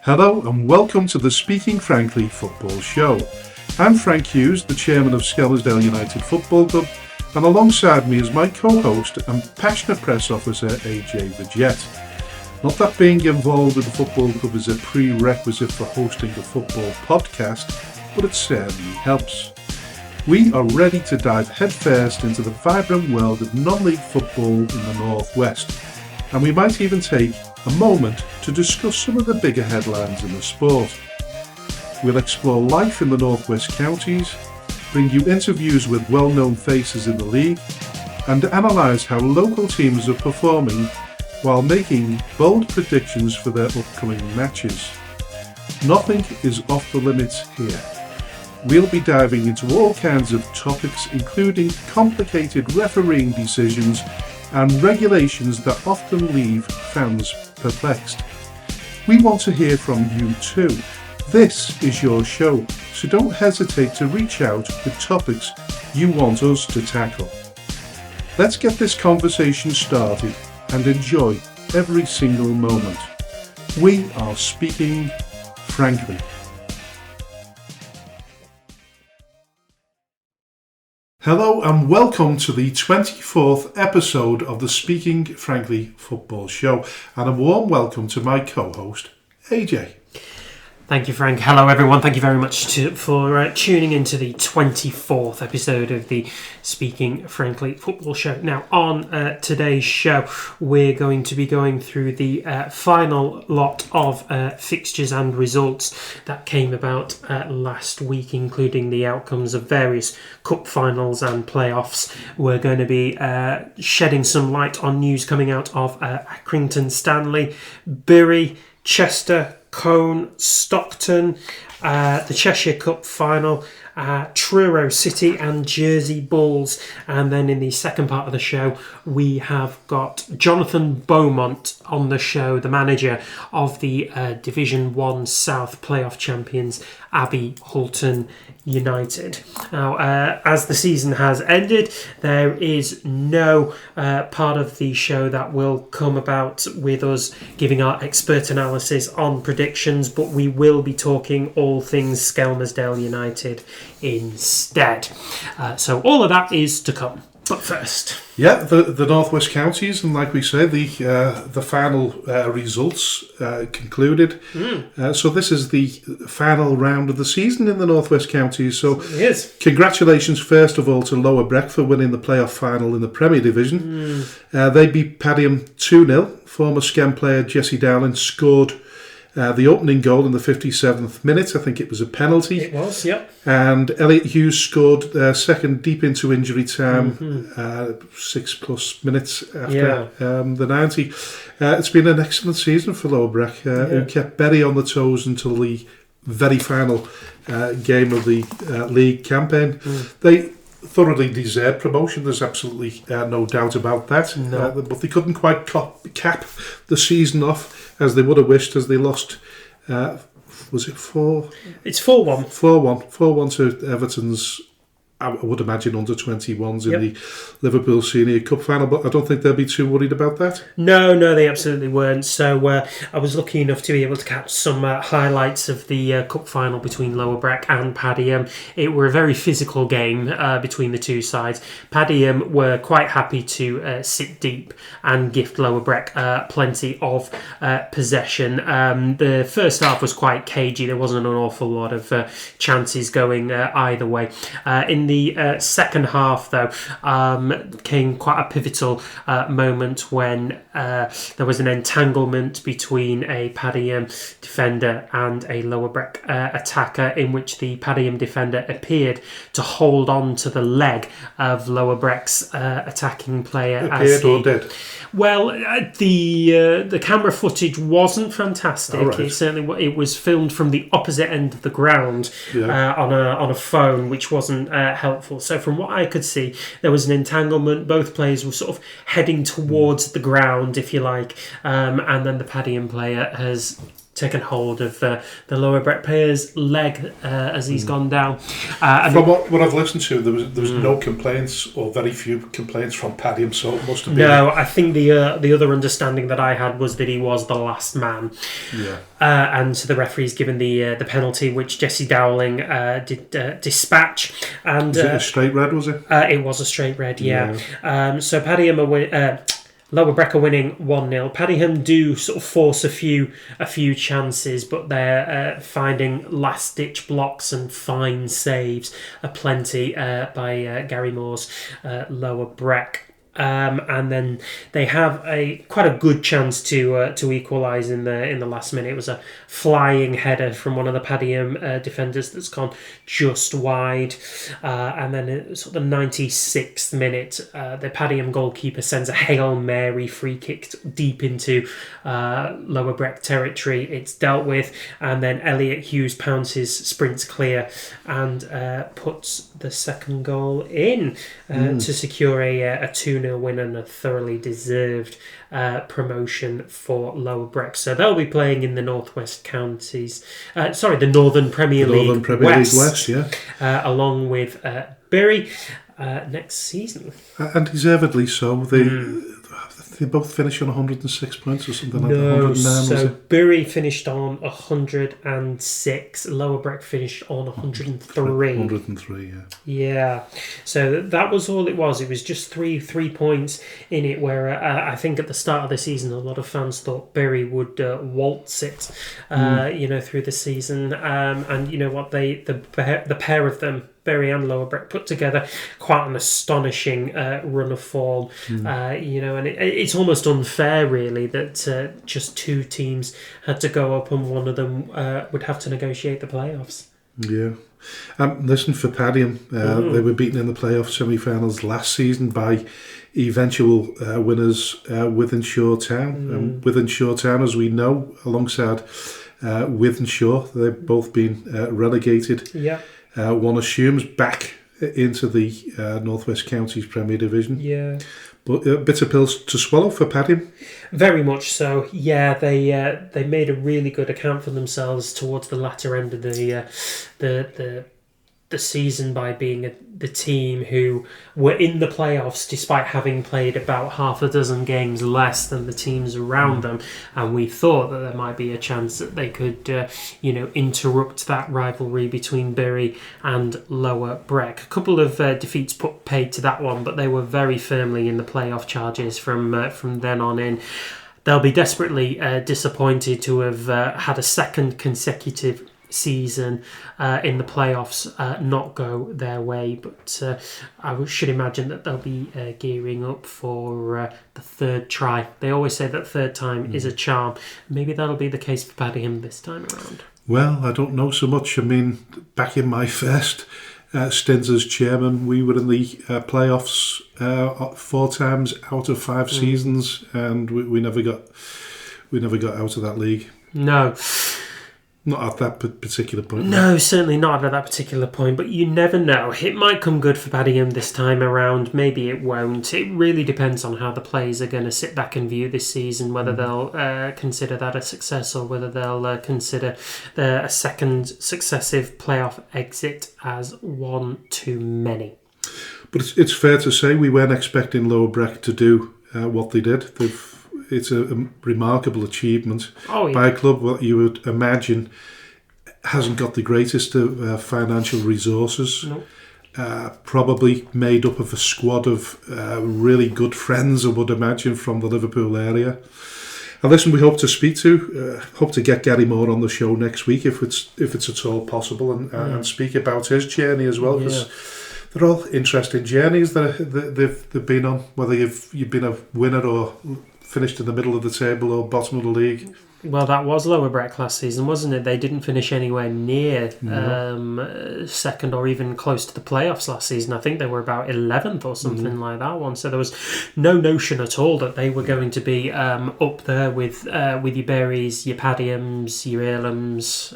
Hello and welcome to the Speaking Frankly Football Show. I'm Frank Hughes, the chairman of Skelmersdale United Football Club, and alongside me is my co-host and passionate press officer AJ Vigette. Not that being involved with the football club is a prerequisite for hosting a football podcast, but it certainly helps. We are ready to dive headfirst into the vibrant world of non-league football in the Northwest, and we might even take a moment to discuss some of the bigger headlines in the sport. We'll explore life in the Northwest counties, bring you interviews with well-known faces in the league, and analyse how local teams are performing while making bold predictions for their upcoming matches. Nothing is off the limits here. We'll be diving into all kinds of topics, including complicated refereeing decisions and regulations that often leave fans perplexed. We want to hear from you too. This is your show, so don't hesitate to reach out with topics you want us to tackle. Let's get this conversation started and enjoy every single moment. We are speaking frankly. Hello and welcome to the 24th episode of the Speaking Frankly Football Show, and a warm welcome to my co-host, AJ. Thank you, Frank. Hello, everyone. Thank you very much for tuning into the 24th episode of the Speaking Frankly Football Show. Now, on today's show, we're going to be going through the final lot of fixtures and results that came about last week, including the outcomes of various cup finals and playoffs. We're going to be shedding some light on news coming out of Accrington Stanley, Bury, Chester, Colne, Stockton, the Cheshire Cup Final, Truro City and Jersey Bulls. And then in the second part of the show, we have got Jonathan Beaumont on the show, the manager of the Division 1 South playoff champions, Abbey Hulton United. Now, as the season has ended, there is no part of the show that will come about with us giving our expert analysis on predictions, but we will be talking all things Skelmersdale United instead. So all of that is to come. But first, the Northwest counties, and like we say, the final results concluded. So this is the final round of the season in the Northwest counties. So it is. Congratulations first of all to Lower Breck for winning the playoff final in the Premier Division. They beat Padiham 2-0. Former Skem player Jesse Dowling scored the opening goal in the 57th minute. I think it was a penalty. It was, yep. And Elliot Hughes scored second deep into injury time, 6+ minutes after the 90. It's been an excellent season for Lower Breck, who kept Bury on the toes until the very final game of the league campaign. They thoroughly deserved promotion, there's absolutely no doubt about that. No. But they couldn't quite cap the season off as they would have wished, as they lost, was it 4? It's 4-1. 4-1 to Everton's, I would imagine, under-21s in the Liverpool Senior Cup Final, but I don't think they'll be too worried about that. No, they absolutely weren't. So I was lucky enough to be able to catch some highlights of the Cup Final between Lower Breck and Padiham. It were a very physical game between the two sides. Padiham were quite happy to sit deep and gift Lower Breck plenty of possession. The first half was quite cagey. There wasn't an awful lot of chances going either way. In the second half, though, came quite a pivotal moment when there was an entanglement between a Padiham defender and a Lower Breck attacker, in which the Padiham defender appeared to hold on to the leg of Lower Breck's attacking player. Appeared or did? Well, the camera footage wasn't fantastic. Right. It was filmed from the opposite end of the ground on a phone, which wasn't helpful. So from what I could see, there was an entanglement. Both players were sort of heading towards the ground, if you like, and then the Padiham player has taken hold of the Lower Breck player's leg as he's gone down. From what I've listened to, there was no complaints, or very few complaints from Paddy, so it must have been... No, I think the other understanding that I had was that he was the last man. Yeah. And the referee's given the penalty, which Jesse Dowling did dispatch. And, was it a straight red, was it? It was a straight red, yeah. So Padiham Lower Breck are winning 1-0. Padiham do sort of force a few chances, but they're finding last-ditch blocks and fine saves aplenty by Gary Moore's Lower Breck. And then they have quite a good chance to equalise in the last minute. It was a flying header from one of the Padiham defenders that's gone just wide, and then at sort of the 96th minute, the Padiham goalkeeper sends a Hail Mary free kick deep into Lower Breck territory. It's dealt with, and then Elliot Hughes pounces, sprints clear, and puts the second goal in to secure a 2-0 win and a thoroughly deserved promotion for Lower Breck. So they'll be playing in the Northwest Counties, the Northern Premier League West, along with Bury next season. And deservedly so. They both finished on 106 points or something like that. 109, so Bury finished on 106. Lower Breck finished on 103. 103, yeah. Yeah. So that was all it was. It was just three points in it, where I think at the start of the season, a lot of fans thought Bury would waltz it, through the season. And you know what? The pair of them, Bury and Lower Breck, put together quite an astonishing run of form. And it's almost unfair, really, that just two teams had to go up and one of them would have to negotiate the playoffs. Yeah. Listen, for Padiham, they were beaten in the playoff semi-finals last season by eventual winners Wythenshawe Town. Wythenshawe Town, as we know, alongside Wythenshawe, they've both been relegated. Yeah. One assumes back into the Northwest Counties Premier Division. Yeah. But bitter pills to swallow for Padiham. Very much so. Yeah, they made a really good account for themselves towards the latter end of the season by being the team who were in the playoffs despite having played about half a dozen games less than the teams around them, and we thought that there might be a chance that they could interrupt that rivalry between Bury and Lower Breck. A couple of defeats paid to that one, but they were very firmly in the playoff charges from then on in. They'll be desperately disappointed to have had a second consecutive season in the playoffs not go their way, but I should imagine that they'll be gearing up for the third try. They always say that third time is a charm. Maybe that'll be the case for Padiham this time around. Well, I don't know so much. I mean, back in my first stint as chairman, we were in the playoffs 4 times out of 5 seasons, and we never got out of that league. No. Not at that particular point. No, certainly not at that particular point, but you never know. It might come good for Padiham this time around, maybe it won't. It really depends on how the players are going to sit back and view this season, whether they'll consider that a success or whether they'll consider a second successive playoff exit as one too many. But it's fair to say we weren't expecting Lower Breck to do what they did. It's a remarkable achievement by a club what you would imagine hasn't got the greatest of financial resources. No. Probably made up of a squad of really good friends, I would imagine, from the Liverpool area. And listen, we hope to get Gary Moore on the show next week if it's at all possible, and speak about his journey as well, because they're all interesting journeys that they've been on, whether you've been a winner or finished in the middle of the table or bottom of the league. Well, that was Lower Breck last season, wasn't it? They didn't finish anywhere near second or even close to the playoffs last season. I think they were about 11th or something like that one. So there was no notion at all that they were going to be up there with your Berries, your Padihams, your Earlhams.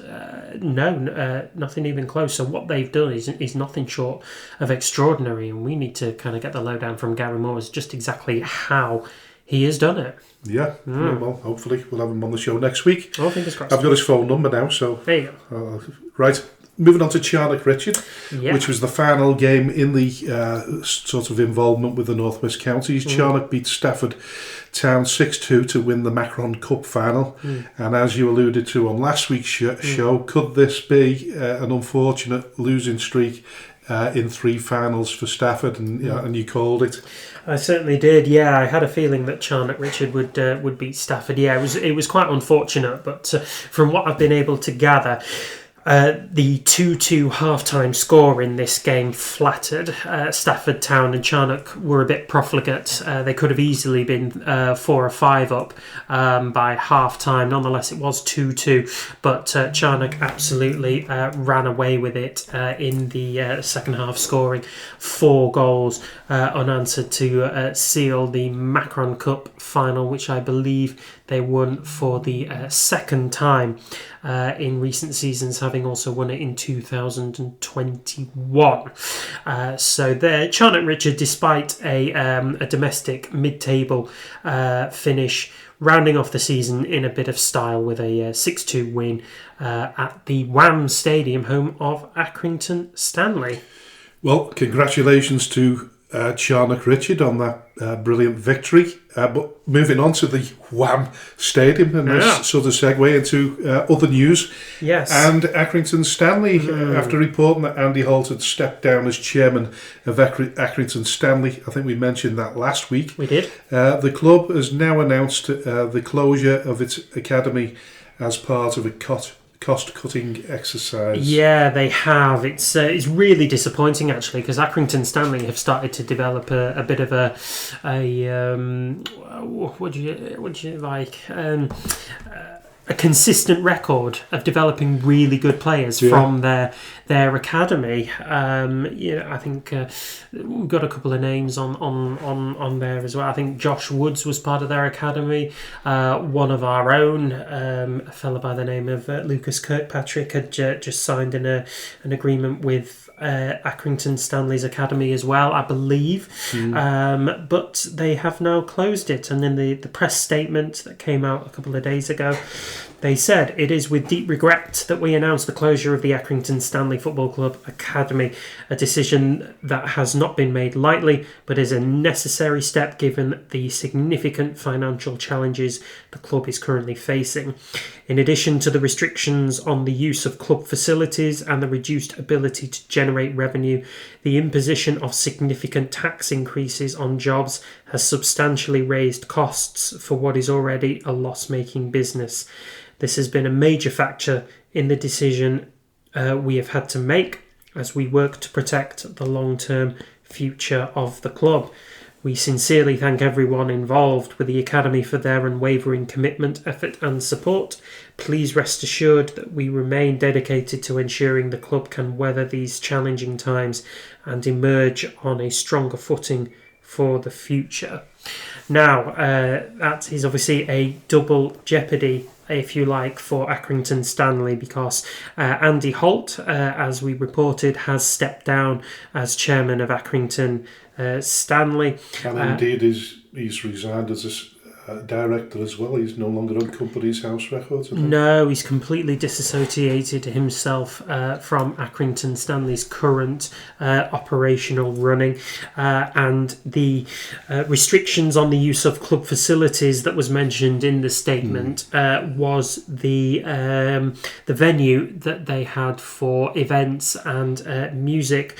Nothing even close. So what they've done is nothing short of extraordinary, and we need to kind of get the lowdown from Gary Moore as just exactly how he has done it. Yeah, well, hopefully we'll have him on the show next week. Oh, fingers crossed. I've got his phone number now, so... There you go. Right, moving on to Charnock Richard, Yeah. which was the final game in the sort of involvement with the North West Counties. Charnock beat Stafford Town 6-2 to win the Macron Cup Final. And as you alluded to on last week's show, could this be an unfortunate losing streak in 3 finals for Stafford? And you called it. I certainly did. Yeah, I had a feeling that Charnock Richard would beat Stafford. Yeah, it was quite unfortunate, but from what I've been able to gather, the 2-2 half-time score in this game flattered Stafford Town, and Charnock were a bit profligate. They could have easily been 4 or 5 up by half-time. Nonetheless, it was 2-2, but Charnock absolutely ran away with it in the second half, scoring 4 goals unanswered to seal the Macron Cup Final, which I believe they won for the second time in recent seasons, having also won it in 2021. So there, Charnock Richard, despite a domestic mid-table finish, rounding off the season in a bit of style with a 6-2 win at the Wham Stadium, home of Accrington Stanley. Well, congratulations to Charnock Richard on that brilliant victory. But moving on to the Wham Stadium, and this sort of segue into other news. Yes. And Accrington Stanley, after reporting that Andy Holt had stepped down as chairman of Accrington Stanley, I think we mentioned that last week. We did. The club has now announced the closure of its academy as part of a cost-cutting exercise. Yeah, they have. It's really disappointing, actually, because Accrington Stanley have started to develop a bit of a consistent record of developing really good players from their academy. I think we've got a couple of names on there as well. I think Josh Woods was part of their academy. One of our own, a fella by the name of Lucas Kirkpatrick, had just signed an agreement with Accrington Stanley's academy as well, I believe. But they have now closed it, and in the press statement that came out a couple of days ago, they said, "It is with deep regret that we announce the closure of the Accrington Stanley Football Club Academy, a decision that has not been made lightly, but is a necessary step given the significant financial challenges the club is currently facing. In addition to the restrictions on the use of club facilities and the reduced ability to generate revenue, the imposition of significant tax increases on jobs has substantially raised costs for what is already a loss-making business. This has been a major factor in the decision we have had to make as we work to protect the long-term future of the club. We sincerely thank everyone involved with the Academy for their unwavering commitment, effort and support. Please rest assured that we remain dedicated to ensuring the club can weather these challenging times and emerge on a stronger footing for the future." Now, that is obviously a double jeopardy, if you like, for Accrington Stanley, because Andy Holt, as we reported, has stepped down as chairman of Accrington Stanley. And indeed, he's resigned as a director as well. He's no longer on Company's House records, I think. No, he's completely disassociated himself from Accrington Stanley's current operational running, and the restrictions on the use of club facilities that was mentioned in the statement was the venue that they had for events and music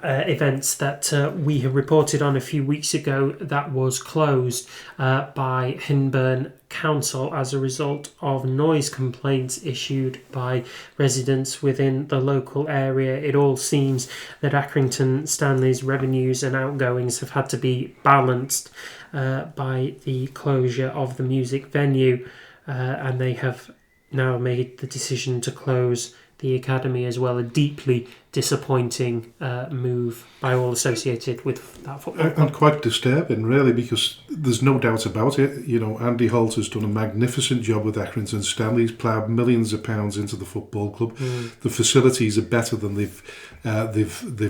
events that we have reported on a few weeks ago, that was closed by Hinburn Council as a result of noise complaints issued by residents within the local area. It all seems that Accrington Stanley's revenues and outgoings have had to be balanced by the closure of the music venue, and they have now made the decision to close the academy as well. A deeply disappointing move by all associated with that football club. And quite disturbing, really, because there's no doubt about it. You know, Andy Holt has done a magnificent job with Accrington Stanley. He's ploughed millions of pounds into the football club. The facilities are better than they've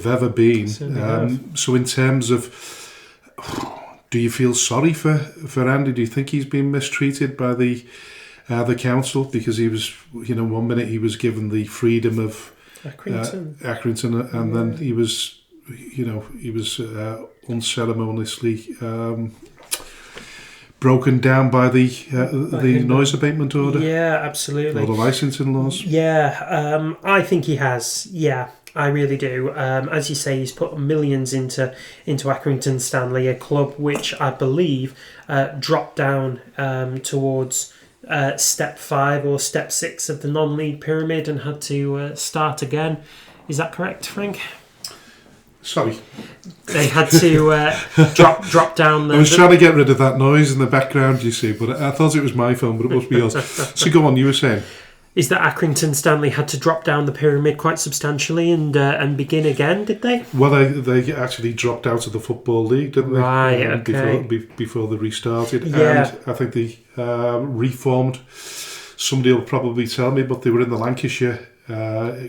ever been. So in terms of Do you feel sorry for Andy? Do you think he's been mistreated by the council? Because he was, 1 minute he was given the freedom of Accrington, and then he was, unceremoniously broken down by the noise abatement order. Yeah, absolutely. Or the licensing laws. Yeah, I think he has. Yeah, I really do. As you say, he's put millions into Accrington Stanley, a club which I believe dropped down towards step 5 or step 6 of the non-league pyramid and had to start again. Is that correct, Frank? Sorry. They had to drop down. I was trying to get rid of that noise in the background, you see, but I thought it was my phone, but it must be yours. So go on, you were saying. Is that Accrington Stanley had to drop down the pyramid quite substantially and begin again, did they? Well, they actually dropped out of the Football League, didn't they? Right, okay. Before they restarted. Yeah. And I think they reformed, somebody will probably tell me, but they were in the Lancashire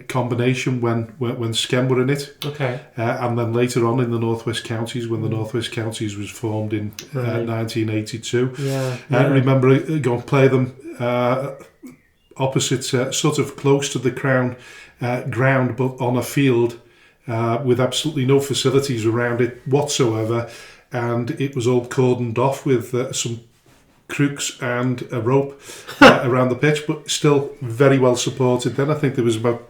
combination when Skem were in it. Okay. And then later on in the North West Counties, when the North West Counties was formed in 1982. Yeah. I remember going to play them opposite, sort of close to the ground, but on a field with absolutely no facilities around it whatsoever, and it was all cordoned off with some crooks and a rope around the pitch, but still very well supported. Then I think there was about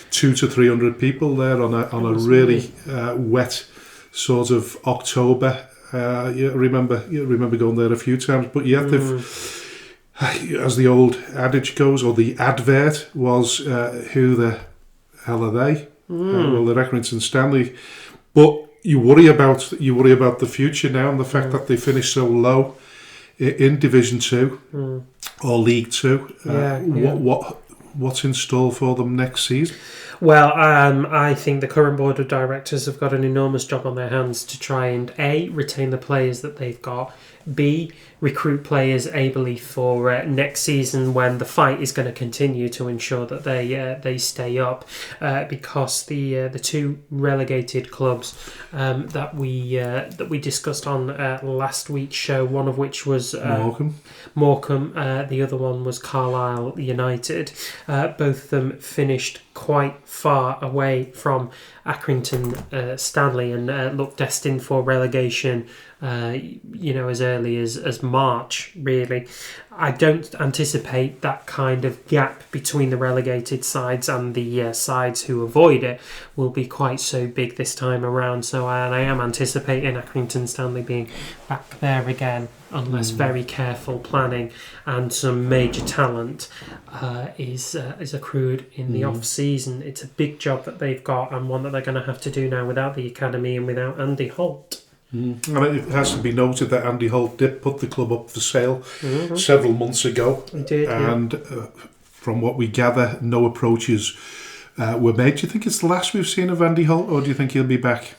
200 to 300 people there on a really wet sort of October. You remember going there a few times, but yet they've. As the old adage goes, or the advert was, who the hell are they? Well, they're Accrington Stanley. But you worry about the future now, and the fact that they finished so low in Division 2 or League 2. What's in store for them next season? Well, I think the current board of directors have got an enormous job on their hands to try and A, retain the players that they've got, B, recruit players ably for next season when the fight is going to continue to ensure that they stay up, because the two relegated clubs that we discussed on last week's show, one of which was Morecambe, the other one was Carlisle United. Both of them finished quite far away from Accrington Stanley and look destined for relegation as early as March, really. I don't anticipate that kind of gap between the relegated sides and the sides who avoid it will be quite so big this time around. So I am anticipating Accrington Stanley being back there again, unless very careful planning and some major talent is accrued in the off-season. It's a big job that they've got, and one that they're going to have to do now without the academy and without Andy Holt. And it has to be noted that Andy Holt did put the club up for sale several months ago. He did, and from what we gather, no approaches were made. Do you think it's the last we've seen of Andy Holt, or do you think he'll be back?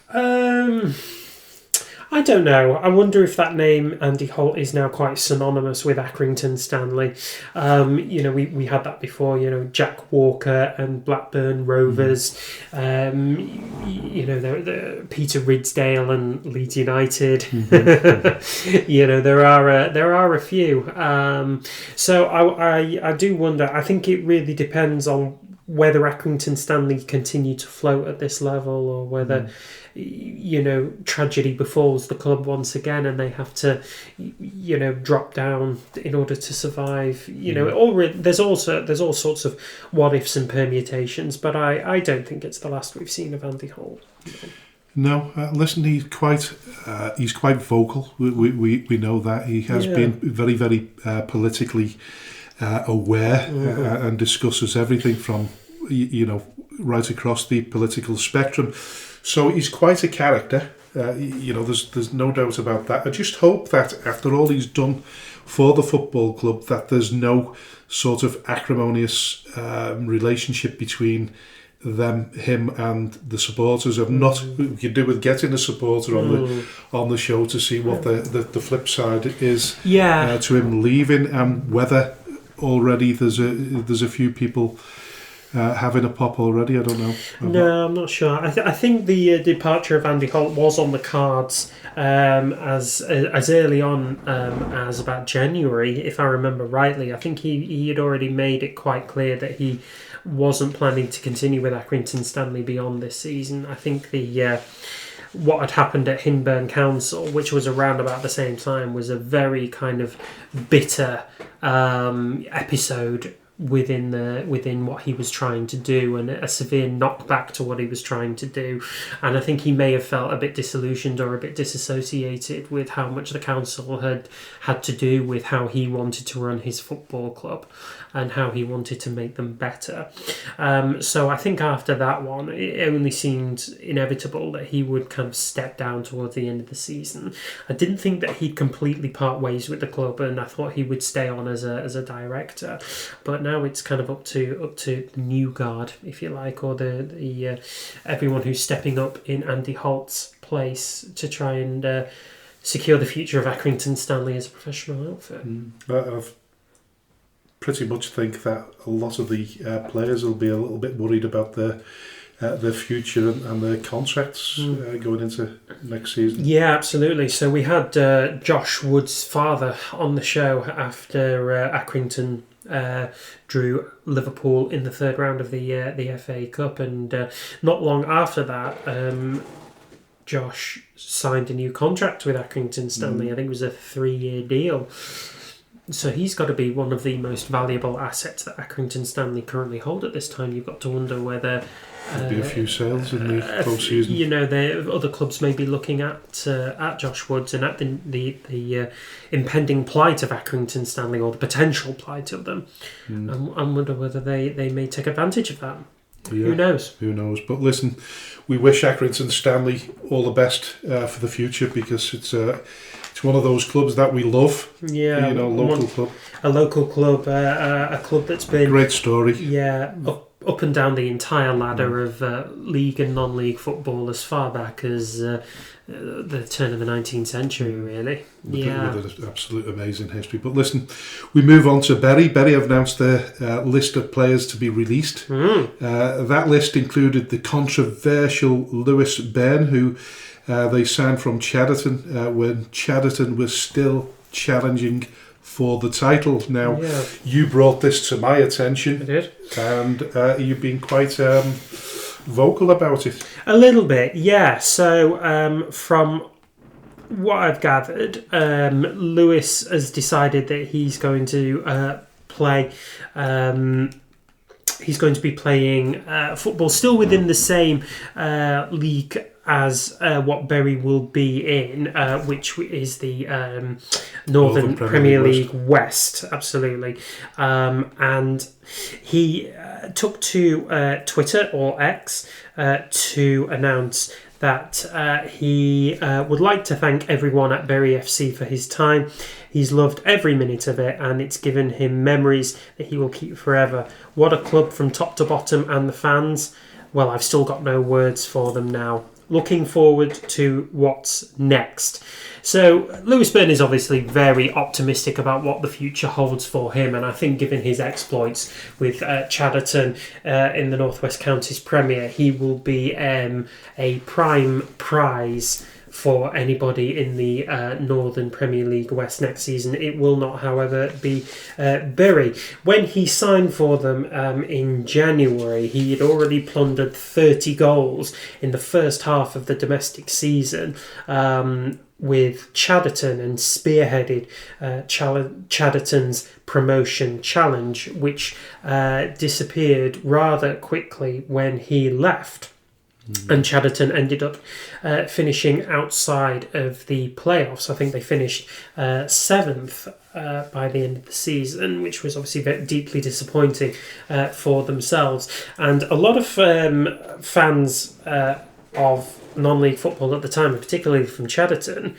I don't know. I wonder if that name, Andy Holt, is now quite synonymous with Accrington Stanley. We had that before, Jack Walker and Blackburn Rovers, the Peter Ridsdale and Leeds United. There are a few. So I do wonder. I think it really depends on whether Accrington Stanley continue to float at this level, or whether tragedy befalls the club once again and they have to drop down in order to survive. There's all sorts of what ifs and permutations, but I don't think it's the last we've seen of Andy Holt. No, listen, he's quite vocal. We know that he has been very, very politically aware and discusses everything from right across the political spectrum. So he's quite a character. There's no doubt about that. I just hope that after all he's done for the football club, that there's no sort of acrimonious relationship between him and the supporters. Of not, we could do with getting a supporter on the show to see what the flip side is to him leaving, and whether already there's a few people having a pop already? I don't know. I'm not sure. I think the departure of Andy Holt was on the cards as early on as about January, if I remember rightly. I think he had already made it quite clear that he wasn't planning to continue with Accrington Stanley beyond this season. I think what had happened at Hinburn Council, which was around about the same time, was a very kind of bitter episode within what he was trying to do, and a severe knockback to what he was trying to do. And I think he may have felt a bit disillusioned or a bit disassociated with how much the council had to do with how he wanted to run his football club and how he wanted to make them better. So I think after that one, it only seemed inevitable that he would kind of step down towards the end of the season. I didn't think that he'd completely part ways with the club, and I thought he would stay on as a director. But now it's kind of up to the new guard, if you like, or the everyone who's stepping up in Andy Holt's place to try and secure the future of Accrington Stanley as a professional outfit. I've pretty much think that a lot of the players will be a little bit worried about their future and their contracts going into next season. Yeah, absolutely. So we had Josh Wood's father on the show after Accrington drew Liverpool in the third round of the FA Cup, and not long after that, Josh signed a new contract with Accrington Stanley. I think it was a 3-year deal. So he's got to be one of the most valuable assets that Accrington Stanley currently hold at this time. You've got to wonder whether there'll be a few sales in the post-season. You know, the other clubs may be looking at Josh Woods and at the impending plight of Accrington Stanley, or the potential plight of them, and wonder whether they may take advantage of that. Yeah, who knows? Who knows? But listen, we wish Accrington Stanley all the best for the future, because it's one of those clubs that we love. Yeah, local club. A local club, a club that's been... Great story. Yeah, up and down the entire ladder of league and non-league football as far back as the turn of the 19th century, really. With an absolute amazing history. But listen, we move on to Bury. Bury have announced their list of players to be released. That list included the controversial Lewis Byrne, who they signed from Chadderton when Chadderton was still challenging for the title. Now, you brought this to my attention. I did. And you've been quite vocal about it. A little bit, yeah. So from what I've gathered, Lewis has decided that he's going to play... he's going to be playing football still within the same league as what Bury will be in, which is the Northern Premier League West. Absolutely. And he took to Twitter, or X, to announce that he would like to thank everyone at Bury FC for his time. He's loved every minute of it, and it's given him memories that he will keep forever. What a club from top to bottom, and the fans, well, I've still got no words for them now. Looking forward to what's next. So Lewis Byrne is obviously very optimistic about what the future holds for him, and I think given his exploits with Chadderton in the North West Counties Premier, he will be a prime prize for anybody in the Northern Premier League West next season. It will not, however, be Bury. When he signed for them in January, he had already plundered 30 goals in the first half of the domestic season with Chadderton, and spearheaded Chadderton's promotion challenge, which disappeared rather quickly when he left. And Chadderton ended up finishing outside of the playoffs. I think they finished 7th by the end of the season, which was obviously very deeply disappointing for themselves. And a lot of fans of non-league football at the time, and particularly from Chedderton,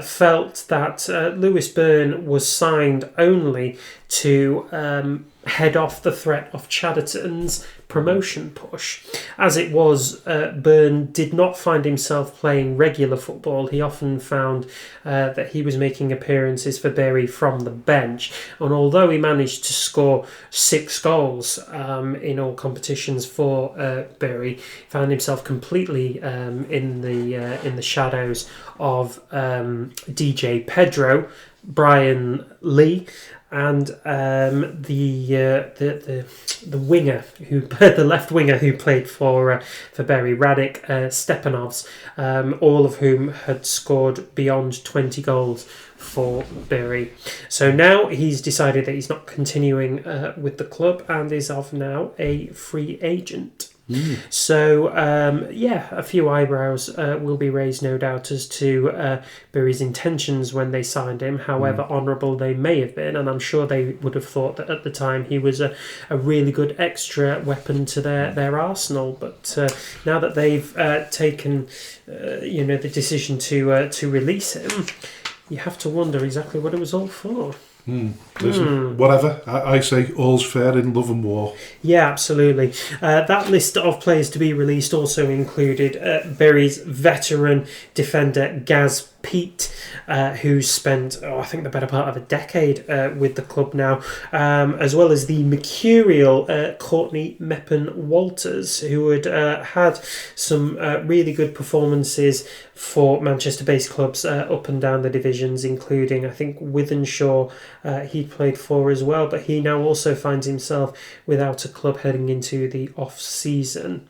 felt that Lewis Byrne was signed only to head off the threat of Chadderton's promotion push. As it was, Byrne did not find himself playing regular football. He often found that he was making appearances for Bury from the bench, and although he managed to score 6 goals in all competitions for Bury, he found himself completely in the shadows of DJ Pedro, Brian Lee, and the winger the left winger who played for Bury, Radek Stepanovs, all of whom had scored beyond 20 goals for Bury. So now he's decided that he's not continuing with the club and is of now a free agent. So, a few eyebrows will be raised, no doubt, as to Bury's intentions when they signed him, however honourable they may have been, and I'm sure they would have thought that at the time he was a really good extra weapon to their arsenal. But now that they've taken the decision to release him, you have to wonder exactly what it was all for. Listen, whatever. I say all's fair in love and war. Yeah, absolutely. That list of players to be released also included Bury's veteran defender Gaz Pete, who's spent, I think, the better part of a decade with the club now, as well as the mercurial Courtney Meppen-Walters, who had had some really good performances for Manchester-based clubs up and down the divisions, including, I think, Wythenshawe he played for as well, but he now also finds himself without a club heading into the off-season.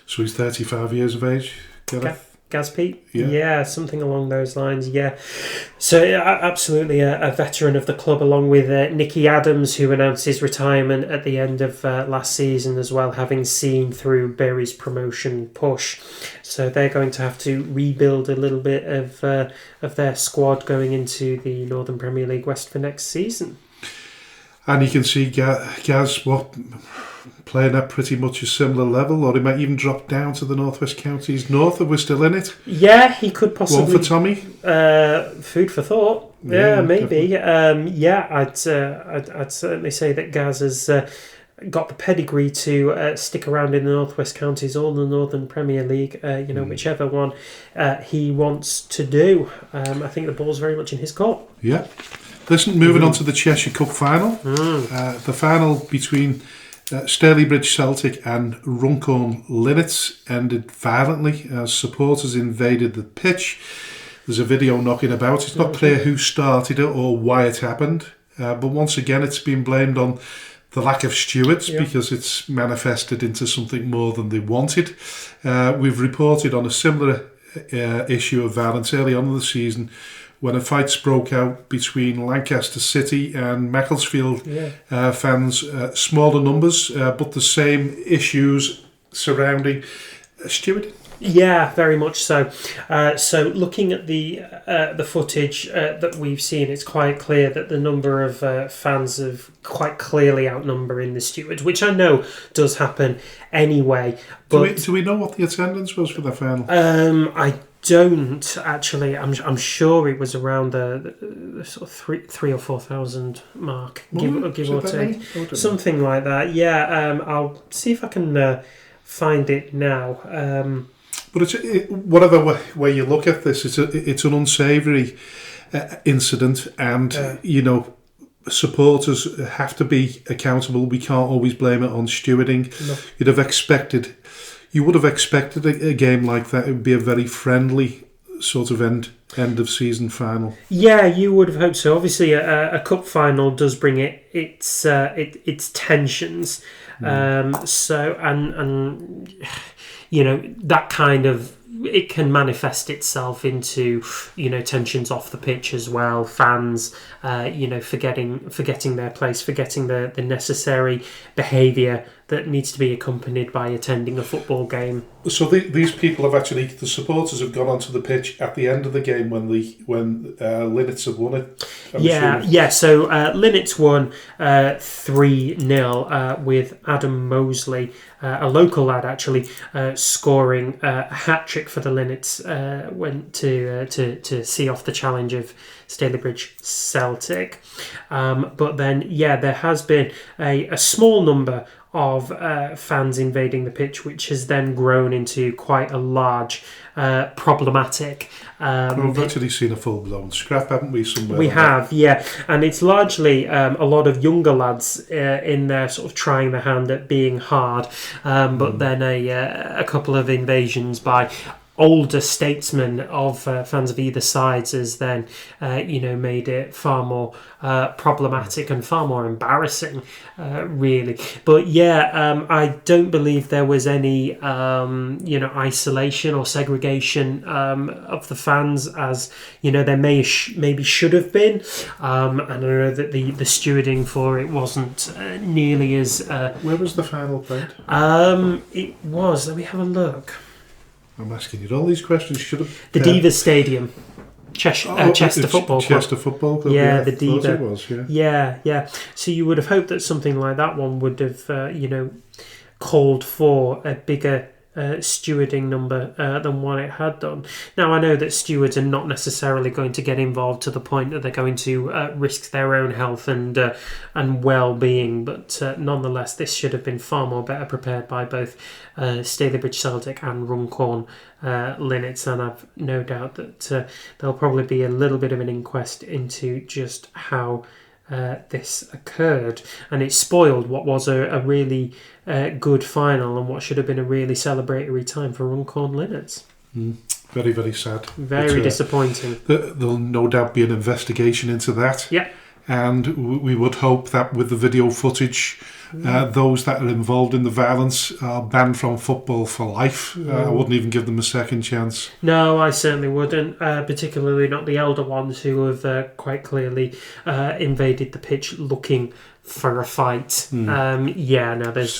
So he's 35 years of age, Gareth? Gaz Pete? Yeah, something along those lines, yeah. So absolutely a veteran of the club, along with Nicky Adams, who announced his retirement at the end of last season as well, having seen through Bury's promotion push. So they're going to have to rebuild a little bit of their squad going into the Northern Premier League West for next season. And you can see Gaz, playing at pretty much a similar level, or he might even drop down to the Northwest Counties North, if we're still in it. Yeah, he could possibly. One for Tommy. Food for thought. Yeah, maybe. I'd certainly say that Gaz has got the pedigree to stick around in the Northwest Counties or the Northern Premier League. Whichever one he wants to do. I think the ball's very much in his court. Yeah. Listen, moving on to the Cheshire Cup Final. The final between Stalybridge Celtic and Runcorn Linnets ended violently as supporters invaded the pitch. There's a video knocking about. It's not clear who started it or why it happened, but once again it's been blamed on the lack of stewards because it's manifested into something more than they wanted. We've reported on a similar issue of violence early on in the season when a fight broke out between Lancaster City and Macclesfield fans. Smaller numbers, but the same issues surrounding stewarding. Yeah, very much so. So looking at the footage that we've seen, it's quite clear that the number of fans have quite clearly outnumbering the stewards, which I know does happen anyway. But do we know what the attendance was for the final? I don't actually. I'm sure it was around the sort of 3,000 or 4,000 mark, give or take, something like that. Yeah, I'll see if I can find it now. But whatever way you look at this, it's an unsavoury incident, and supporters have to be accountable. We can't always blame it on stewarding. No. You would have expected a game like that. It would be a very friendly sort of end of season final. Yeah, you would have hoped so. Obviously, a cup final does bring its tensions. That kind of, it can manifest itself into tensions off the pitch as well. Fans, forgetting their place, forgetting the necessary behaviour that needs to be accompanied by attending a football game. So these people have actually, the supporters have gone onto the pitch at the end of the game when Linnets have won it. So Linnets won 3-0 with Adam Mosley, a local lad actually, scoring a hat-trick for the Linnets, went to see off the challenge of Stalybridge Celtic. But then, there has been a small number of fans invading the pitch, which has then grown into quite a large problematic. We've actually seen a full-blown scrap, haven't we, somewhere? We have, and it's largely a lot of younger lads in there sort of trying their hand at being hard, but then a couple of invasions by older statesmen of fans of either sides has then made it far more problematic and far more embarrassing, really. But I don't believe there was any isolation or segregation of the fans, as there maybe should have been, and I know that the stewarding for it wasn't nearly as where was the final played? It was, let me have a look. I'm asking you all these questions. Should have the Divas Stadium, Chester Football Club. Chester Football Club. Yeah, the Diva. It was, yeah. So you would have hoped that something like that one would have, called for a bigger stewarding number than what it had done. Now, I know that stewards are not necessarily going to get involved to the point that they're going to risk their own health and well-being, but nonetheless, this should have been far more better prepared by both Stalybridge Celtic and Runcorn Linnets, and I've no doubt that there'll probably be a little bit of an inquest into just how this occurred, and it spoiled what was a really good final and what should have been a really celebratory time for Runcorn Linnets. Very, very sad. Very disappointing. There'll no doubt be an investigation into that. Yeah. And we would hope that with the video footage, those that are involved in the violence are banned from football for life. I wouldn't even give them a second chance. No, I certainly wouldn't, particularly not the elder ones who have quite clearly invaded the pitch looking for a fight. It's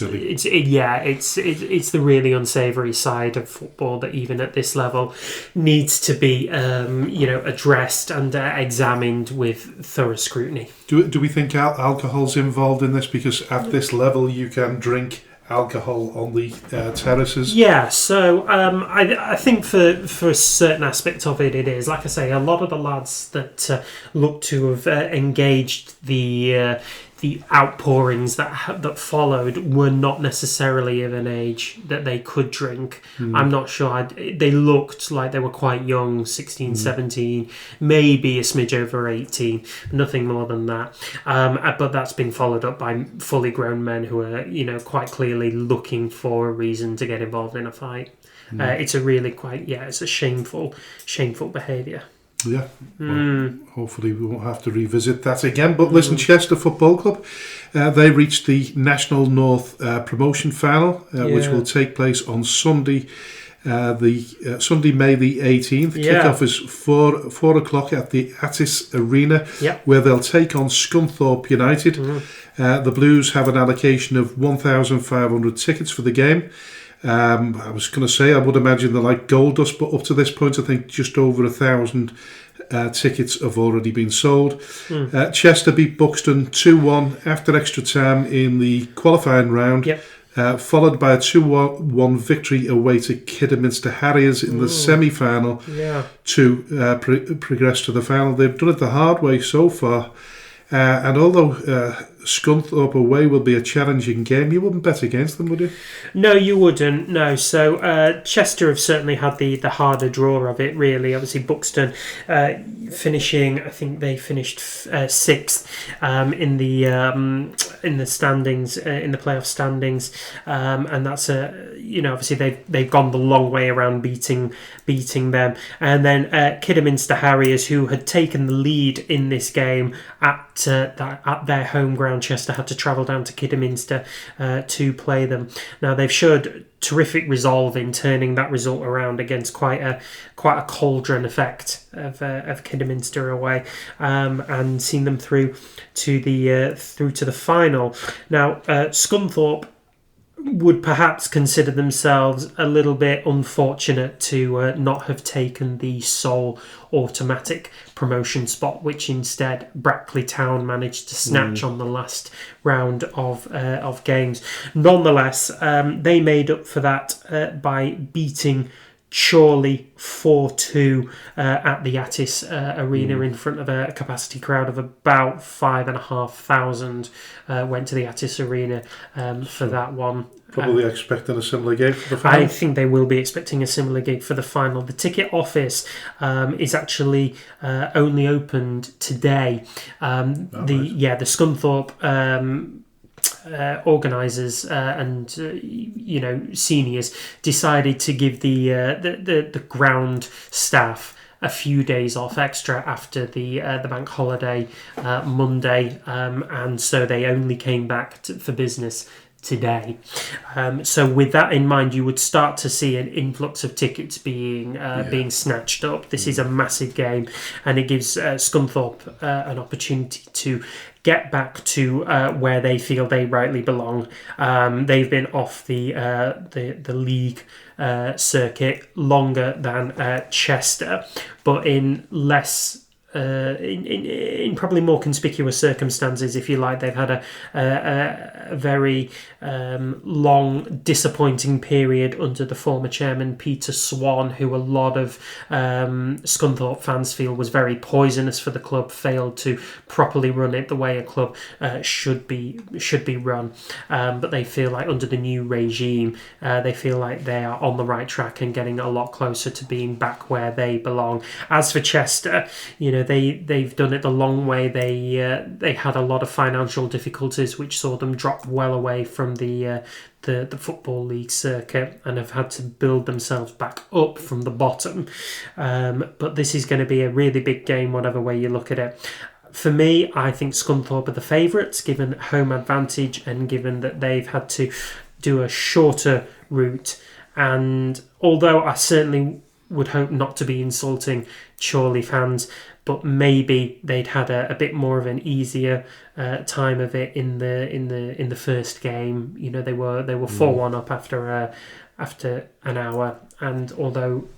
the really unsavoury side of football that even at this level needs to be addressed and examined with thorough scrutiny. Do we think alcohol's involved in this? Because at this level you can drink alcohol on the terraces. Yeah, so I think for a certain aspect of it is. Like I say, a lot of the lads that look to have engaged the outpourings that followed were not necessarily of an age that they could drink. I'm not sure. They looked like they were quite young, 16, 17, maybe a smidge over 18, nothing more than that. But that's been followed up by fully grown men who are, quite clearly looking for a reason to get involved in a fight. It's a really it's a shameful behaviour. Yeah, well, hopefully we won't have to revisit that again. But listen, Chester Football Club, they reached the National North Promotion Final, which will take place on Sunday, Sunday, May the 18th. Kick-off is 4 o'clock at the Attis Arena, where they'll take on Scunthorpe United. The Blues have an allocation of 1,500 tickets for the game. I was going to say, I would imagine they're like gold dust, but up to this point, I think just over 1,000 tickets have already been sold. Chester beat Buxton 2-1 after extra time in the qualifying round, followed by a 2-1 victory away to Kidderminster Harriers in the semi-final to progress to the final. They've done it the hard way so far. And although Scunthorpe away will be a challenging game, you wouldn't bet against them, would you? No, you wouldn't. No. So Chester have certainly had the harder draw of it, really. Obviously, Buxton finishing, I think they finished sixth in the standings, in the playoff standings, and that's obviously they've gone the long way around beating them. And then Kidderminster Harriers, who had taken the lead in this game at their home ground, Chester had to travel down to Kidderminster to play them. Now they've showed terrific resolve in turning that result around against quite a cauldron effect of Kidderminster away, and seen them through to the final. Now Scunthorpe would perhaps consider themselves a little bit unfortunate to not have taken the sole automatic promotion spot, which instead Brackley Town managed to snatch on the last round of games. Nonetheless, they made up for that by beating Chorley 4-2 at the Attis Arena in front of a capacity crowd of about 5,500 went to the Attis Arena for that one. Probably expecting a similar game for the final. I think they will be expecting a similar gig for the final. The ticket office is actually only opened today. The Scunthorpe organisers and seniors decided to give the ground staff a few days off extra after the bank holiday Monday, and so they only came back for business today. So with that in mind, you would start to see an influx of tickets being snatched up. This is a massive game, and it gives Scunthorpe an opportunity to get back to where they feel they rightly belong. They've been off the league circuit longer than Chester, but in less in probably more conspicuous circumstances, if you like. They've had a very long, disappointing period under the former chairman, Peter Swan, who a lot of Scunthorpe fans feel was very poisonous for the club, failed to properly run it the way a club should be run. But they feel like under the new regime, they feel like they are on the right track and getting a lot closer to being back where they belong. As for Chester, they've done it the long way. They had a lot of financial difficulties, which saw them drop well away from the Football League circuit and have had to build themselves back up from the bottom. But this is going to be a really big game, whatever way you look at it. For me, I think Scunthorpe are the favourites, given home advantage and given that they've had to do a shorter route. And although I certainly would hope not to be insulting Chorley fans, but maybe they'd had a bit more of an easier time of it in the first game. They were 4-1 up after an hour, and although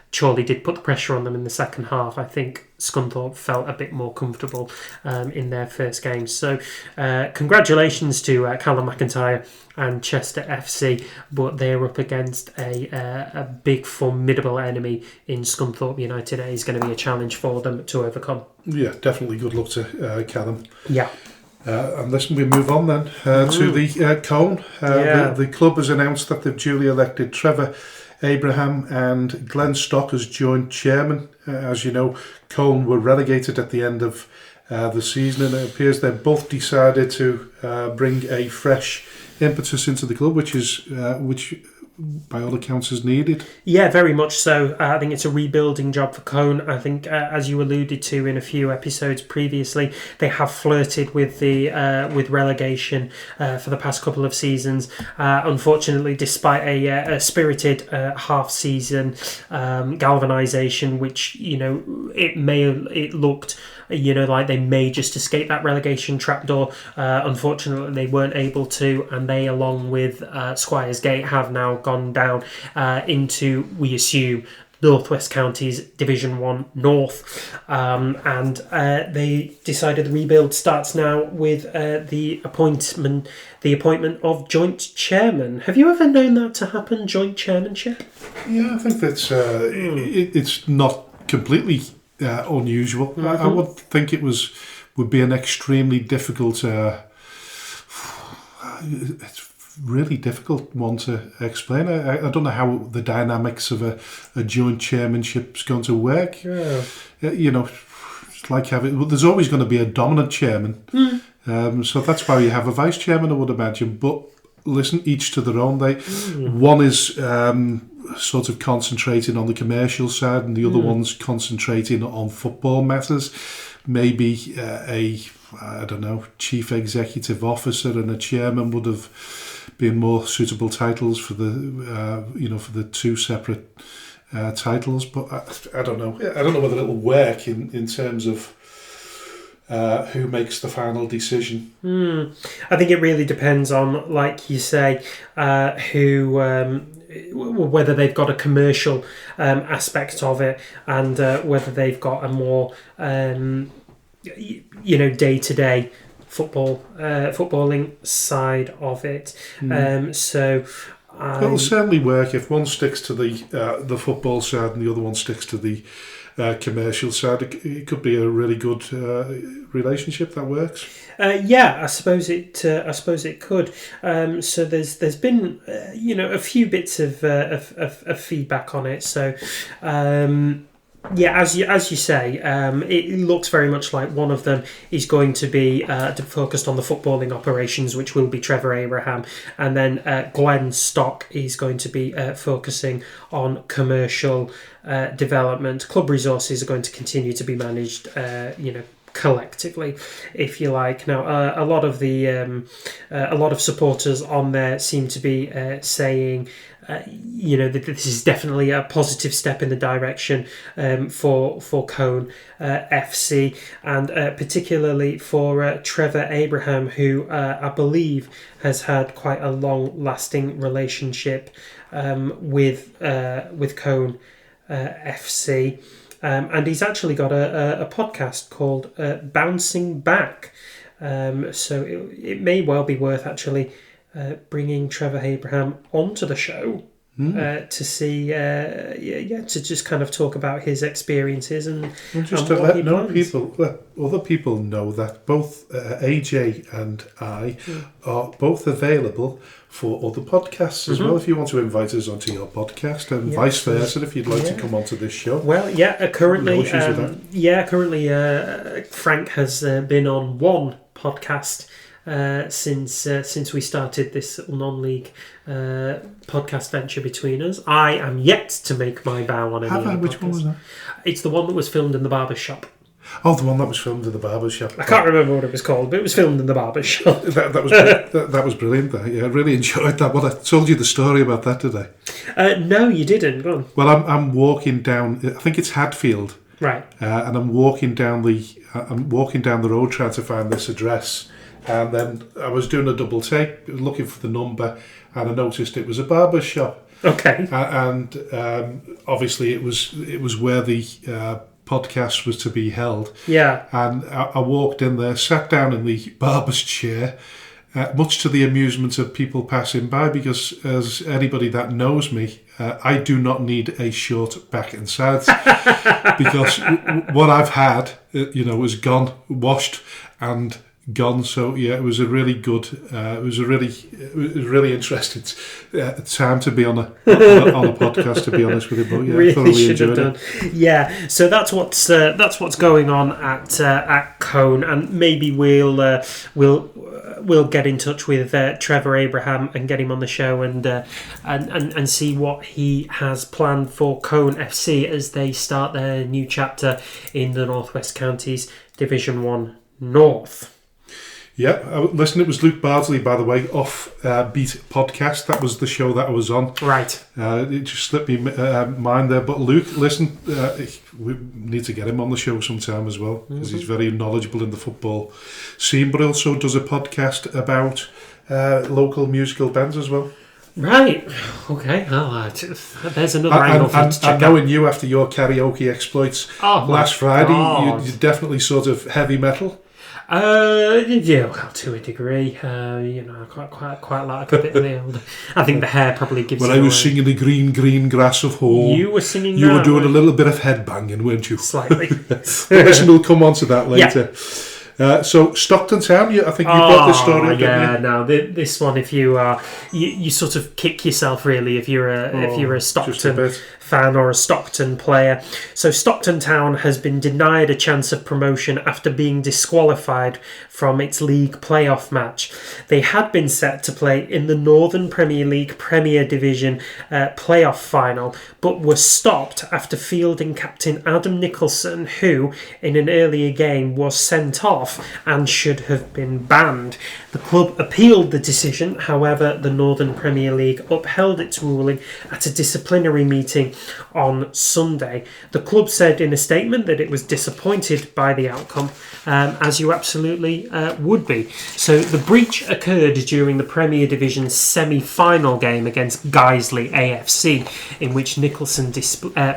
Chorley did put the pressure on them in the second half, I think Scunthorpe felt a bit more comfortable in their first game. So congratulations to Callum McIntyre and Chester FC, but they're up against a big, formidable enemy in Scunthorpe United. It is going to be a challenge for them to overcome. Yeah, definitely good luck to Callum. Yeah. And listen, we move on then to the Colne. The club has announced that they've duly elected Trevor Abraham and Glenn Stock as joint chairman. As you know, Colne were relegated at the end of the season, and it appears they've both decided to bring a fresh impetus into the club, which by all accounts is needed. Yeah, very much so. I think it's a rebuilding job for Colne. I think, as you alluded to in a few episodes previously, they have flirted with with relegation for the past couple of seasons. Unfortunately, despite a spirited half-season galvanisation, which it looked like they may just escape that relegation trapdoor. Unfortunately, they weren't able to, and they, along with Squires Gate, have now gone down into, we assume, Northwest Counties Division 1 North, and they decided the rebuild starts now with the appointment of joint chairman. Have you ever known that to happen, joint chairmanship? Yeah, I think that's it's not completely unusual. Mm-hmm. I would think it would be an extremely difficult. It's really difficult one to explain. I don't know how the dynamics of a joint chairmanship is going to work. Yeah. It's like there's always going to be a dominant chairman. So that's why you have a vice chairman, I would imagine. But listen, each to their own. One is sort of concentrating on the commercial side, and the other one's concentrating on football matters. Maybe I don't know, chief executive officer and a chairman would have been more suitable titles for the two separate titles. But I don't know. I don't know whether it'll work in terms of who makes the final decision. I think it really depends on, like you say, whether they've got a commercial aspect of it, and whether they've got a more day-to-day footballing side of it. It'll certainly work if one sticks to the football side and the other one sticks to the commercial side. It could be a really good relationship that works. I suppose it could. So there's been a few bits of feedback on it. So. As you say, it looks very much like one of them is going to be focused on the footballing operations, which will be Trevor Abraham, and then Glenn Stock is going to be focusing on commercial development. Club resources are going to continue to be managed, collectively, if you like. Now, a lot of supporters on there seem to be saying, that this is definitely a positive step in the direction for Colne FC, and particularly for Trevor Abraham, who I believe has had quite a long-lasting relationship with Colne FC. And he's actually got a podcast called Bouncing Back. So it may well be worth actually bringing Trevor Abraham onto the show to see, to just kind of talk about his experiences and just to let other people know that both AJ and I are both available for other podcasts as well. If you want to invite us onto your podcast, and vice versa, if you'd like to come onto this show. Well, currently Frank has been on one podcast since we started this non-league podcast venture between us. I am yet to make my bow on any of the Which podcasts. one was that? It's the one that was filmed in the barber shop. Oh, the one that was filmed in the barber shop. I can't remember what it was called, but it was filmed in the barber shop. That was brilliant. I really enjoyed that. Well, I told you the story about that today. No, you didn't. Go on. Well, I'm walking down. I think it's Hadfield. Right. And I'm walking down the road trying to find this address. And then I was doing a double take, looking for the number, and I noticed it was a barber shop. Okay. And obviously it was where the podcast was to be held. Yeah. And I walked in there, sat down in the barber's chair, much to the amusement of people passing by, because as anybody that knows me, I do not need a short back and sides because what I've had, is gone, washed and gone. So it was a really good, it was a really interesting time to be on a podcast, to be honest with you. But really thoroughly should have enjoyed done. it. Yeah, so that's what's going on at Colne, and maybe we'll get in touch with Trevor Abraham and get him on the show and see what he has planned for Colne FC as they start their new chapter in the North West Counties Division 1 North. Yeah, listen, it was Luke Bardsley, by the way, off Beat Podcast. That was the show that I was on. Right. It just slipped me mind there. But Luke, listen, we need to get him on the show sometime as well, because he's very knowledgeable in the football scene, but also does a podcast about local musical bands as well. Right. Okay. Well, there's another angle for you to check out. Knowing you after your karaoke exploits last Friday, you're definitely sort of heavy metal. Well, to a degree. I quite like a bit of the old. I think the hair probably gives. When I was singing the green grass of home, you were singing. You were doing a little bit of headbanging, weren't you? Slightly. But listen, we'll come on to that later. Yeah. So Stockton Town, I think you've got this story. No, this one. If you you sort of kick yourself really if you're a Stockton fan or a Stockton player. So Stockton Town has been denied a chance of promotion after being disqualified from its league playoff match. They had been set to play in the Northern Premier League Premier Division playoff final, but were stopped after fielding captain Adam Nicholson, who in an earlier game was sent off off and should have been banned. The club appealed the decision, however, the Northern Premier League upheld its ruling at a disciplinary meeting on Sunday. The club said in a statement that it was disappointed by the outcome, as you absolutely would be. So the breach occurred during the Premier Division semi-final game against Guiseley AFC, in which Nicholson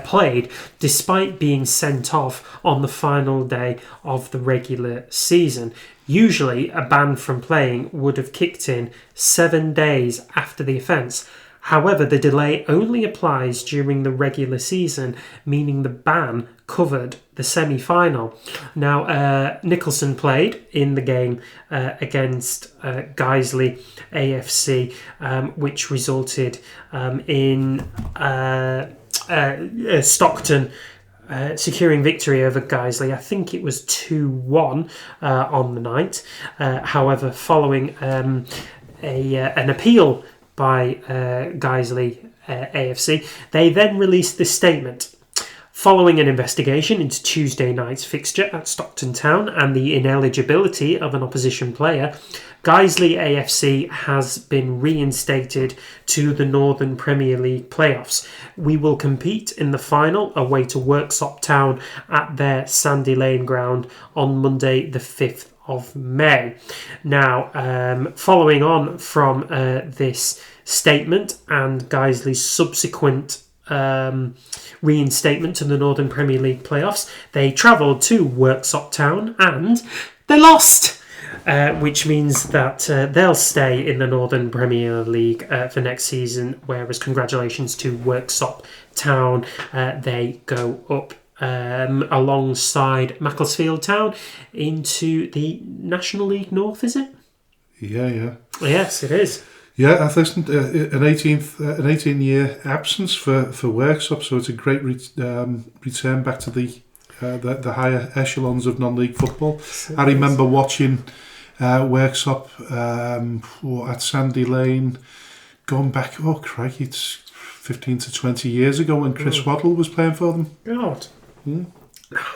played, despite being sent off on the final day of the regular season. Usually, a ban from playing would have kicked in 7 days after the offence. However, the delay only applies during the regular season, meaning the ban covered the semi-final. Now, Nicholson played in the game against Guiseley AFC, which resulted in Stockton securing victory over Guiseley. I think it was 2-1 on the night. However, following an appeal by Guiseley AFC, they then released this statement. Following an investigation into Tuesday night's fixture at Stockton Town and the ineligibility of an opposition player, Guiseley AFC has been reinstated to the Northern Premier League playoffs. We will compete in the final away to Worksop Town at their Sandy Lane ground on Monday the 5th of May. Now, following on from this statement and Guiseley's subsequent reinstatement to the Northern Premier League playoffs, they travelled to Worksop Town and they lost, which means that they'll stay in the Northern Premier League for next season, whereas congratulations to Worksop Town, they go up alongside Macclesfield Town into the National League North, is it? Yeah. Yes, it is. Yeah, I've listened an 18-year absence for Worksop, so it's a great return back to the higher echelons of non-league football. I remember watching Worksop at Sandy Lane going back, it's 15 to 20 years ago when Chris Waddle was playing for them. God.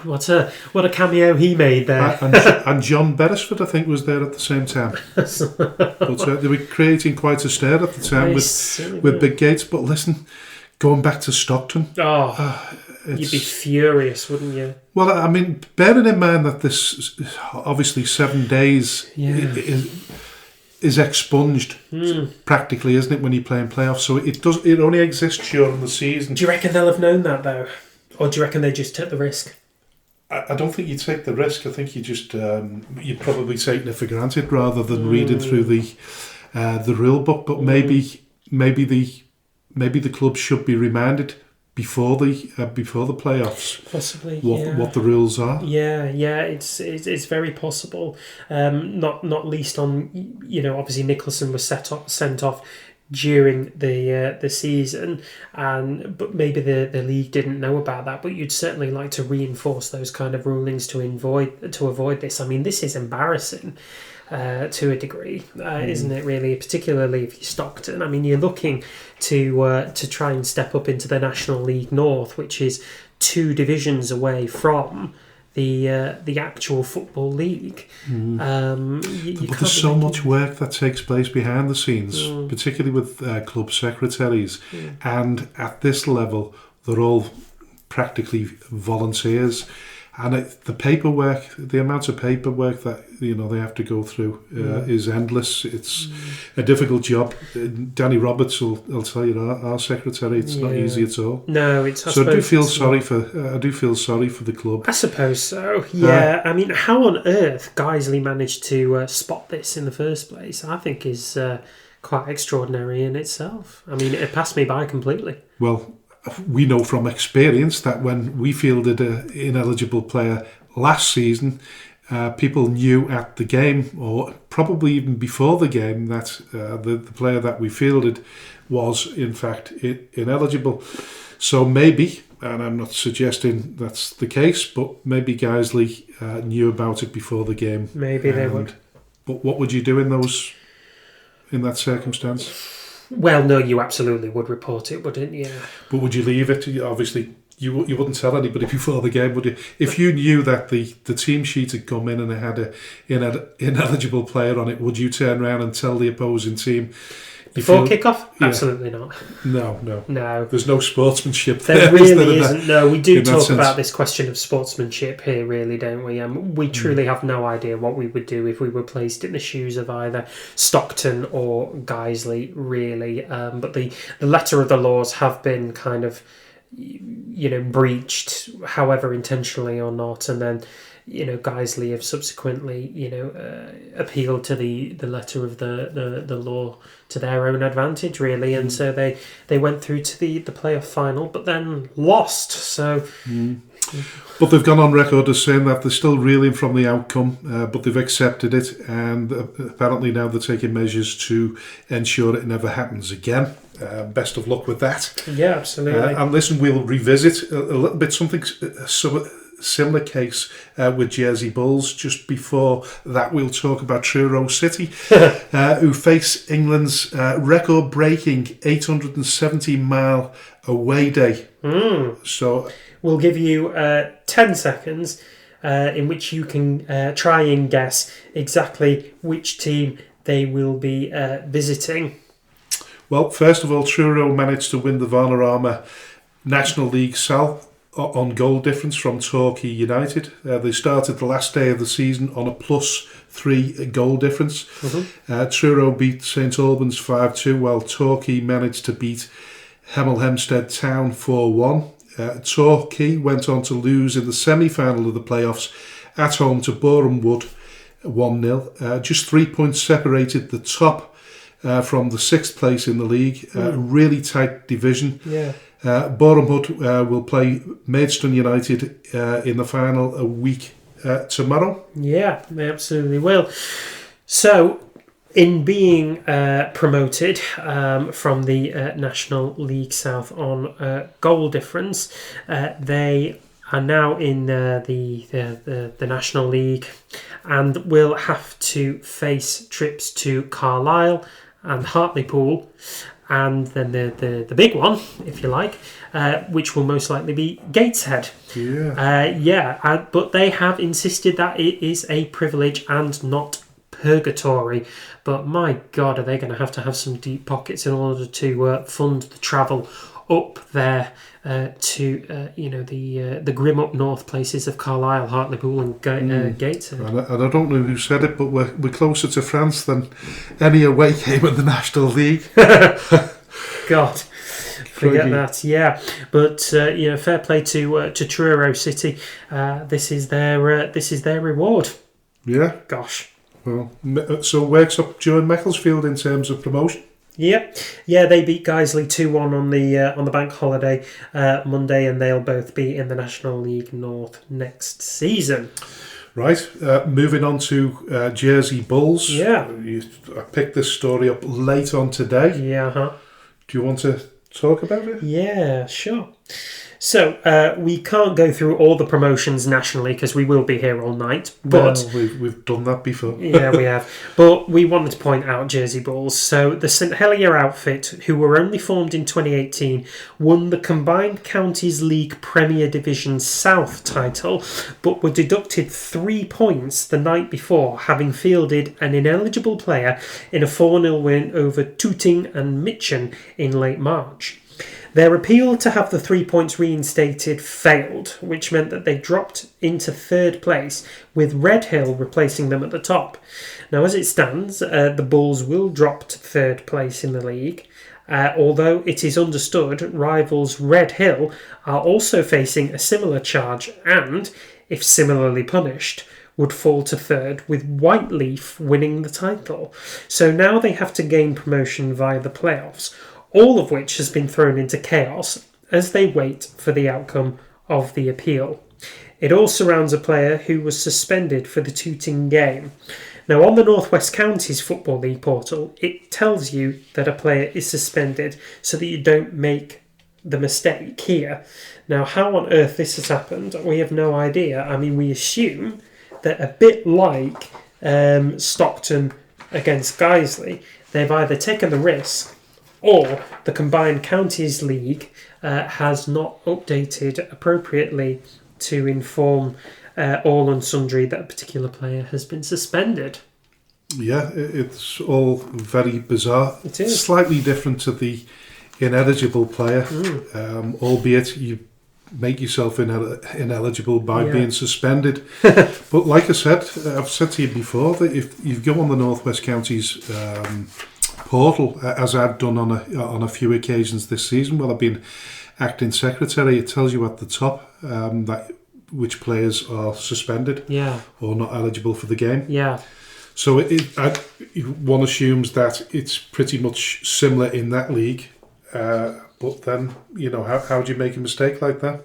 What a cameo he made there. And John Beresford, I think, was there at the same time. But they were creating quite a stir at the time with big gates. But listen, going back to Stockton... you'd be furious, wouldn't you? Well, I mean, bearing in mind that this, obviously 7 days is expunged practically, isn't it, when you're playing playoffs? So it only exists during the season. Do you reckon they'll have known that, though? Or do you reckon they just took the risk? I don't think you take the risk. I think you just you're probably taking it for granted rather than reading through the rule book. But maybe the club should be reminded before the playoffs, possibly what the rules are. Yeah, it's very possible. Not least on obviously Nicholson was sent off during the season, but maybe the league didn't know about that. But you'd certainly like to reinforce those kind of rulings to avoid this. I mean, this is embarrassing to a degree, isn't it? Really, particularly if you're Stockton. I mean, you're looking to try and step up into the National League North, which is 2 divisions away from the actual football league. But there's so much work that takes place behind the scenes, particularly with club secretaries, and at this level they're all practically volunteers, and the amount of paperwork that they have to go through is endless. It's a difficult job. Danny Roberts will tell you, our secretary, it's not easy at all. No, I do feel sorry for the club. I suppose so. Yeah, I mean, how on earth Guiseley managed to spot this in the first place, I think is quite extraordinary in itself. I mean, it passed me by completely. Well, we know from experience that when we fielded an ineligible player last season, people knew at the game, or probably even before the game, that the player that we fielded was in fact ineligible. So maybe, and I'm not suggesting that's the case, but maybe Guiseley knew about it before the game. Maybe they would. But what would you do in that circumstance? Well, no, you absolutely would report it, wouldn't you? But would you leave it? Obviously, you wouldn't tell anybody before the game, would you? If you knew that the team sheet had come in and it had an ineligible player on it, would you turn around and tell the opposing team? Before kick-off? Yeah. Absolutely not. No. There's no sportsmanship there really isn't. No, we do talk sense. about this question of sportsmanship here, really, don't we? We truly have no idea what we would do if we were placed in the shoes of either Stockton or Guiseley, really. But the letter of the laws have been kind of, breached, however intentionally or not, and then Guiseley have subsequently appealed to the letter of the law to their own advantage, really, and so they went through to the playoff final, but then lost. So but they've gone on record as saying that they're still reeling from the outcome, but they've accepted it, and apparently now they're taking measures to ensure it never happens again. Best of luck with that. Yeah, absolutely. And listen, we'll revisit a little bit something similar case with Jersey Bulls. Just before that, we'll talk about Truro City, who face England's record-breaking 870-mile away day. So we'll give you 10 seconds in which you can try and guess exactly which team they will be visiting. Well, first of all, Truro managed to win the Vanarama National League South on goal difference from Torquay United. They started the last day of the season on a +3 goal difference. Truro beat St Albans 5-2, while Torquay managed to beat Hemel Hempstead Town 4-1. Torquay went on to lose in the semi-final of the playoffs at home to Boreham Wood 1-0. Just 3 points separated the top from the 6th place in the league. Really tight division. Yeah. Boreham Wood will play Maidstone United in the final a week tomorrow. Yeah, they absolutely will. So, in being promoted from the National League South on goal difference, they are now in the National League and will have to face trips to Carlisle and Hartlepool, and then the big one, if you like, which will most likely be Gateshead. But they have insisted that it is a privilege and not purgatory. But my God, are they going to have some deep pockets in order to fund the travel up there to the grim up north places of Carlisle, Hartlepool and Gateshead. And I don't know who said it, but we're closer to France than any away game in the National League. God, forget that. Yeah, but fair play to Truro City. This is their reward. Yeah. Gosh. Well, so works up during Macclesfield in terms of promotion. Yeah, they beat Guiseley 2-1 on the bank holiday Monday, and they'll both be in the National League North next season. Right, moving on to Jersey Bulls. Yeah, I picked this story up late on today. Yeah. Do you want to talk about it? Yeah, sure. So we can't go through all the promotions nationally because we will be here all night. But we've done that before. Yeah, we have. But we wanted to point out Jersey Bulls. So the St Helier outfit, who were only formed in 2018, won the Combined Counties League Premier Division South title, but were deducted 3 points the night before, having fielded an ineligible player in a 4-0 win over Tooting and Mitchin in late March. Their appeal to have the 3 points reinstated failed, which meant that they dropped into 3rd place, with Redhill replacing them at the top. Now, as it stands, the Bulls will drop to 3rd place in the league, although it is understood rivals Redhill are also facing a similar charge and, if similarly punished, would fall to 3rd, with Whiteleaf winning the title. So now they have to gain promotion via the playoffs, all of which has been thrown into chaos as they wait for the outcome of the appeal. It all surrounds a player who was suspended for the Tooting game. Now, on the North West Counties Football League portal, it tells you that a player is suspended so that you don't make the mistake here. Now, how on earth this has happened, we have no idea. I mean, we assume that a bit like Stockton against Guiseley, they've either taken the risk or the Combined Counties League has not updated appropriately to inform all and sundry that a particular player has been suspended. Yeah, it's all very bizarre. It is. Slightly different to the ineligible player, albeit you make yourself ineligible by being suspended. But like I said, I've said to you before, that if you go on the North West Counties portal, as I've done on a few occasions this season, while I've been acting secretary, it tells you at the top that which players are suspended or not eligible for the game. Yeah. So one assumes that it's pretty much similar in that league. But then, how do you make a mistake like that?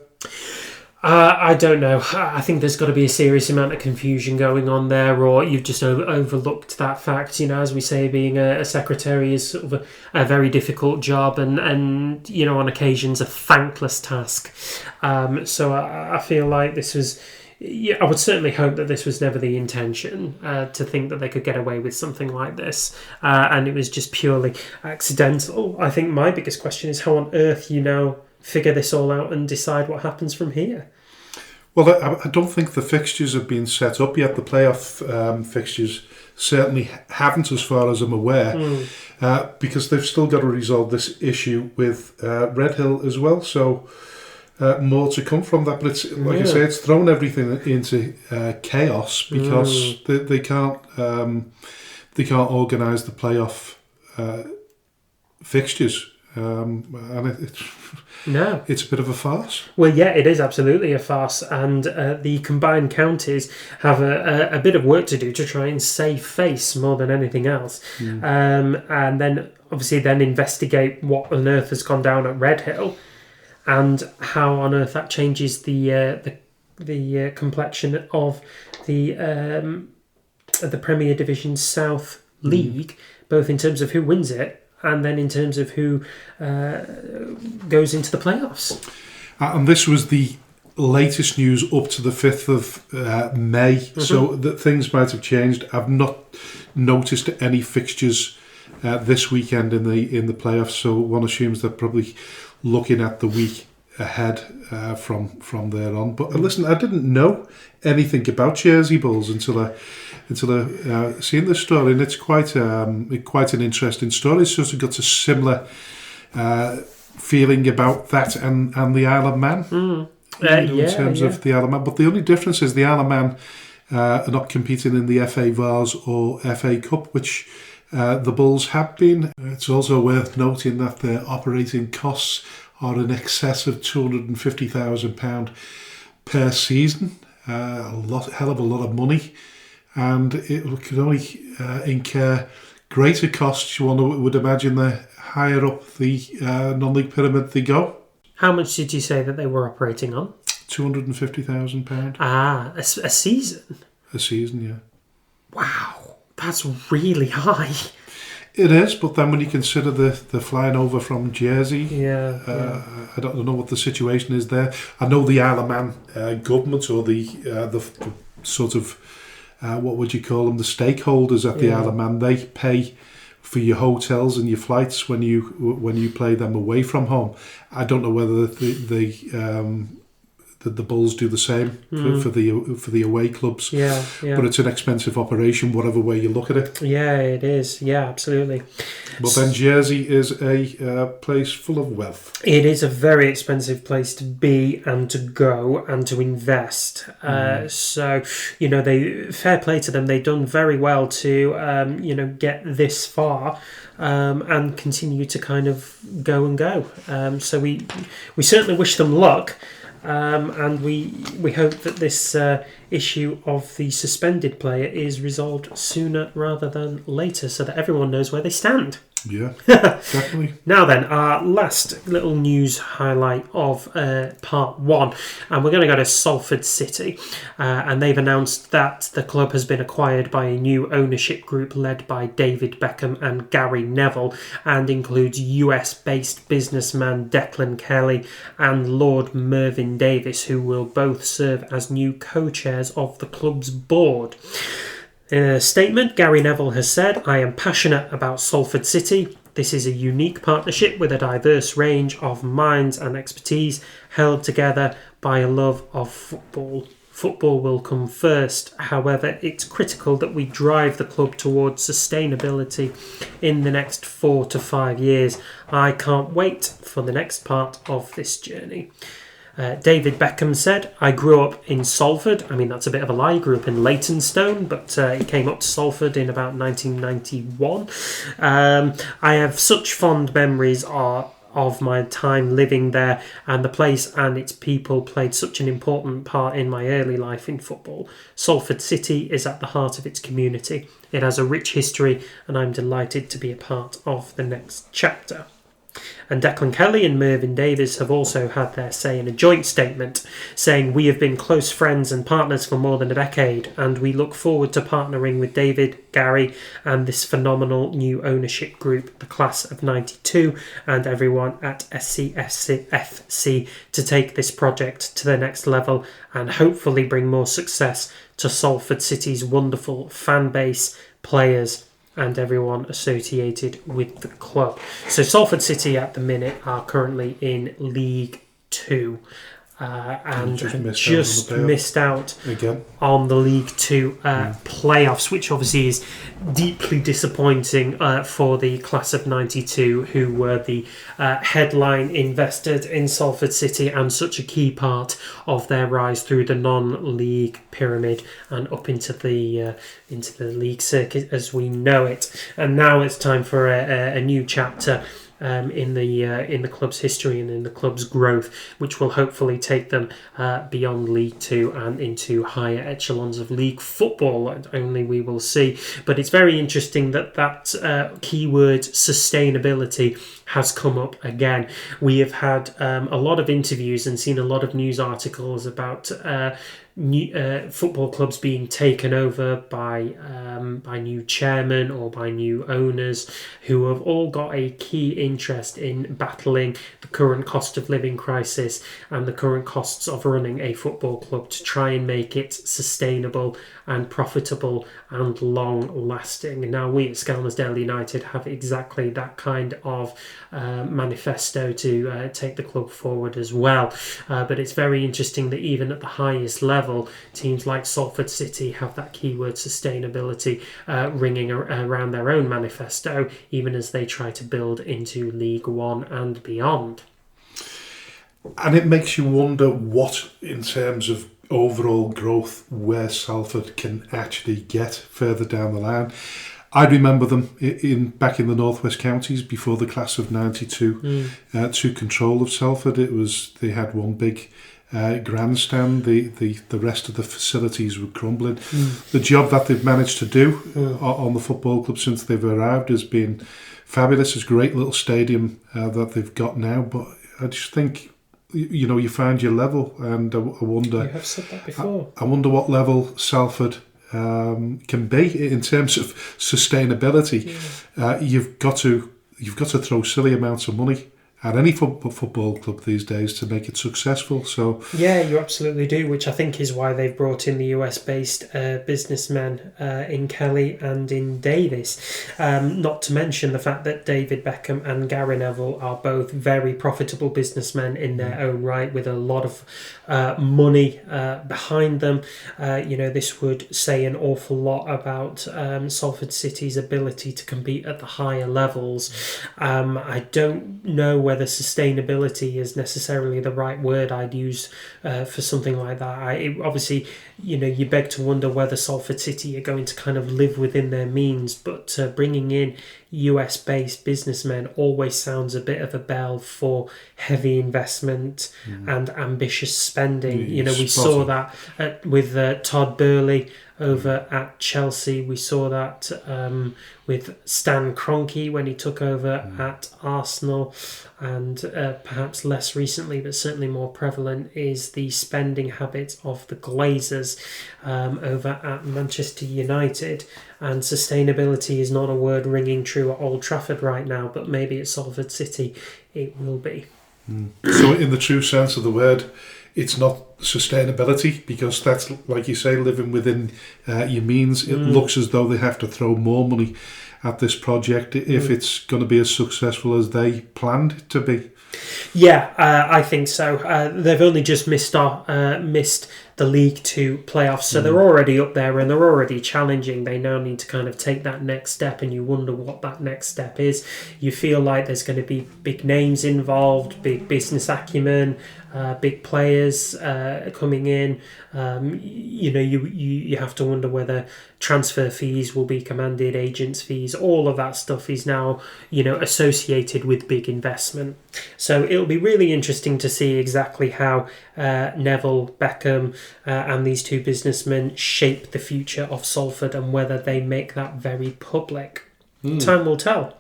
I don't know. I think there's got to be a serious amount of confusion going on there, or you've just overlooked that fact. As we say, being a secretary is sort of a very difficult job and on occasions a thankless task. So I feel like this was... Yeah, I would certainly hope that this was never the intention, to think that they could get away with something like this, and it was just purely accidental. I think my biggest question is how on earth you now figure this all out and decide what happens from here. Well, I don't think the fixtures have been set up yet. The playoff fixtures certainly haven't, as far as I'm aware, because they've still got to resolve this issue with Redhill as well. So... more to come from that, but it's like I say, it's thrown everything into chaos because they can't organise the playoff fixtures, and it's a bit of a farce. Well, yeah, it is absolutely a farce, and the combined counties have a bit of work to do to try and save face more than anything else, and then obviously investigate what on earth has gone down at Redhill. And how on earth that changes the complexion of the Premier Division South League, both in terms of who wins it and then in terms of who goes into the playoffs. And this was the latest news up to the 5th of May, so that things might have changed. I've not noticed any fixtures this weekend in the playoffs, so one assumes they're probably looking at the week ahead from there on. But listen, I didn't know anything about Jersey Bulls until I seen this story, and it's quite an interesting story. It's sort of got a similar feeling about that and the Isle of Man in terms of the Isle of Man. But the only difference is the Isle of Man are not competing in the FA Vars or FA Cup, which the Bulls have been. It's also worth noting that their operating costs are in excess of £250,000 per season. Hell of a lot of money, and it could only incur greater costs. One would imagine the higher up the non-league pyramid they go. How much did you say that they were operating on? £250,000. Ah, a season? A season, yeah. Wow, that's really high. It is, but then when you consider the flying over from Jersey, I don't know what the situation is there. I know the Isle of Man government, or the sort of what would you call them, the stakeholders at the Isle of Man, they pay for your hotels and your flights when you play them away from home. I don't know whether the Bulls do the same for the away clubs. Yeah. But it's an expensive operation, whatever way you look at it. Yeah, it is. Yeah, absolutely. But then Jersey is a place full of wealth. It is a very expensive place to be and to go and to invest. So, fair play to them. They've done very well to, get this far. And continue to kind of go and go. So we certainly wish them luck. And we hope that this issue of the suspended player is resolved sooner rather than later, so that everyone knows where they stand. Yeah, definitely. Now then, our last little news highlight of part one, and we're going to go to Salford City, and they've announced that the club has been acquired by a new ownership group led by David Beckham and Gary Neville, and includes US-based businessman Declan Kelly and Lord Mervyn Davis, who will both serve as new co-chairs of the club's board. In a statement, Gary Neville has said, "I am passionate about Salford City. This is a unique partnership with a diverse range of minds and expertise held together by a love of football. Football will come first. However, it's critical that we drive the club towards sustainability in the next 4 to 5 years. I can't wait for the next part of this journey. David Beckham said, I grew up in Salford. I mean, that's a bit of a lie. He grew up in Leytonstone, but he came up to Salford in about 1991. I have such fond memories of my time living there, and the place and its people played such an important part in my early life in football. Salford City is at the heart of its community. It has a rich history, and I'm delighted to be a part of the next chapter. And Declan Kelly and Mervyn Davies have also had their say in a joint statement, saying, we have been close friends and partners for more than a decade, and we look forward to partnering with David, Gary, and this phenomenal new ownership group, the class of 92, and everyone at SCFC to take this project to the next level and hopefully bring more success to Salford City's wonderful fan base, players, and everyone associated with the club. So Salford City at the minute are currently in League 2 and just missed out again on the League 2 playoffs, which obviously is deeply disappointing for the class of 92, who were the headline investors in Salford City and such a key part of their rise through the non-league pyramid and up into the league circuit as we know it. And now it's time for a new chapter in the club's history and in the club's growth, which will hopefully take them beyond League 2 and into higher echelons of league football. Only we will see. But it's very interesting that keyword sustainability has come up again. We have had a lot of interviews and seen a lot of news articles about football clubs being taken over by new chairmen or by new owners who have all got a key interest in battling the current cost of living crisis and the current costs of running a football club to try and make it sustainable and profitable and long lasting. Now we at Skelmersdale United have exactly that kind of manifesto to take the club forward as well. But it's very interesting that even at the highest level, teams like Salford City have that keyword sustainability ringing around their own manifesto, even as they try to build into League One and beyond. And it makes you wonder what, in terms of overall growth, where Salford can actually get further down the line. I remember them back in the Northwest Counties before the class of 92 took control of Salford. They had one big grandstand. The rest of the facilities were crumbling. The job that they've managed to do on the football club since they've arrived has been fabulous. It's a great little stadium that they've got now, but I just think, you find your level, and I wonder. You have said that before. I wonder what level Salford can be in terms of sustainability. You've got to throw silly amounts of money at any football club these days to make it successful. So yeah, you absolutely do, which I think is why they've brought in the US-based businessmen in Kelly and in Davis. Not to mention the fact that David Beckham and Gary Neville are both very profitable businessmen in their own right, with a lot of money behind them. This would say an awful lot about Salford City's ability to compete at the higher levels. I don't know whether sustainability is necessarily the right word I'd use for something like that. Obviously, you beg to wonder whether Salford City are going to kind of live within their means, but bringing in US-based businessmen always sounds a bit of a bell for heavy investment and ambitious spending. We saw that with Todd Burley over at Chelsea. We saw that with Stan Kroenke when he took over at Arsenal, and perhaps less recently, but certainly more prevalent, is the spending habits of the Glazers over at Manchester United. And sustainability is not a word ringing true at Old Trafford right now, but maybe at Salford City it will be. So in the true sense of the word, it's not sustainability, because that's, like you say, living within your means. It looks as though they have to throw more money at this project if it's going to be as successful as they planned it to be. Yeah, I think so. They've only just missed the League Two playoffs, so they're already up there and they're already challenging. They now need to kind of take that next step, and you wonder what that next step is. You feel like there's going to be big names involved, big business acumen, big players coming in. You have to wonder whether transfer fees will be commanded, agents' fees, all of that stuff is now associated with big investment. So it'll be really interesting to see exactly how Neville, Beckham, and these two businessmen shape the future of Salford and whether they make that very public. Time will tell.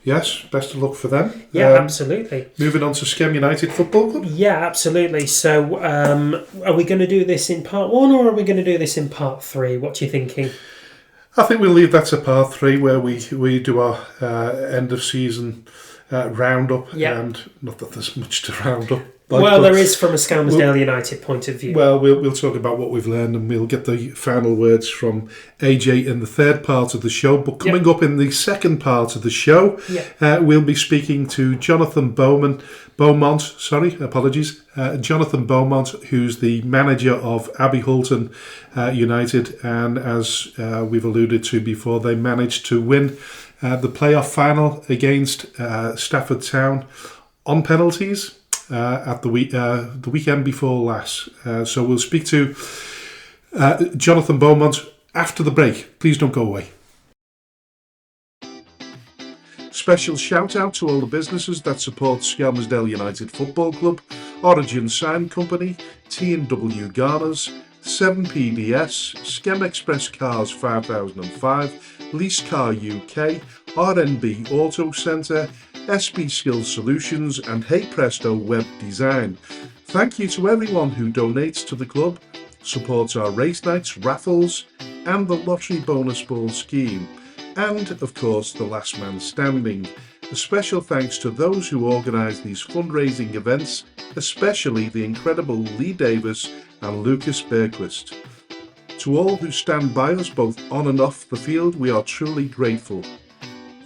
Yes, best of luck for them. Yeah, absolutely. Moving on to Skem United Football Club. Yeah, absolutely. So are we going to do this in part 1 or are we going to do this in part 3? What are you thinking? I think we'll leave that to part 3 where we do our end of season roundup. And not that there's much to round up. There is from a Skelmersdale United point of view. Well, we'll talk about what we've learned and we'll get the final words from AJ in the third part of the show. But coming up in the second part of the show, we'll be speaking to Jonathan Beaumont, Jonathan Beaumont, who's the manager of Abbey Hulton United. And as we've alluded to before, they managed to win the playoff final against Stafford Town on penalties. At the weekend before last. So we'll speak to Jonathan Beaumont after the break. Please don't go away. Special shout out to all the businesses that support Skelmersdale United Football Club, Origin Sign Company, T&W Garners, 7PDS, Skem Express Cars 5005, Lease Car UK, RNB Auto Centre, SB Skills Solutions and Hey Presto Web Design. Thank you to everyone who donates to the club, supports our race nights, raffles and the lottery bonus ball scheme, and of course the last man standing. A special thanks to those who organise these fundraising events, especially the incredible Lee Davis and Lucas Berquist. To all who stand by us both on and off the field, we are truly grateful.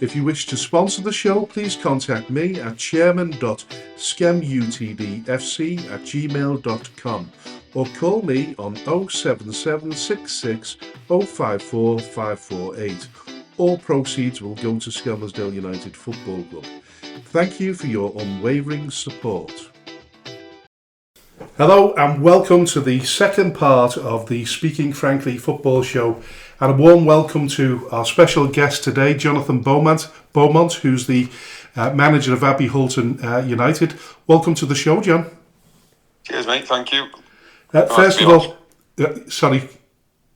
If you wish to sponsor the show, please contact me at chairman.skemutdfc@gmail.com or call me on 07766 054 548. All proceeds will go to Skelmersdale United Football Club. Thank you for your unwavering support. Hello and welcome to the second part of the Speaking Frankly football show, and a warm welcome to our special guest today, Jonathan Beaumont, who's the manager of Abbey Hulton United. Welcome to the show, John. Cheers, mate. Thank you. First of all, sorry.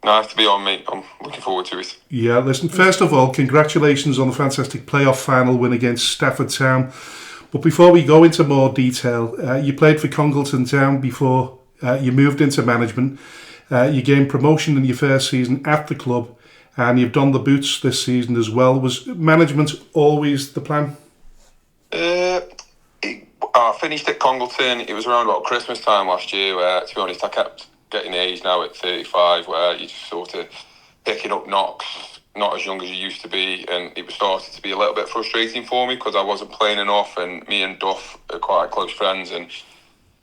Nice to be on, mate. I'm looking forward to it. Yeah, listen, first of all, congratulations on the fantastic playoff final win against Stafford Town. But before we go into more detail, you played for Congleton Town before you moved into management. You gained promotion in your first season at the club, and you've done the boots this season as well. Was management always the plan? I finished at Congleton. It was around about Christmas time last year where, to be honest, I kept getting the age now at 35 where you just sort of picking up knocks, not as young as you used to be, and it was starting to be a little bit frustrating for me because I wasn't playing enough, and me and Duff are quite close friends and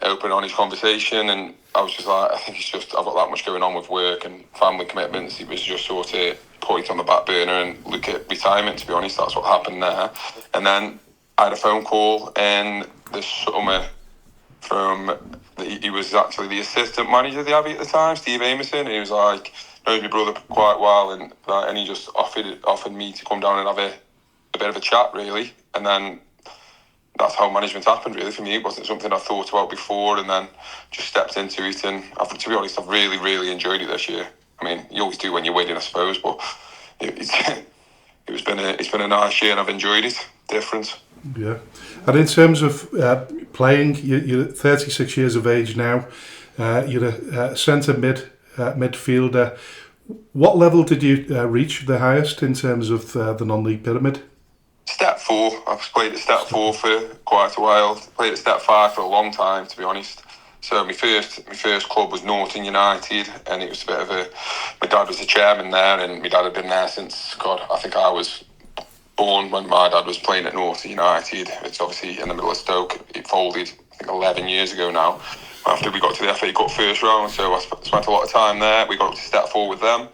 open, honest conversation, and I was just like, I think it's just I've got that much going on with work and family commitments. It was just sort of put it on the back burner and look at retirement. To be honest, that's what happened there. And then I had a phone call in the summer from he was actually the assistant manager of the Abbey at the time, Steve Amerson, and he was like, knows my brother quite well, and he just offered me to come down and have a bit of a chat, really. And then that's how management happened, really, for me. It wasn't something I thought about before, and then just stepped into it. And to be honest, I've really, really enjoyed it this year. I mean, you always do when you're winning, I suppose, but it's been a nice year, and I've enjoyed it. Different. Yeah. And in terms of playing, you're 36 years of age now. You're a centre midfielder. What level did you reach the highest in terms of the non-league pyramid? Step 4. I've played at Step 4 for quite a while. Played at Step 5 for a long time, to be honest. So my first club was Norton United, and it was a bit of my dad was the chairman there, and my dad had been there since, I think I was born when my dad was playing at North United. It's obviously in the middle of Stoke. It folded, I think, 11 years ago now, after we got to the FA Cup first round. So I spent a lot of time there. We got up to step 4 with them.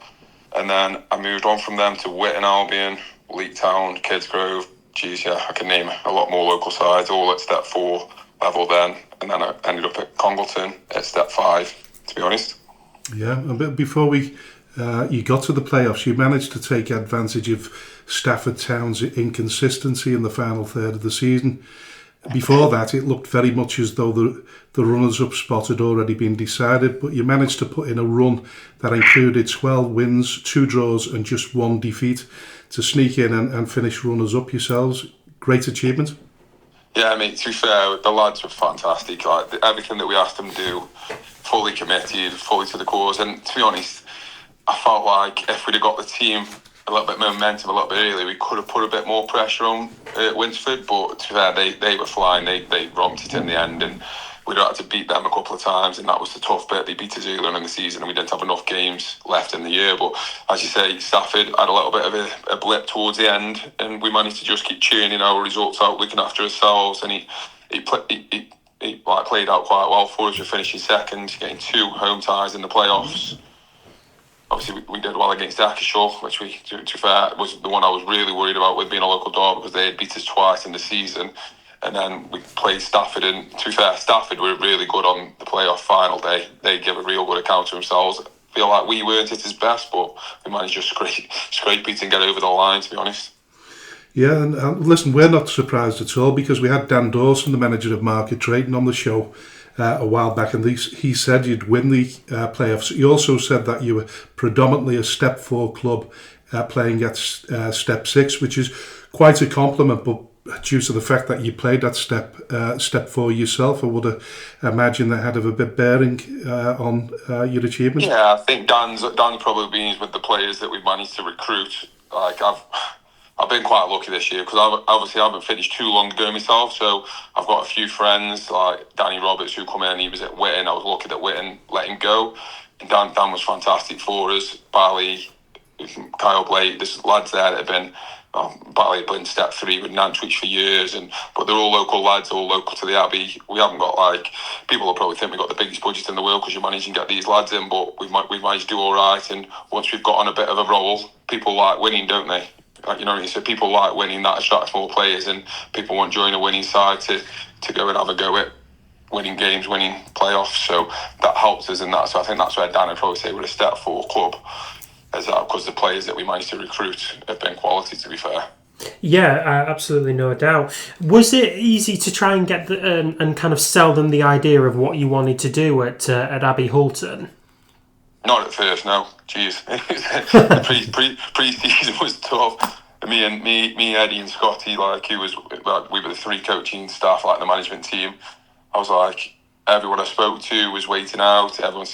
And then I moved on from them to Witton Albion, Leek Town, Kidsgrove. Geez, yeah, I can name a lot more local sides, all at step 4 level then. And then I ended up at Congleton at step 5, to be honest. Yeah, but before you got to the playoffs, you managed to take advantage of Stafford Town's inconsistency in the final third of the season. Before that, it looked very much as though the runners-up spot had already been decided, but you managed to put in a run that included 12 wins, 2 draws and just 1 defeat to sneak in and finish runners-up yourselves. Great achievement. Yeah, mate, to be fair, the lads were fantastic. Like, everything that we asked them to do, fully committed, fully to the cause. And to be honest, I felt like if we'd have got the team a little bit momentum a little bit earlier, we could have put a bit more pressure on Winsford. But to be fair, they were flying. They romped it in the end, and we'd had to beat them a couple of times, and that was the tough bit. They beat us earlier in the season, and we didn't have enough games left in the year. But as you say, Stafford had a little bit of a blip towards the end, and we managed to just keep churning our results out, looking after ourselves, and he played out quite well for us. We're finishing second, getting 2 home ties in the playoffs. Obviously, we did well against Ackishall, which to be fair, was the one I was really worried about with being a local dog, because they had beat us twice in the season. And then we played Stafford, and to be fair, Stafford were really good on the playoff final day. They give a real good account of themselves. I feel like we weren't at his best, but we managed to scrape it and get over the line, to be honest. Yeah, and listen, we're not surprised at all, because we had Dan Dawson, the manager of Market Trading, on the show a while back, and he said you'd win the playoffs. He also said that you were predominantly a step 4 club playing at step 6, which is quite a compliment, but due to the fact that you played at step 4 yourself, I would imagine that had a bit bearing on your achievement. Yeah, I think Dan's probably been with the players that we've managed to recruit. Like, I've been quite lucky this year, because I haven't finished too long ago myself, so I've got a few friends like Danny Roberts who come in. He was at Witton. I was lucky that Witton let him go, and Dan was fantastic for us. Bally, Kyle Blake, there's lads there that have been Bally had been in step 3 with Nantwich for years, but they're all local lads, all local to the Abbey. We haven't got, people will probably think we've got the biggest budget in the world because you're managing to get these lads in, but we've managed to do all right. And once we've got on a bit of a roll, people like winning, don't they? You know what I mean? So people like winning, that attracts more players, and people want to join a winning side to go and have a go at winning games, winning playoffs. So that helps us in that. So I think that's where Dan would probably say we're a step 4 club, is that because the players that we managed to recruit have been quality, to be fair. Yeah, absolutely, no doubt. Was it easy to try and get and kind of sell them the idea of what you wanted to do at Abbey Hulton? Not at first, no. Jeez, the pre-season was tough. Me, Eddie, and Scotty, we were the 3 coaching staff, like the management team. I was like, everyone I spoke to was waiting out. Everyone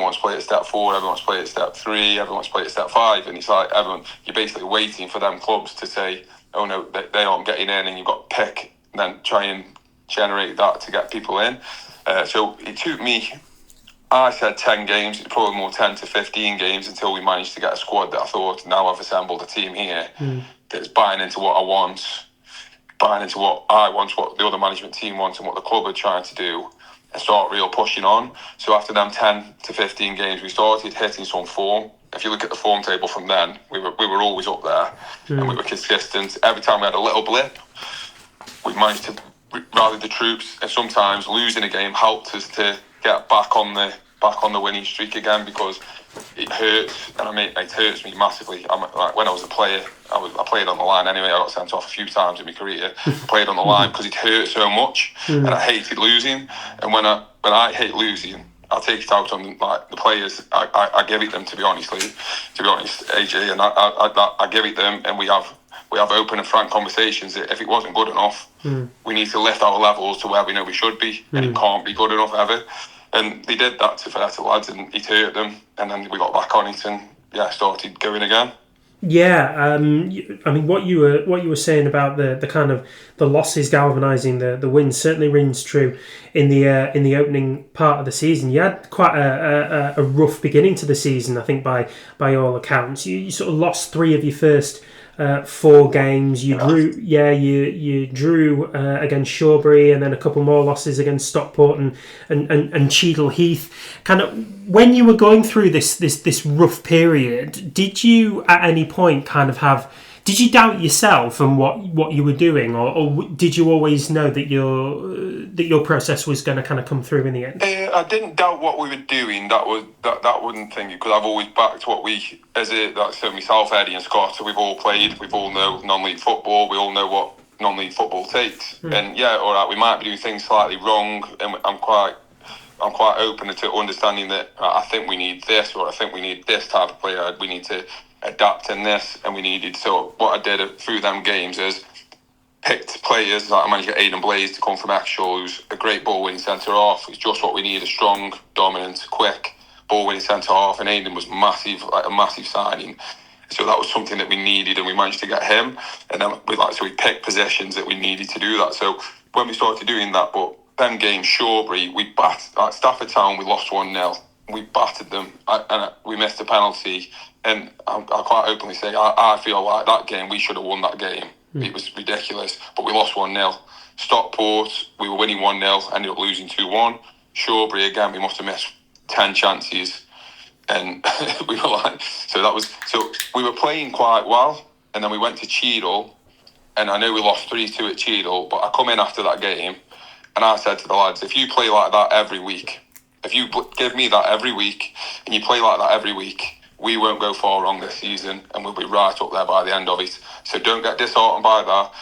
wants to play at step 4. Everyone wants to play at step 3. Everyone wants to play at step 5. And it's like you're basically waiting for them clubs to say, oh no, they aren't getting in, and you've got to pick and then try and generate that to get people in. So it took me, I said 10 games, it's probably more 10 to 15 games until we managed to get a squad that I thought, now I've assembled a team here that's buying into what I want, buying into what I want, what the other management team wants, and what the club are trying to do, and start real pushing on. So after them 10 to 15 games, we started hitting some form. If you look at the form table from then, we were always up there, and we were consistent. Every time we had a little blip, we managed to rally the troops, and sometimes losing a game helped us to get back on the winning streak again, because it hurts, and it hurts me massively. When I was a player, I played on the line anyway. I got sent off a few times in my career. I played on the line because it hurt so much, and I hated losing. And when I hate losing, I'll take it out on the players. I give it them, to be honest, AJ, and I give it them, and we have open and frank conversations that if it wasn't good enough, we need to lift our levels to where we know we should be, and it can't be good enough ever. And they did that to the lads, and it hurt them, and then we got back on it and started going again. Yeah, what you were saying about the kind of the losses galvanising the wins certainly rings true in the opening part of the season. You had quite a rough beginning to the season, I think, by all accounts. You sort of lost 3 of your first 4 games. You drew against Shawbury, and then a couple more losses against Stockport and Cheadle Heath. Kind of when you were going through this rough period, did you at any point kind of did you doubt yourself and what you were doing, or did you always know that your process was going to kind of come through in the end? I didn't doubt what we were doing. That wouldn't think, because I've always backed what we, myself, Eddie and Scott. So we've all played. We've all know non-league football. We all know what non-league football takes. And yeah, all right, we might be doing things slightly wrong, and I'm quite open to understanding that I think we need this, or I think we need this type of player. We need to adapt in this, and we needed. So what I did through them games is picked players like I managed to get Aidan Blaze to come from Exshall, who's a great ball winning centre half. It's just what we need: a strong, dominant, quick ball winning centre half. And Aidan was massive, like a massive signing. So that was something that we needed, and we managed to get him. And then we picked positions that we needed to do that. So when we started doing that, but then game Shawbury, we battered Stafford Town. We lost 1-0. We battered them, and we missed a penalty. And I'll quite openly say, I feel like that game, we should have won that game. It was ridiculous, but we lost 1-0. Stockport, we were winning 1-0, ended up losing 2-1. Shawbury, again, we must have missed 10 chances. And we were so we were playing quite well. And then we went to Cheadle, and I know we lost 3-2 at Cheadle, but I come in after that game, and I said to the lads, if you play like that every week, if you give me that every week, and you play like that every week, we won't go far wrong this season, and we'll be right up there by the end of it. So don't get disheartened by that.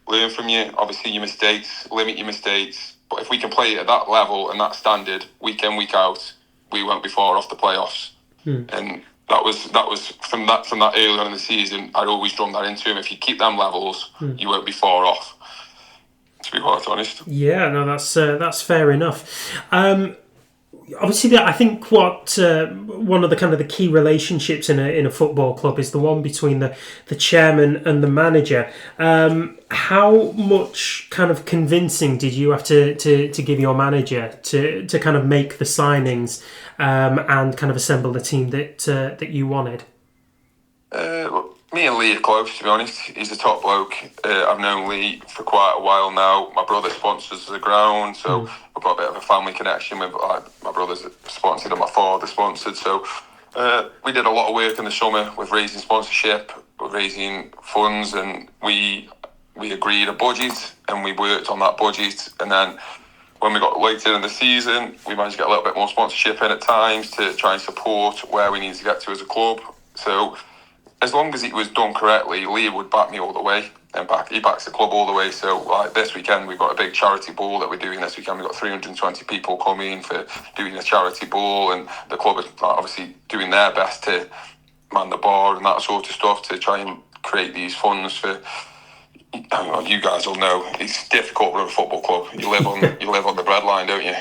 Learn from your mistakes, limit your mistakes. But if we can play at that level and that standard, week in, week out, we won't be far off the playoffs. And that was from that early on in the season. I'd always drum that into him. If you keep them levels, you won't be far off. To be quite honest. Yeah, no, that's fair enough. Obviously, I think what one of the kind of the key relationships in a football club is the one between the chairman and the manager. How much kind of convincing did you have to give your manager to kind of make the signings and kind of assemble the team that you wanted? Me and Lee are close, to be honest. He's the top bloke. I've known Lee for quite a while now. My brother sponsors the ground, so we've got a bit of a family connection with my brother's sponsored and my father sponsored. So we did a lot of work in the summer with raising sponsorship, raising funds, and we agreed a budget, and we worked on that budget. And then when we got later in the season, we managed to get a little bit more sponsorship in at times to try and support where we need to get to as a club. So as long as it was done correctly, Lee would back me all the way, and he backs the club all the way. So like this weekend, we've got a big charity ball that we're doing this weekend. We've got 320 people coming for doing a charity ball, and the club is obviously doing their best to man the bar and that sort of stuff to try and create these funds for. You guys will know it's difficult running a football club. You live on the breadline, don't you?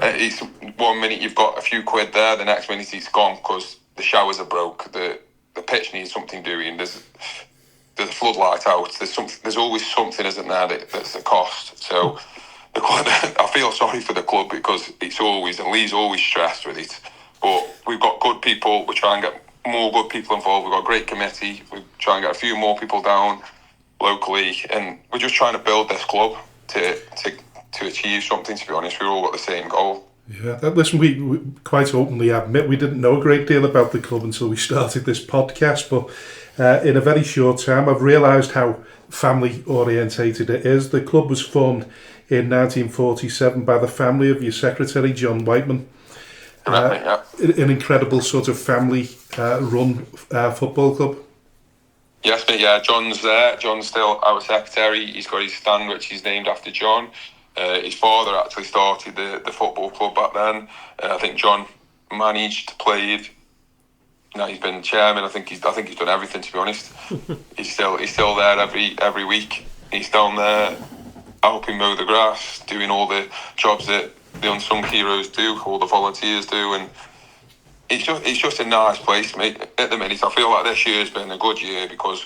It's 1 minute you've got a few quid there, the next minute it's gone because the showers are broke, the pitch needs something doing, there's a floodlight out, there's always something, isn't there, that's a cost. So I feel sorry for the club because it's always, and Lee's always stressed with it, but we've got good people. We try and get more good people involved. We've got a great committee. We try and get a few more people down locally, and we're just trying to build this club to achieve something, to be honest. We've all got the same goal. Yeah, listen, we quite openly admit we didn't know a great deal about the club until we started this podcast, but in a very short time I've realised how family orientated it is. The club was formed in 1947 by the family of your secretary, John Whiteman. An incredible sort of family run football club. Yes, mate, yeah, John's there. John's still our secretary. He's got his stand, which is named after John. His father actually started the football club back then. I think John managed, played. Now he's been chairman. I think he's done everything, to be honest. He's still there every week. He's down there helping mow the grass, doing all the jobs that the unsung heroes do, all the volunteers do, and it's just a nice place, mate. At the minute, I feel like this year's been a good year because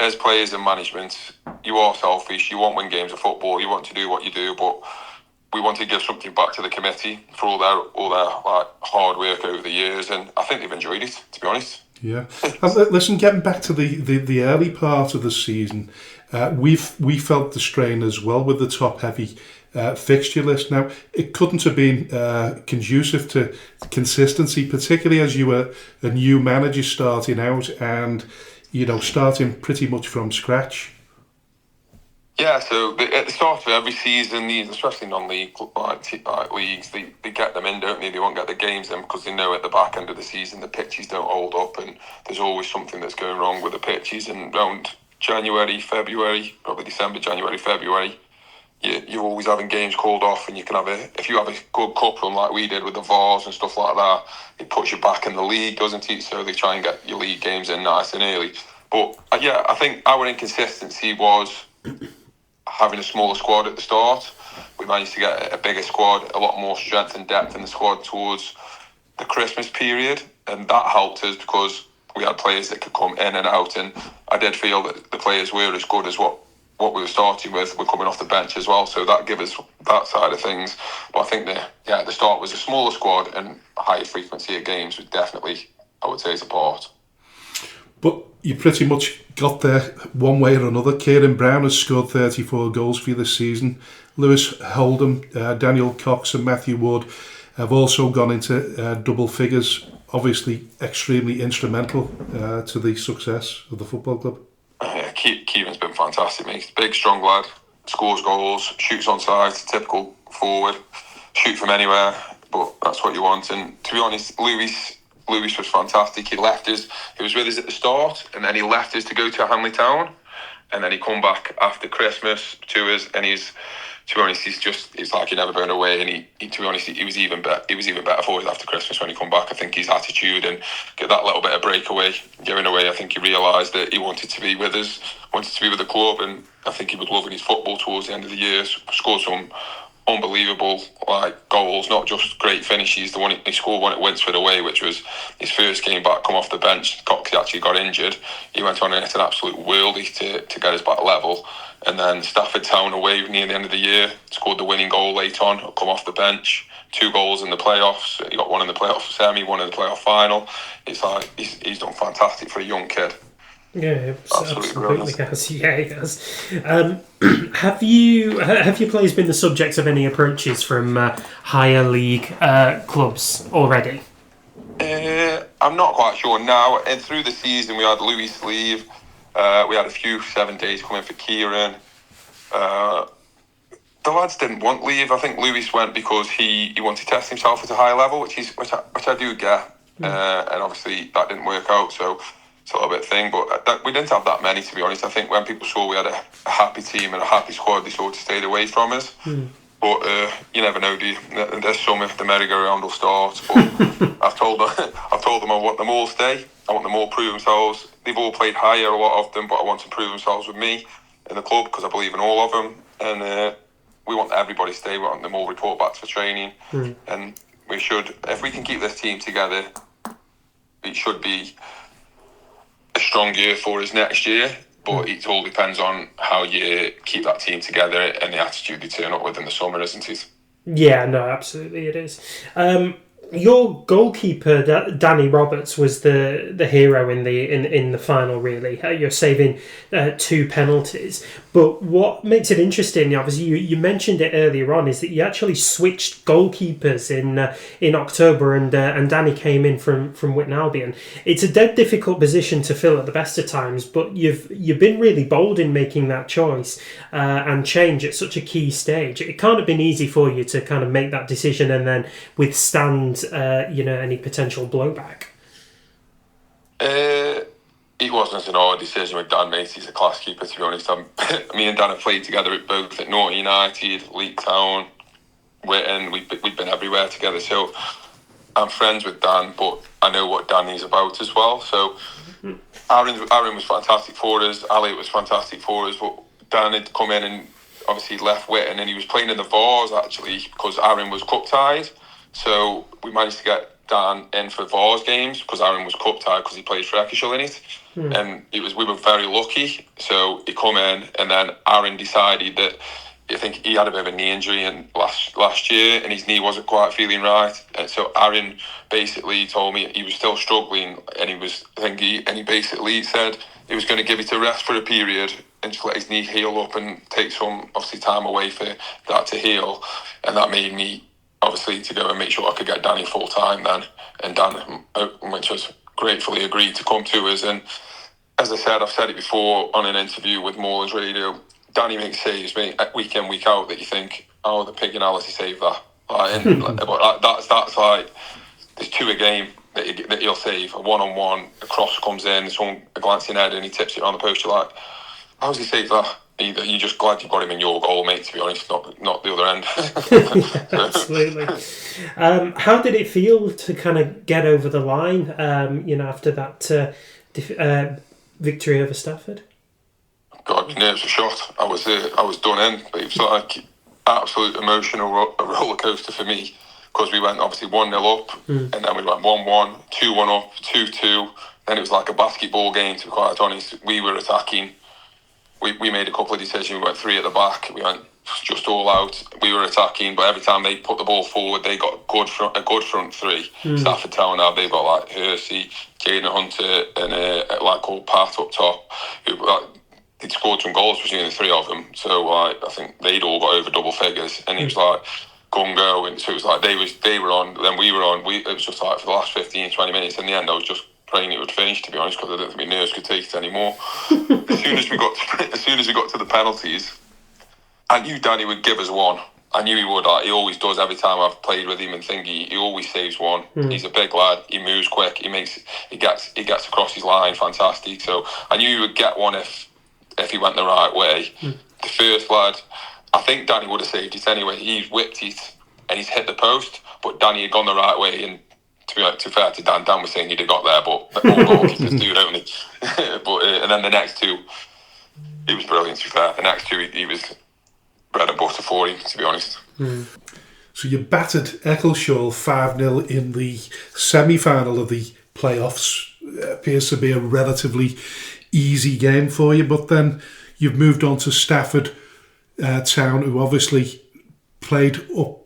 as players and management, you are selfish. You want win games of football. You want to do what you do, but we want to give something back to the committee for all their like hard work over the years, and I think they've enjoyed it, to be honest. Yeah. Listen, getting back to the early part of the season, we felt the strain as well with the top-heavy fixture list. Now, it couldn't have been conducive to consistency, particularly as you were a new manager starting out and, starting pretty much from scratch. Yeah, so at the start of every season, these, especially non-league leagues, they get them in, don't they? They won't get the games in because they know at the back end of the season the pitches don't hold up, and there's always something that's going wrong with the pitches. And around January, February, probably December, January, February, you're always having games called off, and you can if you have a good couple like we did with the VARs and stuff like that, it puts you back in the league, doesn't it? So they try and get your league games in nice and early. But I think our inconsistency was having a smaller squad at the start. We managed to get a bigger squad, a lot more strength and depth in the squad towards the Christmas period, and that helped us because we had players that could come in and out, and I did feel that the players were as good as what we were starting with. We're coming off the bench as well, so that gave us that side of things. But I think the start was a smaller squad and a higher frequency of games was definitely, I would say, is a part. But you pretty much got there one way or another. Kieran Brown has scored 34 goals for you this season. Lewis Holdham, Daniel Cox and Matthew Wood have also gone into double figures. Obviously extremely instrumental to the success of the football club. Kieran's been fantastic, mate. Big, strong lad, scores goals, shoots on side, typical forward, shoot from anywhere, but that's what you want. And to be honest, Lewis was fantastic. He was with us at the start, and then he left us to go to Hanley Town, and then he come back after Christmas to us, and to be honest, it's like he'd never been away, and he to be honest, he was even better for us after Christmas when he come back. I think his attitude and get that little bit of breakaway, giving away, I think he realised that he wanted to be with us, wanted to be with the club, and I think he was loving his football towards the end of the year. Scored some unbelievable goals, not just great finishes. The one he scored one at Winsford away, which was his first game back, come off the bench. Cox actually got injured. He went on and hit an absolute worldie to get us back level. And then Stafford Town away near the end of the year, scored the winning goal late on, come off the bench. 2 goals in the playoffs. He got one in the playoff semi, one in the playoff final. It's like he's done fantastic for a young kid. Yeah, absolutely has. Yeah, he has. Have your players been the subject of any approaches from higher league clubs already? I'm not quite sure now. And through the season, we had Louis leave. We had a few 7 days coming for Kieran. The lads didn't want leave. I think Louis went because he wanted to test himself at a high level, which I do get. And obviously that didn't work out. So it's a little bit thing, but we didn't have that many, to be honest. I think when people saw we had a happy team and a happy squad, they sort of stayed away from us. But you never know, do you? There's some if the merry-go-round will start. But I've told them I want them all to stay. I want them all to prove themselves. They've all played higher, a lot of them, but I want to prove themselves with me in the club because I believe in all of them. And we want everybody to stay. We want them all report back for training. And we should, if we can keep this team together, it should be a strong year for us next year, but it all depends on how you keep that team together and the attitude you turn up with in the summer, isn't it? Yeah, no, absolutely it is. Your goalkeeper Danny Roberts was the hero in the final. Really, you're saving 2 penalties. But what makes it interesting, obviously, you mentioned it earlier on, is that you actually switched goalkeepers in October, and Danny came in from Whitton Albion. It's a dead difficult position to fill at the best of times, but you've been really bold in making that choice and change at such a key stage. It can't have been easy for you to kind of make that decision and then withstand any potential blowback. It wasn't an hard decision with Dan, mate. He's a class keeper, to be honest. Me and Dan have played together both at Norton United, Leek Town, Whitton. We've been everywhere together. So I'm friends with Dan, but I know what Danny's about as well. So Aaron was fantastic for us. Elliot was fantastic for us. But Dan had come in and obviously left Whitton, and he was playing in the VARs actually because Aaron was cup tied. So we managed to get Dan in for VARs games because Aaron was cup tied because he played for Eccleshire in it. And we were very lucky. So he come in, and then Aaron decided that I think he had a bit of a knee injury last year, and his knee wasn't quite feeling right. And so Aaron basically told me he was still struggling, and he basically said he was going to give it a rest for a period and just let his knee heal up and take some obviously time away for that to heal. And that made me obviously to go and make sure I could get Danny full time then. And Dan, which was gratefully agreed to come to us. And as I said, I've said it before on an interview with Moorlands Radio, Danny makes saves, mate, week in, week out, that you think, oh, the pig analysis saved that. But that's like, there's 2 a game that he'll save. A one-on-one, a cross comes in, someone a glancing head, and he tips it on the post. You're like, how's he saved that? You're just glad you got him in your goal, mate, to be honest, not the other end. Yeah, absolutely. How did it feel to kind of get over the line, after that victory over Stafford? God, my nerves were shot. I was done in. But it was like absolute emotional roller coaster for me, because we went obviously 1-0 up, and then we went 1-1, 2-1 up, 2-2. Then it was like a basketball game, to be quite honest. We were attacking. We made a couple of decisions. We went 3 at the back. We went just all out. We were attacking, but every time they put the ball forward, they got a good front 3. Stafford Town now, they've got like Hersey, Jaden Hunter, and a lad called Pat up top, who they'd scored some goals between the 3 of them. So I think they'd all got over double figures, and it was like gungo, and so it was like they were on, then we were on. It was just like for the last 15-20 minutes. In the end, I was just praying it would finish, to be honest, because I didn't think my nerves could take it anymore. As soon as we got to the penalties, I knew Danny would give us one. I knew he would. He always does. Every time I've played with him and thingy, he always saves one. He's a big lad. He moves quick. He gets across his line. Fantastic. So I knew he would get one if he went the right way. The first lad, I think Danny would have saved it anyway. He's whipped it and he's hit the post, but Danny had gone the right way. And to be fair to Dan was saying he'd have got there, but all goalkeepers do, don't they? But and then the next 2, he was brilliant. To be fair, the next 2 he was bread and butter for him, to be honest. So you battered Eccleshall 5-0 in the semi-final of the playoffs. Appears to be a relatively easy game for you, but then you've moved on to Stafford Town, who obviously played up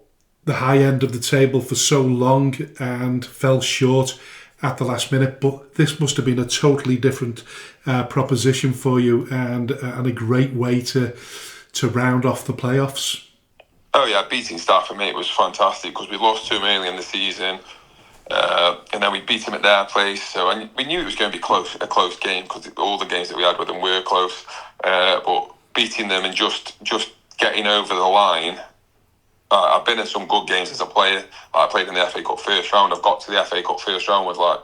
the high end of the table for so long and fell short at the last minute. But this must have been a totally different proposition for you, and a great way to round off the playoffs. Oh yeah, beating Stafford, mate, was fantastic, because we lost to them early in the season, and then we beat them at their place. So we knew it was going to be a close game, because all the games that we had with them were close. But beating them and just getting over the line. I've been in some good games as a player. I played in the FA Cup first round. I've got to the FA Cup first round with like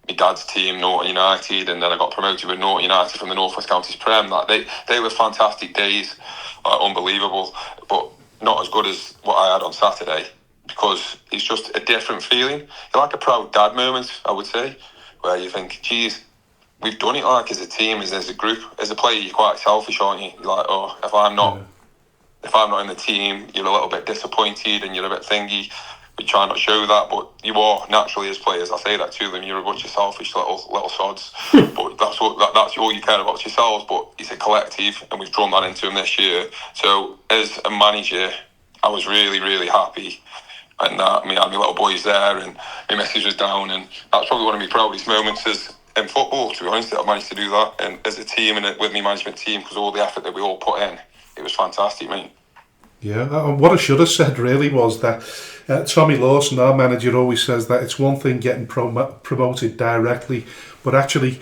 my dad's team, Norton United, and then I got promoted with Norton United from the North West Counties Prem. They were fantastic days, unbelievable, but not as good as what I had on Saturday, because it's just a different feeling. It's like a proud dad moment, I would say, where you think, geez, we've done it like as a team, as a group. As a player, you're quite selfish, aren't you? You're like, oh, if I'm not in the team, you're a little bit disappointed and you're a bit thingy. We try not to show that, but you are naturally as players. I say that to them. You're a bunch of selfish little sods, but that's all you care about yourselves. But it's a collective, and we've drawn that into them this year. So as a manager, I was really, really happy, and that my little boys there, and my missus was down, and that's probably one of my proudest moments in football. To be honest, that I managed to do that, and as a team and with my management team, because all the effort that we all put in. It was fantastic, mate. Yeah, and what I should have said really was that Tommy Lawson, our manager, always says that it's one thing getting promoted directly, but actually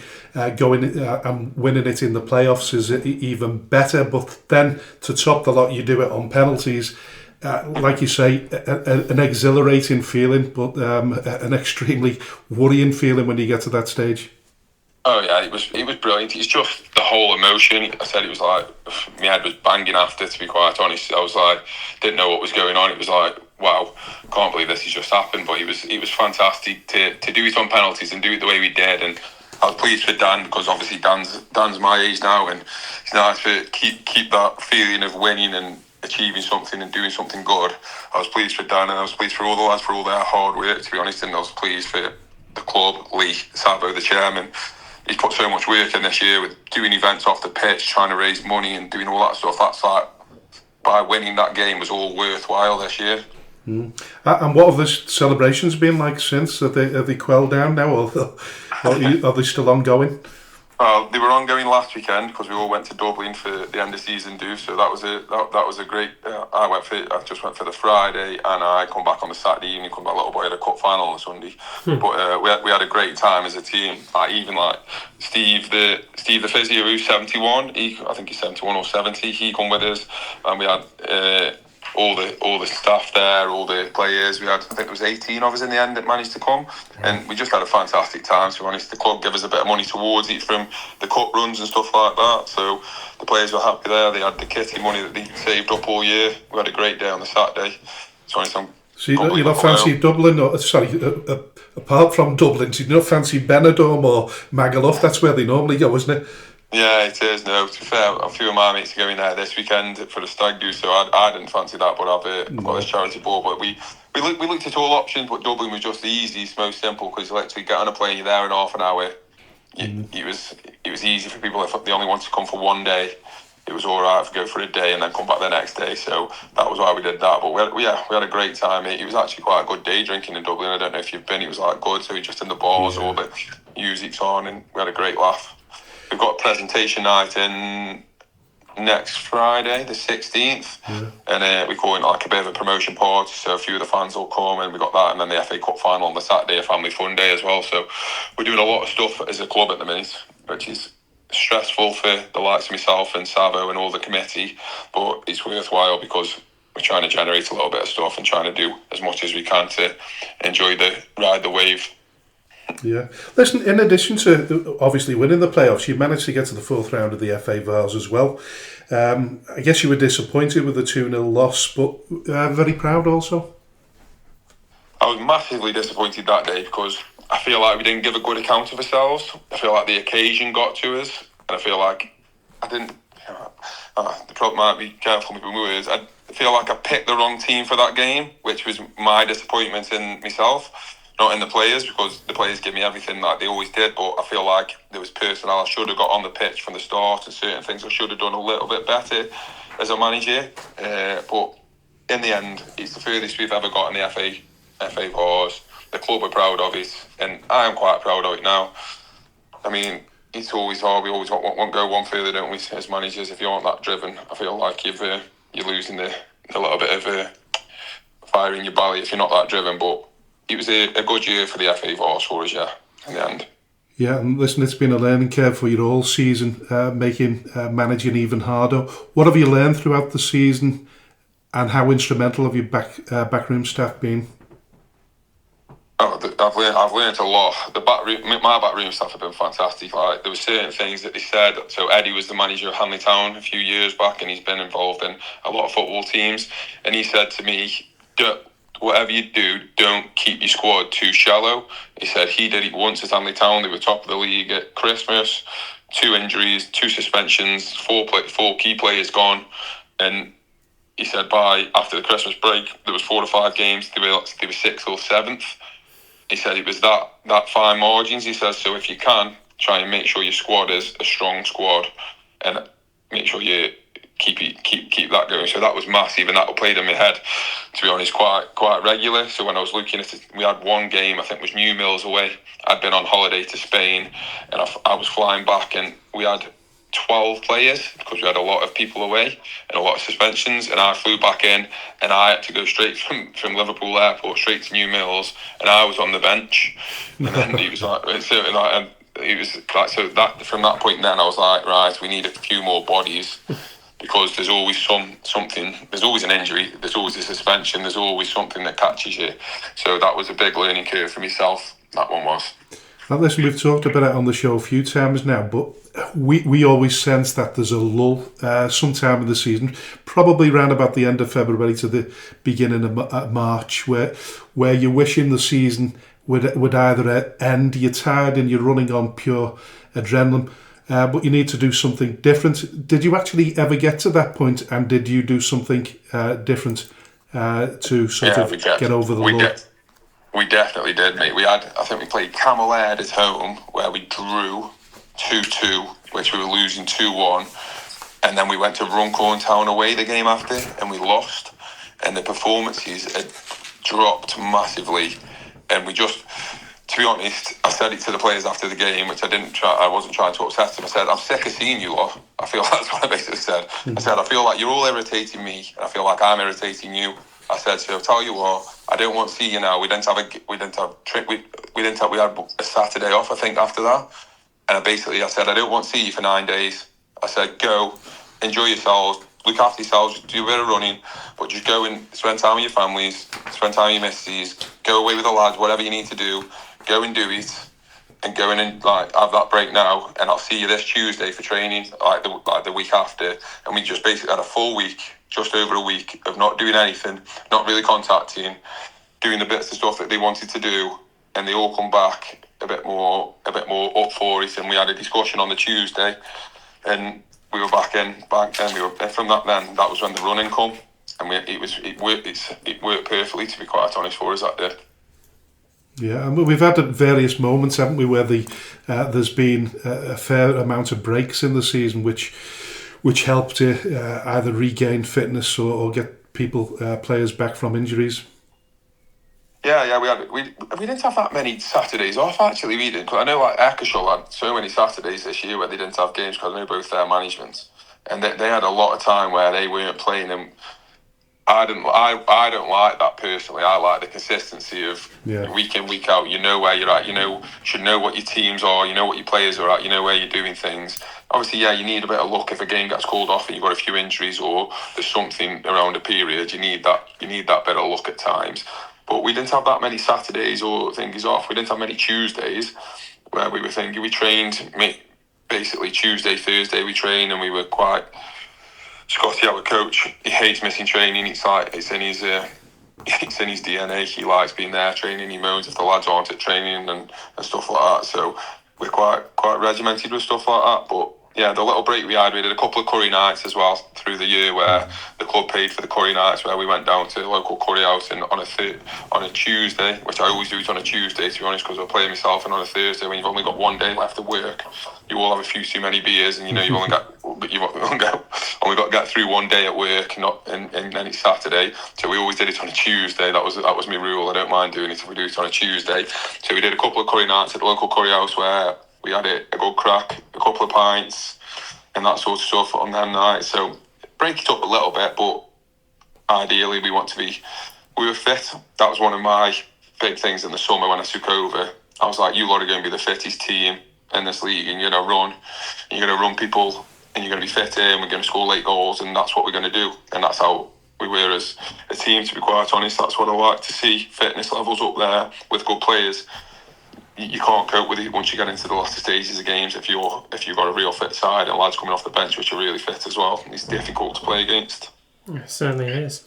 going and winning it in the playoffs is even better. But then to top the lot, you do it on penalties. Like you say, an exhilarating feeling, but an extremely worrying feeling when you get to that stage. Oh yeah, it was brilliant. It's just the whole emotion. I said it was like my head was banging after, to be quite honest. I was like, didn't know what was going on. It was like, wow, can't believe this has just happened. But it was fantastic to do it on penalties and do it the way we did. And I was pleased for Dan, because obviously Dan's my age now, and it's nice to keep that feeling of winning and achieving something and doing something good. I was pleased for Dan, and I was pleased for all the lads for all their hard work, to be honest. And I was pleased for the club, Lee Sabo, the chairman. He's put so much work in this year with doing events off the pitch, trying to raise money and doing all that stuff. That's like by winning that game was all worthwhile this year. And what have the celebrations been like since? Have they quelled down now, or are they still ongoing? They were ongoing last weekend because we all went to Dublin for the end of season do. So that was a great. I just went for the Friday, and I come back on the Saturday evening. Come back, little boy had a cup final on the Sunday. But we had a great time as a team. Even Steve the physio, who's 71. I think he's 71 or 70. He come with us, and we had all the staff there, all the players. We had, I think there was 18 of us in the end that managed to come, and we just had a fantastic time. To be honest, the club gave us a bit of money towards it from the cup runs and stuff like that. So the players were happy there. They had the kitty money that they saved up all year. We had a great day on the Saturday. So you don't fancy Dublin, or apart from Dublin, so you don't fancy Benidorm or Magaluf? That's where they normally go, isn't it? Yeah, it is. No, to be fair, a few of my mates are going there this weekend for the stag do, so I didn't fancy that, but I've got this charity board. But we looked at all options, but Dublin was just the easiest, most simple, because you literally get on a plane, you're there in half an hour. It was easy for people if they only wanted to come for one day. It was all right to go for a day and then come back the next day. So that was why we did that. But we had a great time. It was actually quite a good day drinking in Dublin. I don't know if you've been. It was good. So we just in the bars, all the music's on, and we had a great laugh. We've got a presentation night in next Friday, the 16th, and we call it like a bit of a promotion party, so a few of the fans will come, and we got that, and then the FA Cup Final on the Saturday, a family fun day as well. So we're doing a lot of stuff as a club at the minute, which is stressful for the likes of myself and Sabo and all the committee, but it's worthwhile because we're trying to generate a little bit of stuff and trying to do as much as we can to ride the wave. Yeah. Listen, in addition to obviously winning the playoffs, you managed to get to the fourth round of the FA Vars as well. I guess you were disappointed with the 2-0 loss, but very proud also. I was massively disappointed that day because I feel like we didn't give a good account of ourselves. I feel like the occasion got to us, and I feel like I didn't. The problem might be careful with my words. I feel like I picked the wrong team for that game, which was my disappointment in myself. Not in the players, because the players give me everything like they always did, but I feel like there was personnel I should have got on the pitch from the start, and certain things I should have done a little bit better as a manager. But in the end, it's the furthest we've ever got in the FA Vars. The club are proud of it, and I am quite proud of it now. I mean, it's always hard. We always want to go one further, don't we, as managers? If you aren't that driven, I feel like you're losing the little bit of fire in your belly if you're not that driven. But it was a good year for the FA Vars for us, in the end. Yeah, and listen, it's been a learning curve for you all season, making managing even harder. What have you learned throughout the season, and how instrumental have your backroom staff been? I've learned a lot. My backroom staff have been fantastic. Like, there were certain things that they said. So Eddie was the manager of Hanley Town a few years back, and he's been involved in a lot of football teams. And he said to me, whatever you do, don't keep your squad too shallow. He said he did it once at Hanley Town. They were top of the league at Christmas. 2 injuries, 2 suspensions, 4 key players gone. And he said after the Christmas break, there was 4 or 5 games. They were 6th or 7th. He said it was that fine margins. He says, so if you can, try and make sure your squad is a strong squad, and make sure you keep that going. So that was massive, and that played in my head, to be honest, quite regular. So when I was looking at it, we had one game, I think it was New Mills away. I'd been on holiday to Spain, and I was flying back, and we had 12 players because we had a lot of people away and a lot of suspensions, and I flew back in, and I had to go straight from Liverpool airport straight to New Mills, and I was on the bench. And then he was like, so that from that point then I was like, right, we need a few more bodies, because there's always something, there's always an injury, there's always a suspension, there's always something that catches you. So that was a big learning curve for myself, that one was. Now listen, we've talked about it on the show a few times now, but we always sense that there's a lull sometime in the season, probably around about the end of February to the beginning of March, where you're wishing the season would either end, you're tired and you're running on pure adrenaline, but you need to do something different. Did you actually ever get to that point, and did you do something different to sort of get over the lull? We definitely did, mate. I think we played Camel Air at home, where we drew 2-2, which we were losing 2-1. And then we went to Runcorn Town away the game after, and we lost. And the performances had dropped massively. And we just, to be honest, I said it to the players after the game, which I wasn't trying to upset them. I said, I'm sick of seeing you lot. I feel that's what I basically said. I said, I feel like you're all irritating me, and I feel like I'm irritating you. I said, so I'll tell you what, I don't want to see you now. We had a Saturday off, I think, after that. And I said, I don't want to see you for 9 days. I said, go, enjoy yourselves, look after yourselves, do a bit of running, but just go and spend time with your families, spend time with your missus, go away with the lads, whatever you need to do, go and do it, and go in and have that break now, and I'll see you this Tuesday for training, the week after. And we just basically had a full week, just over a week, of not doing anything, not really contacting, doing the bits of stuff that they wanted to do, and they all come back a bit more up for it. And we had a discussion on the Tuesday, and we were back in. From that was when the running come, and it worked perfectly, to be quite honest, for us that day. Yeah, and we've had various moments, haven't we, where there's been a fair amount of breaks in the season, which helped to either regain fitness or get players back from injuries. Yeah, we didn't have that many Saturdays off, actually. We didn't, because I know Akershall had so many Saturdays this year where they didn't have games, because I know both their managements, and they had a lot of time where they weren't playing them. I don't like that personally. I like the consistency of week in, week out. You know where you're at. Should know what your teams are. You know what your players are at. You know where you're doing things. Obviously, you need a bit of luck if a game gets called off and you've got a few injuries or there's something around a period. You need that bit of luck at times. But we didn't have that many Saturdays or things off. We didn't have many Tuesdays where we were thinking. We trained basically Tuesday, Thursday. We trained, and we were quite. Scotty, our coach, he hates missing training. It's in his DNA. He likes being there training. He moans if the lads aren't at training and stuff like that. So we're quite regimented with stuff like that. But yeah, the little break we did a couple of curry nights as well through the year, where the club paid for the curry nights, where we went down to the local curry house and on a Tuesday, which I always do it on a Tuesday, to be honest, because I play myself, and on a Thursday, when you've only got 1 day left of work, you all have a few too many beers, and you've only got to get through 1 day at work, and then it's Saturday. So we always did it on a Tuesday. That was my rule. I don't mind doing it if we do it on a Tuesday. So we did a couple of curry nights at the local curry house, where we had a good crack, a couple of pints, and that sort of stuff on them nights. So break it up a little bit, but ideally we were fit. That was one of my big things in the summer when I took over. I was like, you lot are going to be the fittest team in this league, and you're going to run people, and you're going to be fit in, we're going to score late goals, and that's what we're going to do. And that's how we were as a team, to be quite honest. That's what I like to see, fitness levels up there with good players. You can't cope with it once you get into the latter stages of games if you've got a real fit side and lads coming off the bench which are really fit as well. It's difficult to play against. It certainly is.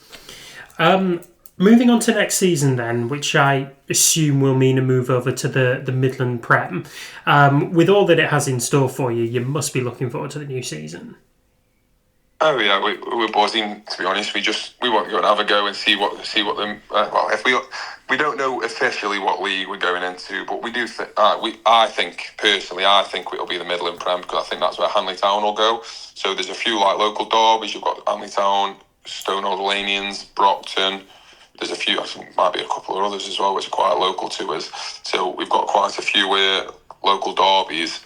Moving on to next season then, which I assume will mean a move over to the Midland Prem. With all that it has in store for you, you must be looking forward to the new season. Oh yeah, we're buzzing, to be honest. We want to go and have a go and see what them. If we don't know officially what league we're going into, but we do. I think it'll be the Midland Prem, because I think that's where Hanley Town will go. So there's a few local derbies. You've got Hanley Town, Stonehold Lanians, Brockton. There's a few. I think might be a couple of others as well, which are quite local to us. So we've got quite a few local derbies,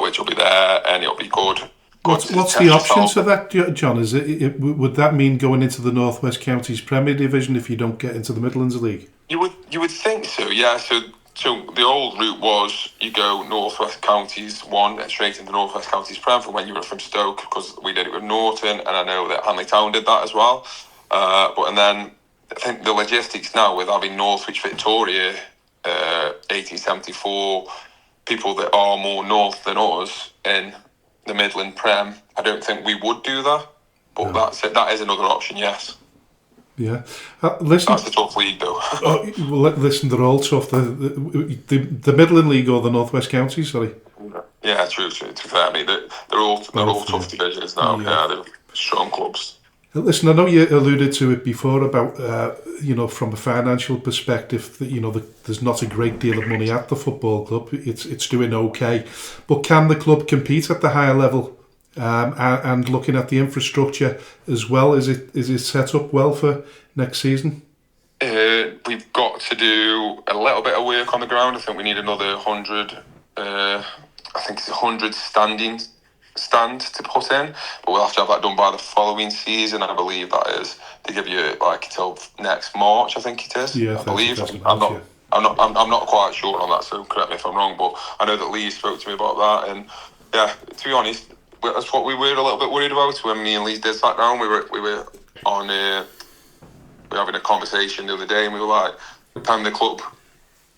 which will be there, and it'll be good. What's the options for that, John? Would that mean going into the North West Counties Premier Division if you don't get into the Midlands League? You would think so, yeah. So the old route was you go North West Counties 1 and straight into North West Counties Prem from when you were from Stoke, because we did it with Norton, and I know that Hanley Town did that as well. And then I think the logistics now with having Northwich Victoria, 1874, people that are more north than us in the Midland Prem, I don't think we would do that, but that is another option, yes. Yeah, listen. That's a tough league, though. Listen, they're all tough. The Midland League or the North West Counties, sorry. Yeah, true. To be fair, they're all tough divisions now. Yeah, they're strong clubs. Listen, I know you alluded to it before about from a financial perspective that there's not a great deal of money at the football club. It's doing okay, but can the club compete at the higher level and looking at the infrastructure as well. Is it set up well for next season? We've got to do a little bit of work on the ground. I think we need another 100. I think it's 100 stand to put in, but we'll have to have that done by the following season. I believe that is. They give you till next March. I think it is. Yeah, I believe. I'm not quite sure on that, so correct me if I'm wrong. But I know that Lee spoke to me about that, and yeah, to be honest, that's what we were a little bit worried about when me and Lee did sat down. We were on. We were having a conversation the other day, and we were like, "Can the club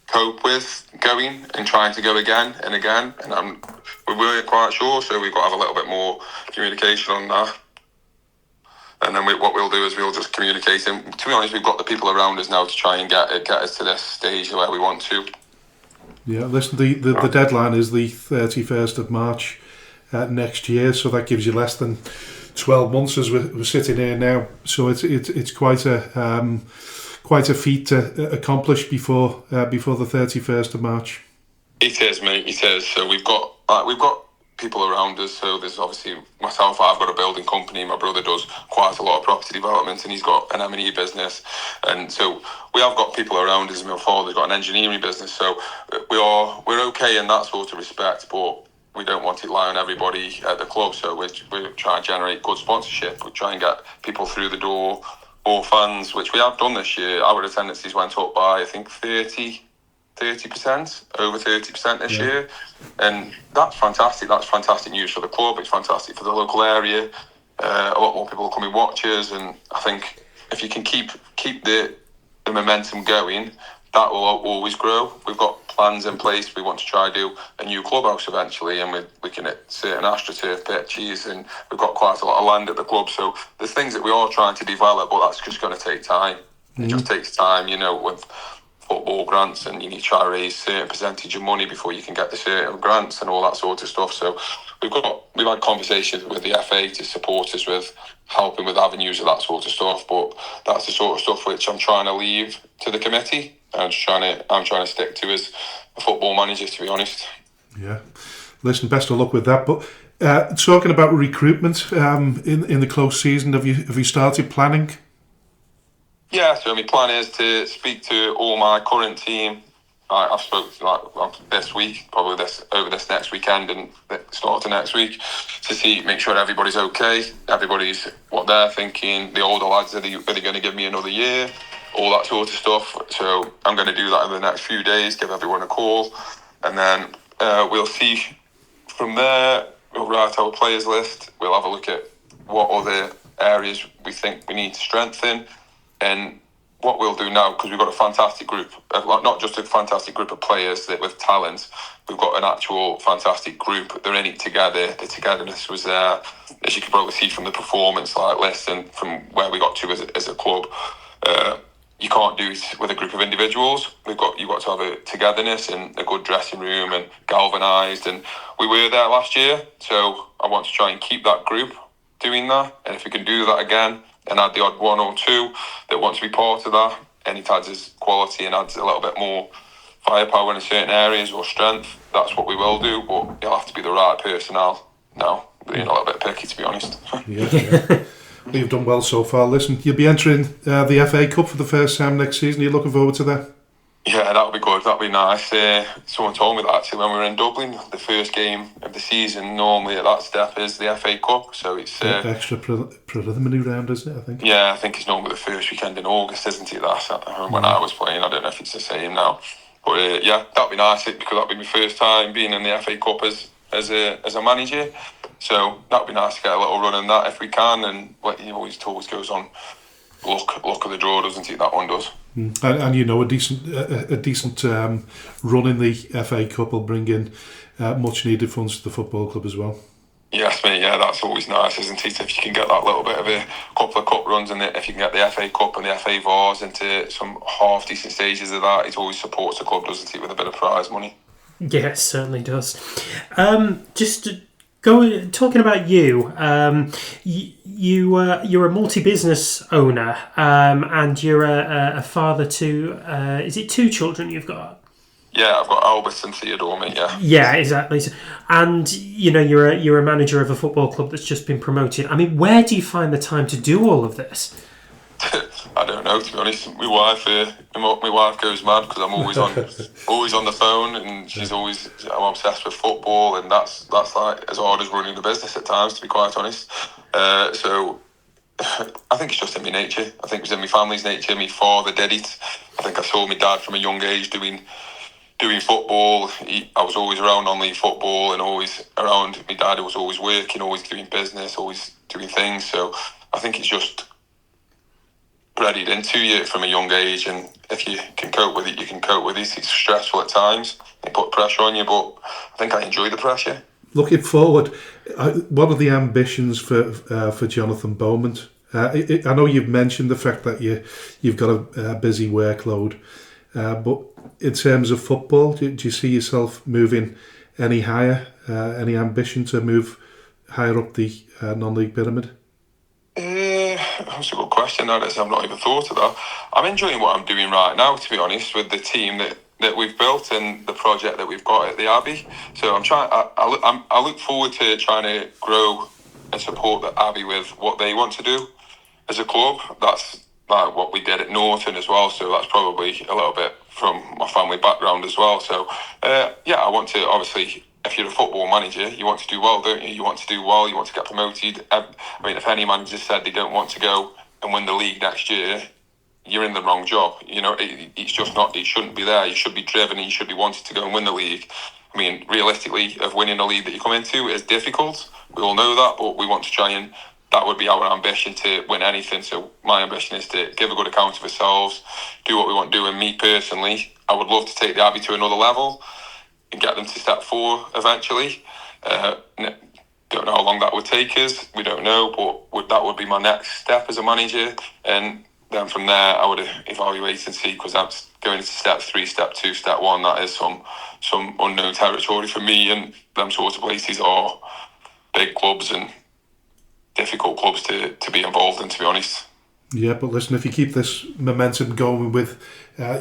cope with going and trying to go again and again?" And we weren't quite sure, so we've got to have a little bit more communication on that. And then what we'll do is we'll just communicate. And to be honest, we've got the people around us now to try and get us to this stage where we want to. Yeah, listen, the deadline is the 31st of March next year, so that gives you less than 12 months as we're sitting here now. So it's quite a feat to accomplish before the 31st of March. It is, mate. It is. So we've got people around us. So there's obviously myself. I've got a building company. My brother does quite a lot of property development, and he's got an M&E business. And so we have got people around us. My father's got an engineering business. So we're okay in that sort of respect, but we don't want it lying on everybody at the club. So we're trying to generate good sponsorship. We try and get people through the door, more fans, which we have done this year. Our attendances went up by, I think, 30%, over 30% this year. And that's fantastic. That's fantastic news for the club. It's fantastic for the local area. A lot more people will come and watch us. And I think if you can keep the momentum going, that will always grow. We've got plans in place. We want to try to do a new clubhouse eventually, and we're looking at certain AstroTurf pitches, and we've got quite a lot of land at the club. So there's things that we are trying to develop, but that's just going to take time. Mm-hmm. It just takes time, with football grants, and you need to try to raise a certain percentage of money before you can get the certain grants and all that sort of stuff. So we've had conversations with the FA to support us with helping with avenues of that sort of stuff, but that's the sort of stuff which I'm trying to leave to the committee. I'm trying to stick to as a football manager, to be honest. Yeah, listen, best of luck with that. But talking about recruitment in the close season, have you started planning? Yeah, so my plan is to speak to all my current team. I've spoken this week, probably over this next weekend and the start of next week, to make sure everybody's okay, everybody's what they're thinking. The older lads, are they going to give me another year? All that sort of stuff. So I'm going to do that in the next few days, give everyone a call, and then we'll see from there. We'll write our players list. We'll have a look at what other areas we think we need to strengthen, and what we'll do now, because we've got a fantastic group, not just a fantastic group of players with talent, we've got an actual fantastic group. They're in it together. The togetherness was there, as you can probably see from the performance list and from where we got to as a club. You can't do it with a group of individuals. You've got to have a togetherness and a good dressing room and galvanised. And we were there last year, so I want to try and keep that group doing that. And if we can do that again and add the odd one or two that want to be part of that, and it adds his quality and adds a little bit more firepower in certain areas or strength, that's what we will do. But you'll have to be the right personnel now. Being a little bit picky, to be honest. Yeah. You've done well so far. Listen, you'll be entering the FA Cup for the first time next season. Are you looking forward to that? Yeah, that'll be good. That'll be nice. Someone told me that actually when we were in Dublin, the first game of the season normally at that step is the FA Cup. So it's extra preliminary round, isn't it? I think. Yeah, I think it's normally the first weekend in August, isn't it? That's when I was playing. I don't know if it's the same now, but yeah, that'll be nice because that'll be my first time being in the FA Cup as a manager. So that'd be nice to get a little run in that if we can, and he always goes on luck of the draw, doesn't it? That one does. And a decent run in the FA Cup will bring in much needed funds to the football club as well. Yes, mate. Yeah, that's always nice, isn't it? If you can get that little bit of a couple of cup runs, and if you can get the FA Cup and the FA Vars into some half decent stages of that, it always supports the club, doesn't it, with a bit of prize money. Yeah, it certainly does. Talking about you, you're a multi-business owner, and you're a father to, is it 2 children you've got? Yeah, I've got Albert and Theodore, mate, yeah. Yeah, exactly. And, you're a manager of a football club that's just been promoted. I mean, where do you find the time to do all of this? I don't know, to be honest. My wife goes mad because I'm always on the phone, and I'm obsessed with football, and that's like as hard as running the business at times, to be quite honest. So I think it's just in my nature. I think it was in my family's nature. My father did it. I think I saw my dad from a young age doing football. I was always around non-league football and always around my dad. Who was always working, always doing business, always doing things. So I think it's just bred into you from a young age, and if you can cope with it, you can cope with it. It's stressful at times. They put pressure on you, but I think I enjoy the pressure. Looking forward, what are the ambitions for Jonathan Beaumont? I know you've mentioned the fact that you've got a busy workload, but in terms of football, do you see yourself moving any higher? Any ambition to move higher up the non-league pyramid? That's a good question. That is, I've not even thought of that. I'm enjoying what I'm doing right now, to be honest, with the team that we've built and the project that we've got at the Abbey. So I look forward to trying to grow and support the Abbey with what they want to do as a club. That's like what we did at Norton as well. So that's probably a little bit from my family background as well. So I want to, obviously, if you're a football manager, you want to do well, don't you? You want to do well, you want to get promoted. I mean, if any manager said they don't want to go and win the league next year, you're in the wrong job. It's just not, it shouldn't be there. You should be driven and you should be wanting to go and win the league. I mean, realistically, of winning a league that you come into is difficult. We all know that, but we want to try, and that would be our ambition, to win anything. So my ambition is to give a good account of ourselves, do what we want to do. And me personally, I would love to take the Abbey to another level and get them to step 4 eventually. Don't know how long that would take us. We don't know, but that would be my next step as a manager. And then from there, I would evaluate and see, because that's going into step 3, step 2, step 1. That is some unknown territory for me, and them sorts of places are big clubs and difficult clubs to be involved in, to be honest. Yeah, but listen, if you keep this momentum going with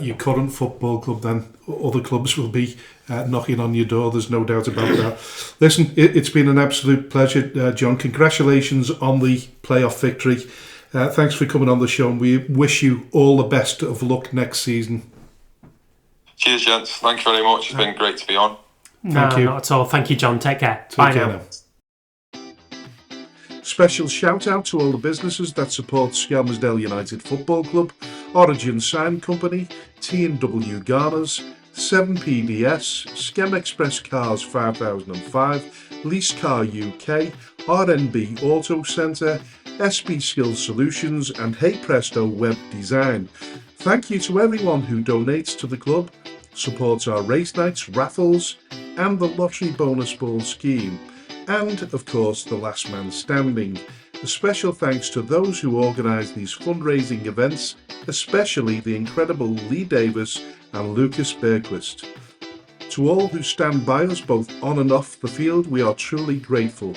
your current football club, then other clubs will be knocking on your door. There's no doubt about that. Listen, it's been an absolute pleasure, John. Congratulations on the playoff victory. Thanks for coming on the show, and we wish you all the best of luck next season. Cheers, gents. Thank you very much. It's been great to be on. Thank you. Not at all. Thank you, John. Take care. Bye now. Special shout out to all the businesses that support Skelmersdale United Football Club: Origin Sign Company, T&W Garners, 7PDS, Skem Express Cars 5005, Lease Car UK, RNB Auto Centre, SB Skills Solutions, and Hey Presto Web Design. Thank you to everyone who donates to the club, supports our race nights, raffles, and the lottery bonus ball scheme. And, of course, the last man standing. A special thanks to those who organise these fundraising events, especially the incredible Lee Davis and Lucas Bergquist. To all who stand by us both on and off the field, we are truly grateful.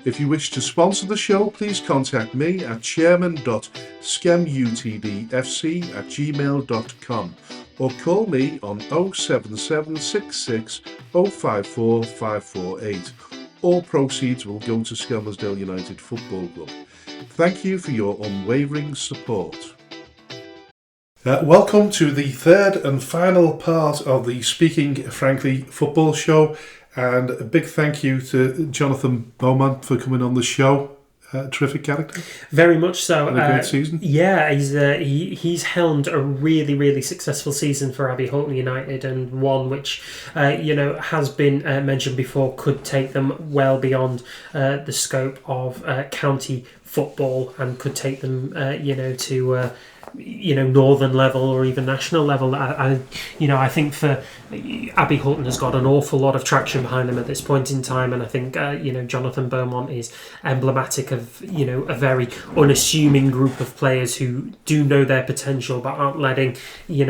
If you wish to sponsor the show, please contact me at chairman.skemutdfc@gmail.com or call me on 07766 054 548. All proceeds will go to Skelmersdale United Football Club. Thank you for your unwavering support. Welcome to the third and final part of the Speaking Frankly football show, and a big thank you to Jonathan Beaumont for coming on the show. Terrific character. Very much so. And a great season. Yeah, he's helmed a really, really successful season for Abbey Hulton United, and one which, has been mentioned before, could take them well beyond the scope of county football, and could take them, to northern level or even national level. I think for Abbey Hulton has got an awful lot of traction behind them at this point in time, and I think Jonathan Beaumont is emblematic of a very unassuming group of players who do know their potential but aren't letting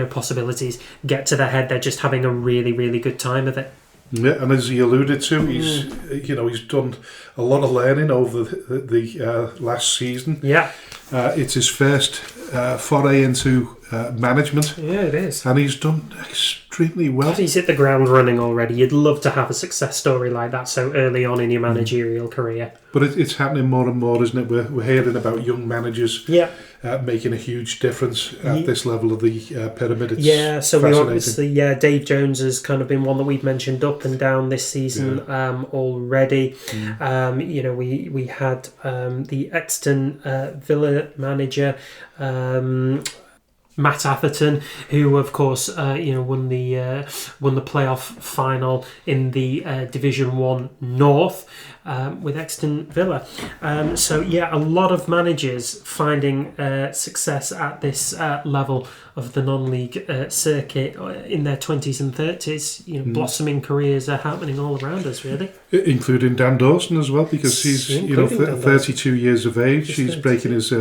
possibilities get to their head. They're just having a really, really good time of it. Yeah, and as he alluded to, he's done a lot of learning over the last season. Yeah, it's his first foray into management. Yeah, it is, and he's done extremely well. He's hit the ground running already. You'd love to have a success story like that so early on in your managerial career. But it's happening more and more, isn't it? We're hearing about young managers making a huge difference at this level of the pyramid. It's so we obviously, Dave Jones has kind of been one that we've mentioned up and down this season already. We had the Exton Villa manager, Matt Atherton, who of course won the playoff final in the Division 1 North with Exton Villa. A lot of managers finding success at this level of the non-league circuit in their 20s and 30s. Blossoming careers are happening all around us, really. Including Dan Dawson as well, because he's 32 years of age. He's breaking his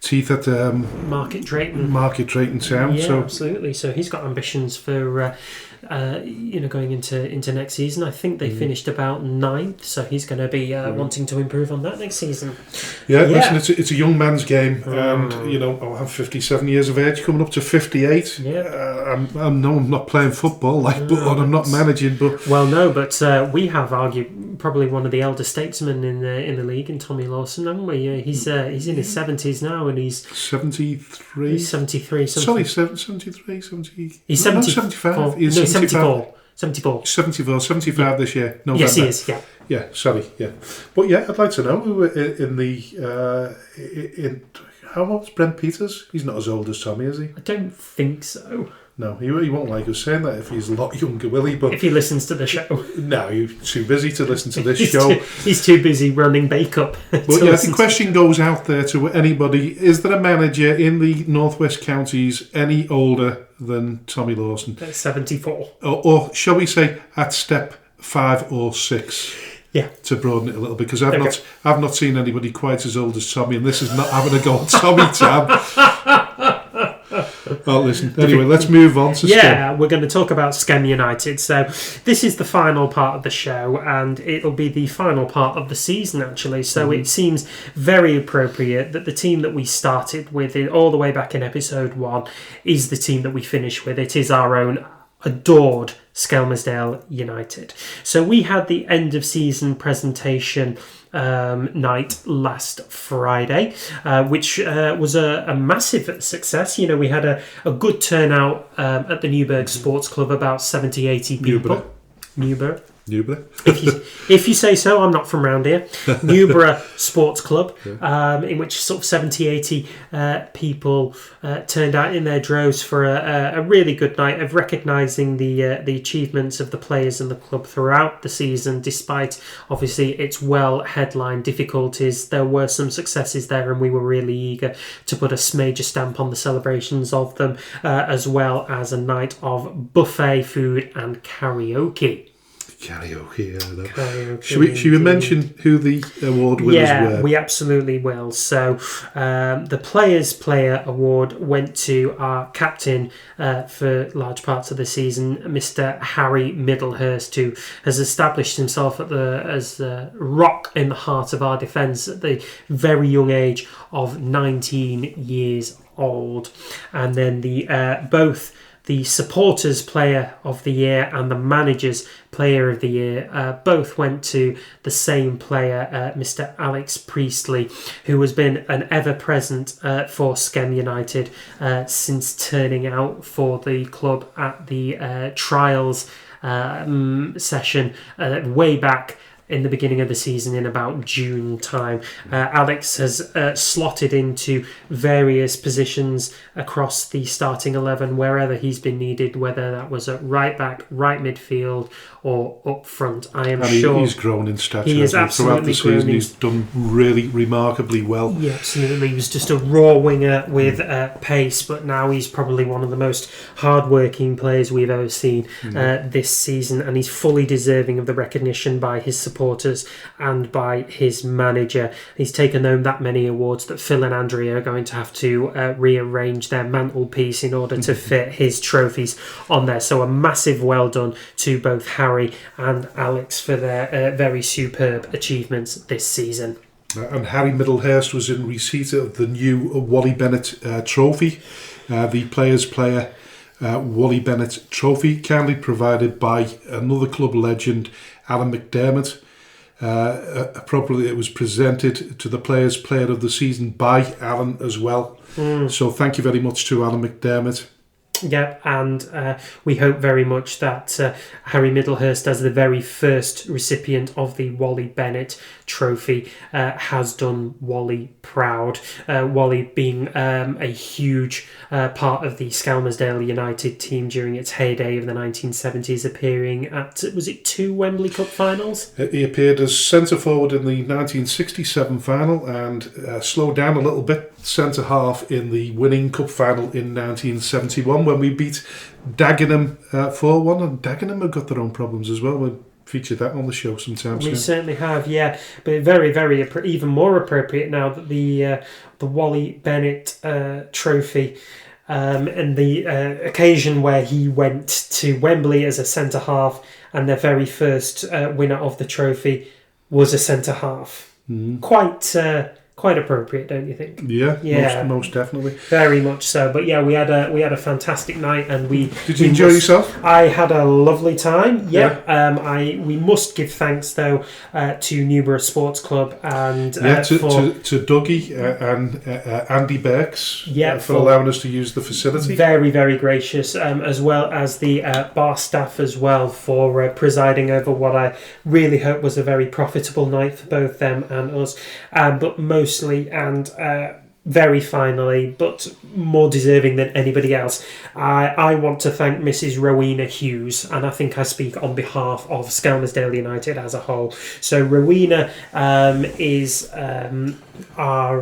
teeth at Market Drayton Town. Yeah, absolutely. So he's got ambitions for going into next season. I think they finished about 9th, so he's going to be wanting to improve on that next season. Listen, it's a young man's game, and I'm 57 years of age, coming up to 58. I'm not playing football, but I'm not managing. But we have argued probably one of the elder statesmen in the league, in Tommy Lawson, haven't we? He's in his 70s now, and he's 73. He's 73. Sorry, 73, 70. He's 75. He's 74. 75 this year. November. Yes, he is. Yeah. Sorry. Yeah. But I'd like to know who in how old's Brent Peters? He's not as old as Tommy, is he? I don't think so. No, he won't like us saying that if he's a lot younger, will he? But if he listens to the show. No, he's too busy to listen to this show. He's too busy running Bake Up. But the question goes out there to anybody: is there a manager in the Northwest Counties any older than Tommy Lawson? 74. Or shall we say at step 5 or 6? Yeah. To broaden it a little bit, because I've not seen anybody quite as old as Tommy, and this is not having a go at Tommy, Tab. Well, listen. Anyway, let's move on to Skem. We're going to talk about Skem United. So this is the final part of the show, and it'll be the final part of the season, actually. So it seems very appropriate that the team that we started with all the way back in episode 1 is the team that we finish with. It is our own adored Skelmersdale United. So we had the end of season presentation night last Friday, which was a massive success. We had a good turnout at the Newburgh Sports Club, about 70-80 people. Newburgh. If you say so. I'm not from round here. Newborough Sports Club, in which sort of 70-80 people turned out in their droves for a really good night of recognising the achievements of the players and the club throughout the season. Despite obviously its well-headlined difficulties, there were some successes there, and we were really eager to put a major stamp on the celebrations of them, as well as a night of buffet food and karaoke. Karaoke. Should we mention who the award winners were? Yeah, we absolutely will. So the Players' Player Award went to our captain for large parts of the season, Mr. Harry Middlehurst, who has established himself as the rock in the heart of our defence at the very young age of 19 years old. And then both the Supporters Player of the Year and the Managers Player of the Year both went to the same player, Mr. Alex Priestley, who has been an ever-present for Skem United since turning out for the club at the trials session way back in the beginning of the season in about June time. Alex has slotted into various positions across the starting 11 wherever he's been needed, whether that was at right back, right midfield, or up front. I am sure he's grown in stature. He is absolutely throughout the season. He's done really remarkably well. Yeah, absolutely. He was just a raw winger with pace, but now he's probably one of the most hard-working players we've ever seen this season, and he's fully deserving of the recognition by his supporters and by his manager. He's taken home that many awards that Phil and Andrea are going to have to rearrange their mantelpiece in order to fit his trophies on there. So a massive well done to both Harry and Alex for their very superb achievements this season. And Harry Middlehurst was in receipt of the new Wally Bennett trophy, the Players' Player Wally Bennett trophy, kindly provided by another club legend, Alan McDermott. Appropriately, it was presented to the Players' Player of the Season by Alan as well. So thank you very much to Alan McDermott. Yeah, and we hope very much that Harry Middlehurst, as the very first recipient of the Wally Bennett trophy, has done Wally proud. Wally being a huge part of the Skelmersdale United team during its heyday of the 1970s, appearing at, was it 2 Wembley Cup finals? He appeared as centre forward in the 1967 final and slowed down a little bit, centre half in the winning cup final in 1971 when we beat Dagenham 4-1. And Dagenham have got their own problems as well. We'll feature that on the show sometime soon. We certainly have, yeah. But very, very even more appropriate now that the Wally Bennett trophy and the occasion where he went to Wembley as a centre half, and their very first winner of the trophy was a centre half. Quite appropriate, don't you think? Yeah, most definitely. Very much so. But yeah, we had a fantastic night, and Did you enjoy yourself? I had a lovely time. Yeah. We must give thanks though to Newborough Sports Club and to Dougie and Andy Burks for allowing us to use the facility. Very, very gracious, as well as the bar staff as well for presiding over what I really hope was a very profitable night for both them and us. But mostly and very finally, but more deserving than anybody else, I want to thank Mrs. Rowena Hughes, and I think I speak on behalf of Skelmersdale United as a whole. So Rowena is our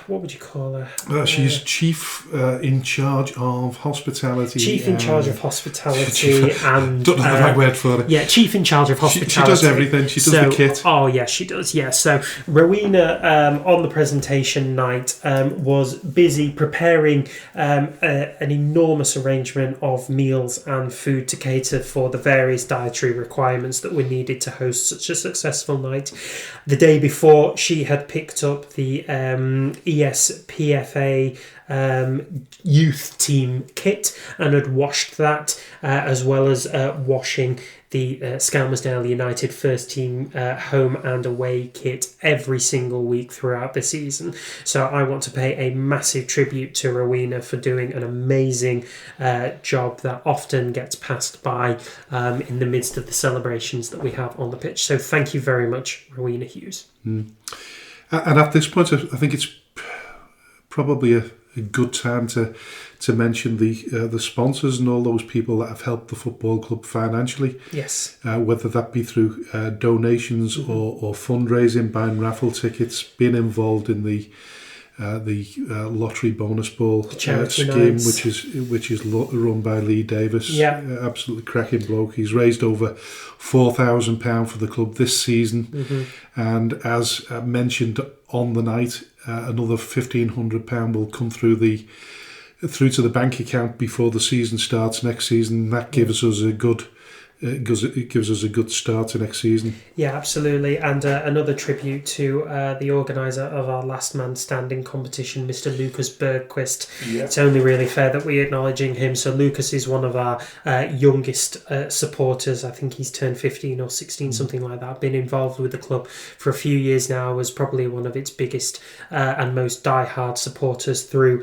what would you call her? She's chief in charge of hospitality. Chief in charge of hospitality and don't know the right word for it. Yeah, chief in charge of hospitality. She does everything. She does the kit. Oh yeah, she does. Yeah. So Rowena on the presentation night was busy preparing an enormous arrangement of meals and food to cater for the various dietary requirements that were needed to host such a successful night. The day before, she had picked up the ESPFA youth team kit and had washed that, as well as washing the Skelmersdale United first team home and away kit every single week throughout the season. So I want to pay a massive tribute to Rowena for doing an amazing job that often gets passed by in the midst of the celebrations that we have on the pitch. So thank you very much, Rowena Hughes. And at this point, I think it's probably a good time to mention the sponsors and all those people that have helped the football club financially. Yes. Whether that be through donations or fundraising, buying raffle tickets, being involved in the lottery bonus ball scheme, nights, which is run by Lee Davis. Yeah. Absolutely cracking bloke. He's raised over £4,000 for the club this season, and as mentioned on the night, another £1,500 will come through to the bank account before the season starts next season. That gives us a good. It gives us a good start to next season. Yeah, absolutely. And another tribute to the organiser of our last man standing competition, Mr. Lucas Bergquist. Yeah. It's only really fair that we're acknowledging him. So Lucas is one of our youngest supporters. I think he's turned 15 or 16, something like that. Been involved with the club for a few years now. Was probably one of its biggest and most die-hard supporters through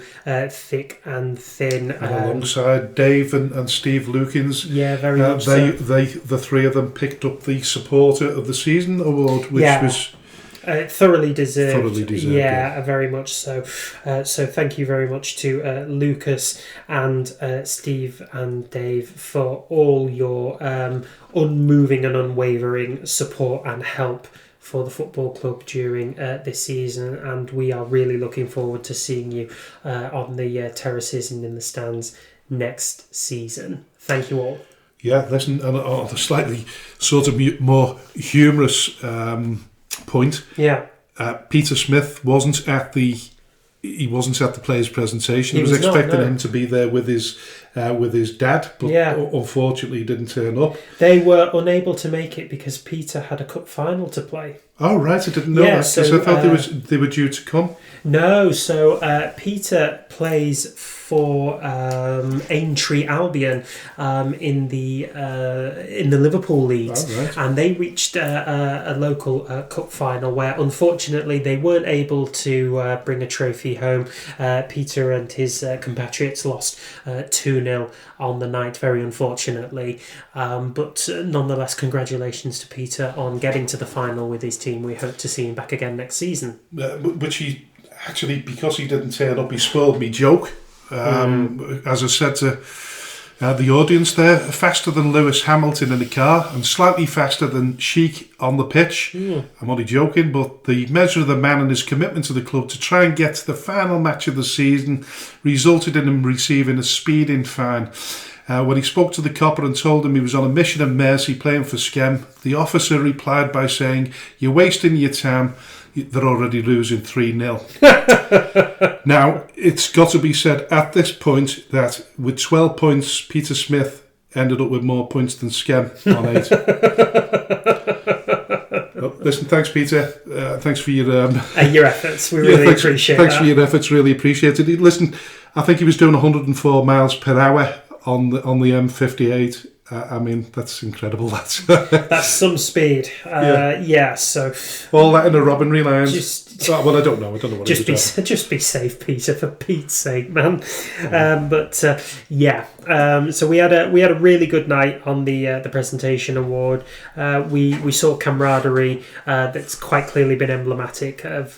thick and thin. And alongside Dave and Steve Lukins. Yeah, very much so. The three of them picked up the Supporter of the Season award, which was thoroughly deserved. Yeah, very much so. So thank you very much to Lucas and Steve and Dave for all your unmoving and unwavering support and help for the football club during this season, and we are really looking forward to seeing you on the terraces and in the stands next season. Thank you all. Yeah, listen, and on the slightly sort of more humorous point, Peter Smith wasn't at the players' presentation. He was expecting him to be there with his dad, but unfortunately he didn't turn up. They were unable to make it because Peter had a cup final to play. Oh right, I didn't know that. So I thought they were due to come. No, so Peter plays for Aintree Albion in the Liverpool leagues, and they reached a local cup final where unfortunately they weren't able to bring a trophy home. Peter and his compatriots lost 2-0 on the night, very unfortunately, but nonetheless congratulations to Peter on getting to the final with his team. We hope to see him back again next season. Which he actually, because he didn't turn up, he spoiled me joke. As I said to the audience there, faster than Lewis Hamilton in the car and slightly faster than Sheik on the pitch. I'm only joking, but the measure of the man and his commitment to the club to try and get to the final match of the season resulted in him receiving a speeding fine. When he spoke to the copper and told him he was on a mission of mercy playing for Skem, the officer replied by saying, "You're wasting your time. They're already losing 3-0. Now, it's got to be said at this point that with 12 points, Peter Smith ended up with more points than Skem on 8. Well, listen, thanks, Peter. Thanks for your efforts. We really appreciate Thanks that. for your efforts. Really appreciate it. Listen, I think he was doing 104 miles per hour on the M58. I mean, that's incredible. That's some speed. So all that in a Robin Reliance. Well, I don't know what just be safe, Peter, for Pete's sake, man. So we had a really good night on the presentation award. We saw camaraderie that's quite clearly been emblematic of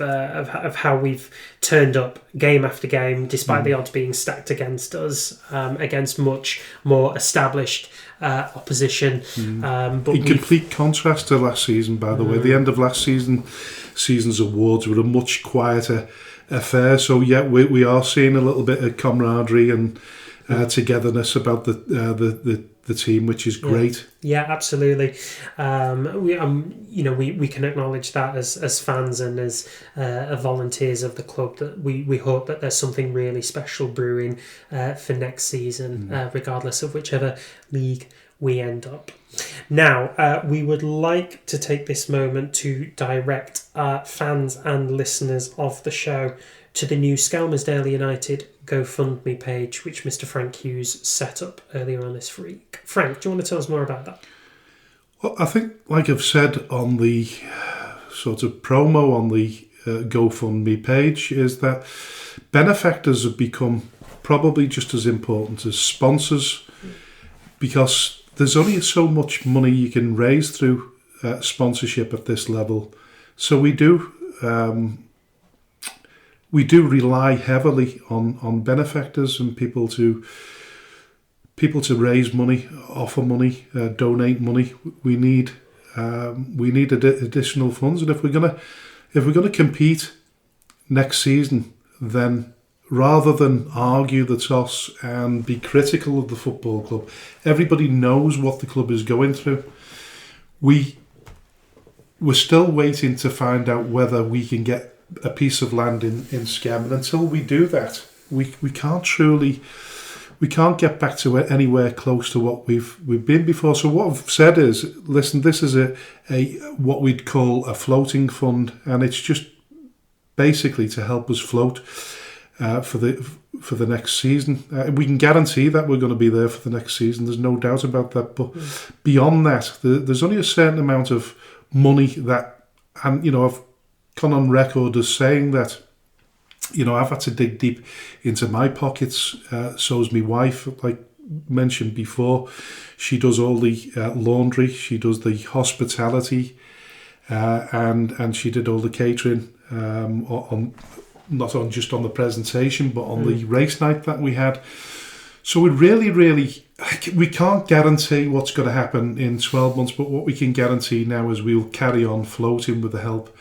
how we've turned up game after game, despite the odds being stacked against us, against much more established opposition. But in complete contrast to last season, by the way, the end of last season's awards were a much quieter affair. So we are seeing a little bit of camaraderie and togetherness about the team, which is great. Yeah, absolutely. We can acknowledge that as fans and as volunteers of the club, that we hope that there's something really special brewing for next season, regardless of whichever league we end up. Now, we would like to take this moment to direct fans and listeners of the show to the new Skelmersdale United GoFundMe page, which Mr. Frank Hughes set up earlier on this week. Frank, do you want to tell us more about that? Well, I think, like I've said on the sort of promo on the GoFundMe page, is that benefactors have become probably just as important as sponsors, because there's only so much money you can raise through sponsorship at this level. So we do rely heavily on benefactors and people to raise money, offer money, donate money. We need additional funds, and if we're gonna compete next season, then rather than argue the toss and be critical of the football club, everybody knows what the club is going through. We're still waiting to find out whether we can get a piece of land in Skem, and until we do that, we can't get back to anywhere close to what we've been before. So what I've said is, listen, this is a what we'd call a floating fund, and it's just basically to help us float for the next season. We can guarantee that we're going to be there for the next season. There's no doubt about that. But beyond that, there's only a certain amount of money that, and I've gone on record as saying that, I've had to dig deep into my pockets. So's my wife, like mentioned before. She does all the laundry. She does the hospitality, and she did all the catering not just on the presentation, but on the race night that we had. So we we can't guarantee what's going to happen in 12 months, but what we can guarantee now is we'll carry on floating with the help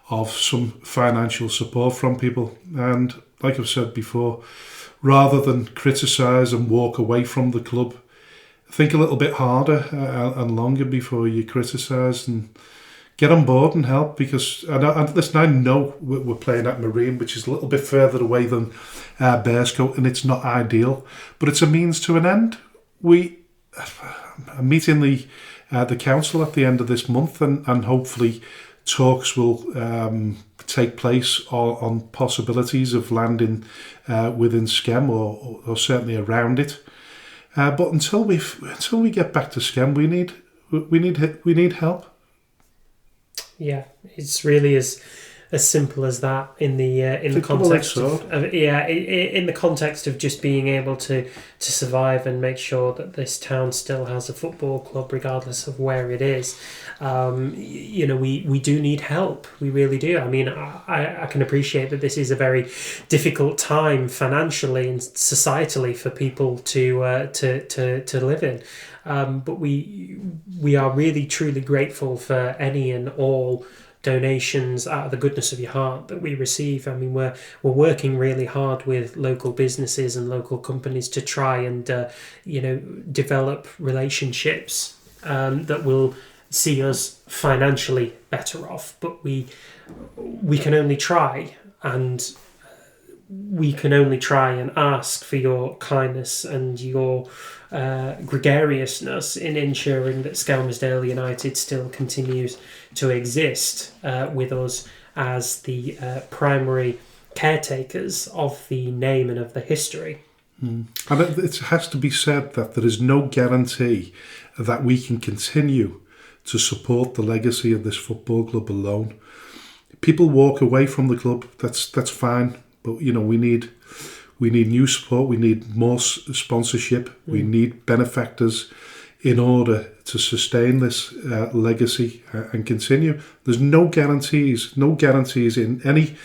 of some financial support from people. And like I've said before, rather than criticise and walk away from the club, think a little bit harder and longer before you criticise, and get on board and help, because listen, I know we're playing at Marine, which is a little bit further away than Bearscote, and it's not ideal, but it's a means to an end. We are meeting the council at the end of this month, and hopefully talks will take place on possibilities of landing within Skem or certainly around it. But until we get back to Skem, we need help. Yeah, it's really as simple as that in the context in the context of just being able to survive and make sure that this town still has a football club regardless of where it is. We do need help. We really do. I mean, I can appreciate that this is a very difficult time financially and societally for people to live in. But we are really truly grateful for any and all donations out of the goodness of your heart that we receive. I mean, we're working really hard with local businesses and local companies to try and develop relationships that will see us financially better off. But we can only try, and we can only try and ask for your kindness and your gregariousness in ensuring that Skelmersdale United still continues to exist with us as the primary caretakers of the name and of the history. And it has to be said that there is no guarantee that we can continue to support the legacy of this football club alone. People walk away from the club, that's fine, but we need new support, we need more sponsorship, we need benefactors in order to sustain this legacy and continue. There's no guarantees in any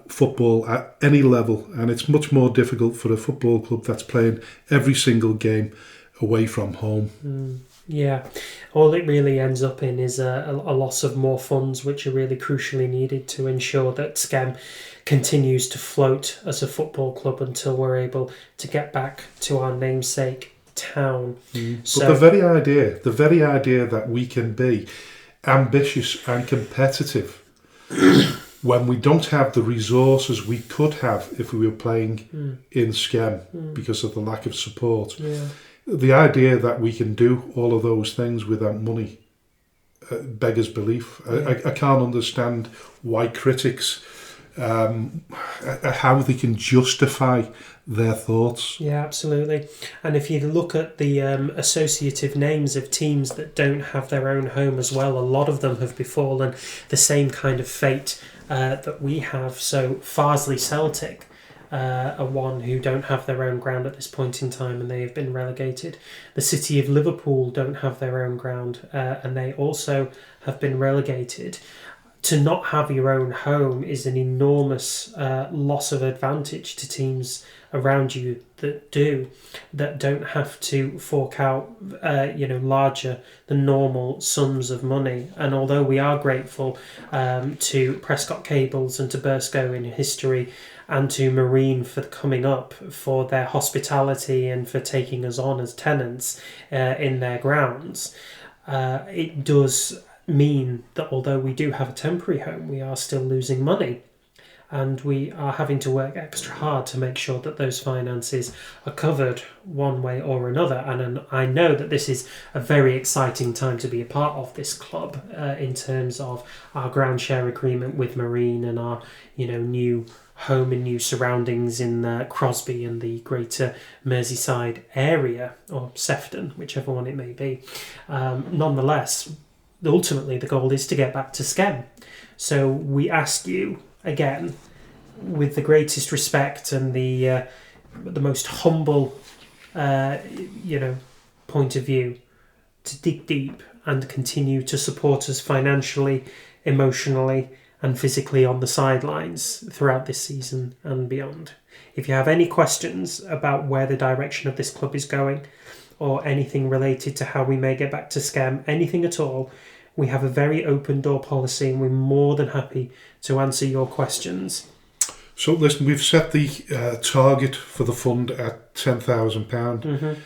football at any level, and it's much more difficult for a football club that's playing every single game away from home. Yeah, all it really ends up in is a loss of more funds, which are really crucially needed to ensure that Skem continues to float as a football club until we're able to get back to our namesake town. But the very idea that we can be ambitious and competitive when we don't have the resources we could have if we were playing in Skem because of the lack of support. Yeah. The idea that we can do all of those things without money beggars belief. I can't understand why critics, how they can justify their thoughts. Yeah, absolutely. And if you look at the associative names of teams that don't have their own home as well, a lot of them have befallen the same kind of fate that we have. So Farsley Celtic are one who don't have their own ground at this point in time, and they have been relegated. The City of Liverpool don't have their own ground, and they also have been relegated. To not have your own home is an enormous loss of advantage to teams around you that don't have to fork out larger than normal sums of money. And although we are grateful to Prescott Cables and to Burscough in history and to Marine for coming up for their hospitality and for taking us on as tenants in their grounds, it does mean that although we do have a temporary home, we are still losing money, and we are having to work extra hard to make sure that those finances are covered one way or another. And I know that this is a very exciting time to be a part of this club in terms of our ground share agreement with Marine and our new home and new surroundings in Crosby and the greater Merseyside area, or Sefton, whichever one it may be. Nonetheless, ultimately the goal is to get back to Skem. So we ask you again, with the greatest respect and the most humble point of view, to dig deep and continue to support us financially, emotionally and physically on the sidelines throughout this season and beyond. If you have any questions about where the direction of this club is going, or anything related to how we may get back to Skem, anything at all, we have a very open door policy and we're more than happy to answer your questions. So listen, we've set the target for the fund at £10,000.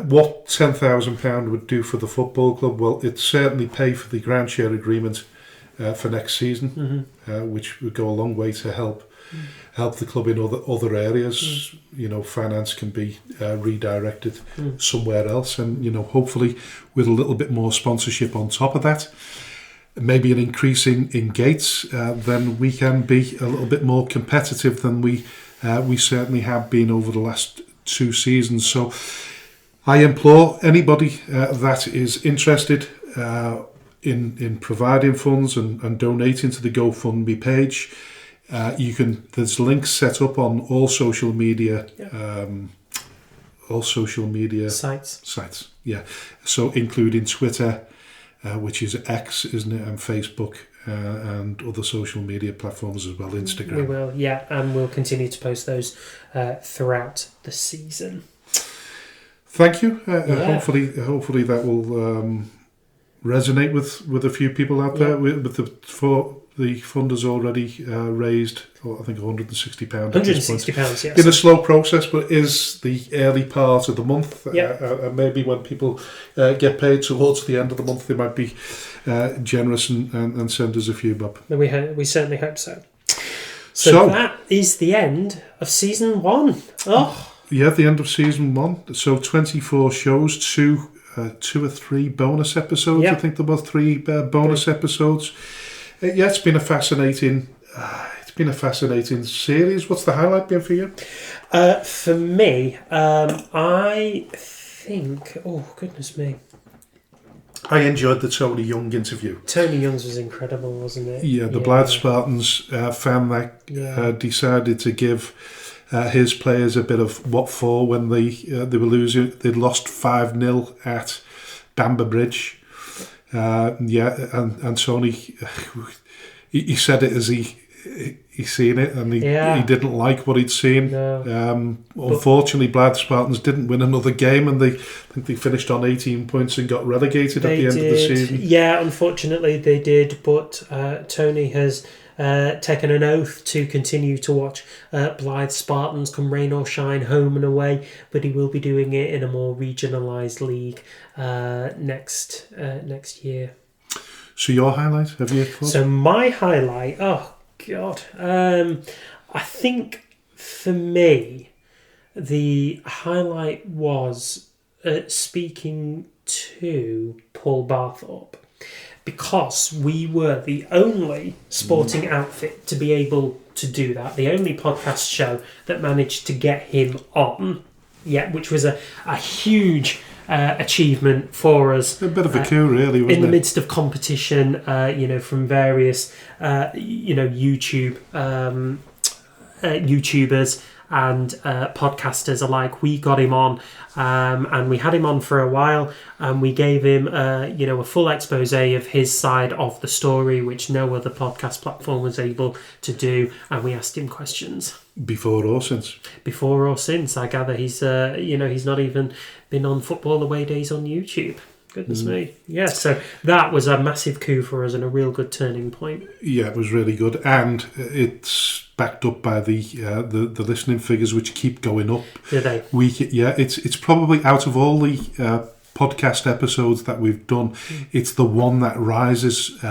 What £10,000 would do for the football club? Well, it'd certainly pay for the ground share agreement for next season, which would go a long way to help the club in other areas. Finance can be redirected somewhere else, and hopefully with a little bit more sponsorship on top of that. maybe an increase in gates, then we can be a little bit more competitive than we certainly have been over the last 2 seasons. So I implore anybody that is interested in providing funds and donating to the GoFundMe page. There's links set up on all social media. Sites. Yeah. So including Twitter, which is X, isn't it, and Facebook, and other social media platforms as well, Instagram. We will, yeah, and we'll continue to post those throughout the season. Thank you. Hopefully that will resonate with a few people out there. With the funders already raised, I think £160. £160, yes. Been a slow process, but is the early part of the month. And maybe when people get paid towards the end of the month, they might be generous and send us a few, Bob. We certainly hope so. So that is the end of season 1. Oh. Yeah, the end of season 1. So 24 shows, 2 or 3 bonus episodes. I think there were 3 bonus episodes. It's been a fascinating. It's been a fascinating series. What's the highlight been for you? For me, I think. Oh goodness me! I enjoyed the Tony Young interview. Tony Young's was incredible, wasn't it? Yeah, the Blythe Spartans fan that decided to give his players a bit of what for when they were losing. They'd lost 5-0 at Bamber Bridge. And Tony, he said it as he seen it, and he didn't like what he'd seen. No. Unfortunately, Blythe Spartans didn't win another game, and I think they finished on 18 points and got relegated at the end of the season. Yeah, unfortunately they did, but Tony has taken an oath to continue to watch Blythe Spartans come rain or shine, home and away, but he will be doing it in a more regionalised league next year. So your highlight, have you thought? So my highlight, oh God, I think for me the highlight was speaking to Paul Barthorpe, because we were the only sporting outfit to be able to do that, the only podcast show that managed to get him on, which was a huge achievement for us. A bit of a coup, really, wasn't it? In the midst of competition, from various, YouTubers and podcasters alike. We got him on, and we had him on for a while, and we gave him a full expose of his side of the story, which no other podcast platform was able to do, and we asked him questions. Before or since, I gather he's not even been on Football Away Days on YouTube. Goodness me. Yeah, so that was a massive coup for us and a real good turning point. Yeah, it was really good, and it's backed up by the listening figures, which keep going up. Do they? It's probably, out of all the podcast episodes that we've done, it's the one that rises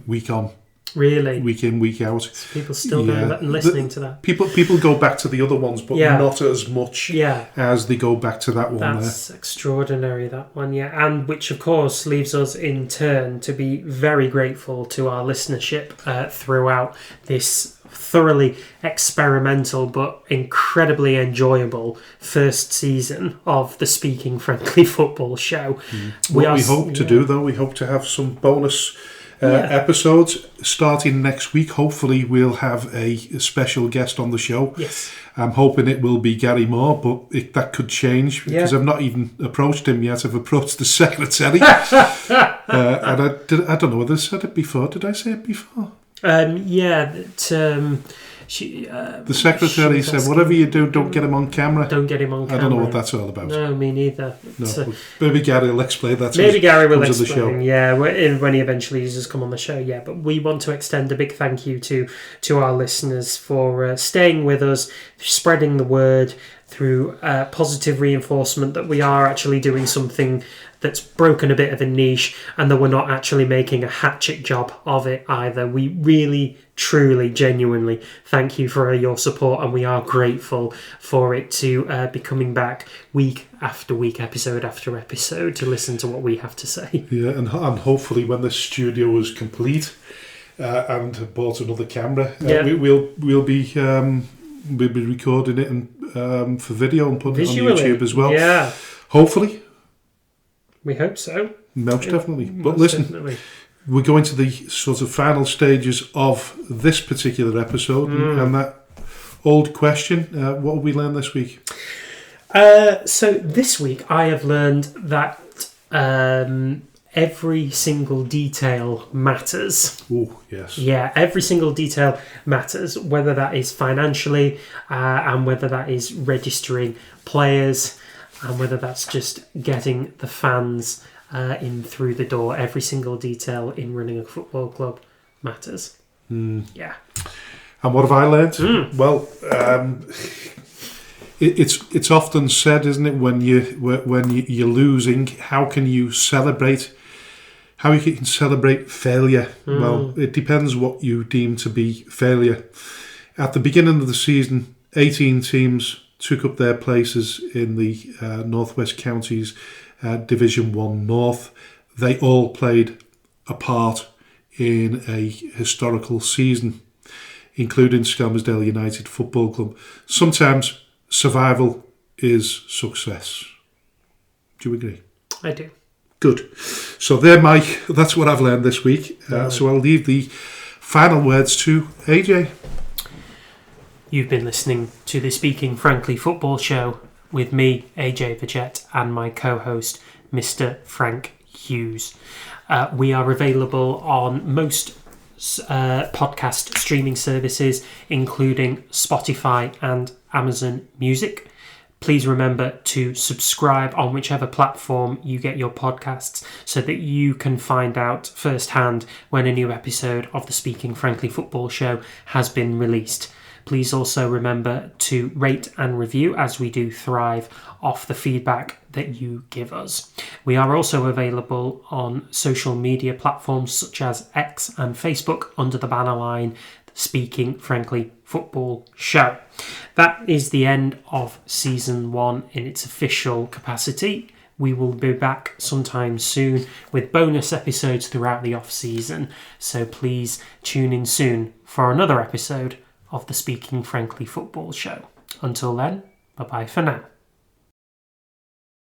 week on. Really? Week in, week out. So people still going back and listening to that. People go back to the other ones, but not as much as they go back to that one. That's extraordinary, that one, and which of course leaves us in turn to be very grateful to our listenership throughout this thoroughly experimental but incredibly enjoyable first season of the Speaking Frankly Football Show. We hope to have some bonus episodes starting next week. Hopefully we'll have a special guest on the show. Yes. I'm hoping it will be Gary Moore, but that could change because I've not even approached him yet. I've approached the secretary. And I don't know whether I said it before. Did I say it before? The secretary said, whatever you do, don't get him on camera. Don't get him on camera. I don't know what that's all about. No, me neither. No, maybe Gary will explain that. Maybe Gary will explain, when he eventually does come on the show, But we want to extend a big thank you to our listeners for staying with us, spreading the word through positive reinforcement that we are actually doing something that's broken a bit of a niche and that we're not actually making a hatchet job of it either. We really, truly, genuinely thank you for your support, and we are grateful for it to be coming back week after week, episode after episode, to listen to what we have to say. Yeah, and hopefully when the studio is complete and bought another camera, we'll be recording it and for video and putting it on YouTube as well. Yeah. Hopefully. We hope so. Most definitely. But listen, definitely. We're going to the sort of final stages of this particular episode, and that old question, what have we learned this week? So this week I have learned that every single detail matters. Oh, yes. Yeah, every single detail matters, whether that is financially and whether that is registering players and whether that's just getting the fans in through the door. Every single detail in running a football club matters. Yeah. And what have I learned? Well, it's often said, isn't it, when you're losing, how can you celebrate? How you can celebrate failure? Well, it depends what you deem to be failure. At the beginning of the season, 18 teams took up their places in the Northwest Counties Division 1 North. They all played a part in a historical season, including Skelmersdale United Football Club. Sometimes survival is success. Do you agree? I do. Good. So that's what I've learned this week. So I'll leave the final words to AJ. You've been listening to the Speaking Frankly Football Show with me, AJ Vachette, and my co-host, Mr. Frank Hughes. We are available on most podcast streaming services, including Spotify and Amazon Music. Please remember to subscribe on whichever platform you get your podcasts so that you can find out firsthand when a new episode of the Speaking Frankly Football Show has been released. Please also remember to rate and review, as we do thrive off the feedback that you give us. We are also available on social media platforms such as X and Facebook under the banner line Speaking Frankly Football Show. That is the end of Season 1 in its official capacity. We will be back sometime soon with bonus episodes throughout the off-season, so please tune in soon for another episode of the Speaking Frankly Football Show. Until then, bye-bye for now.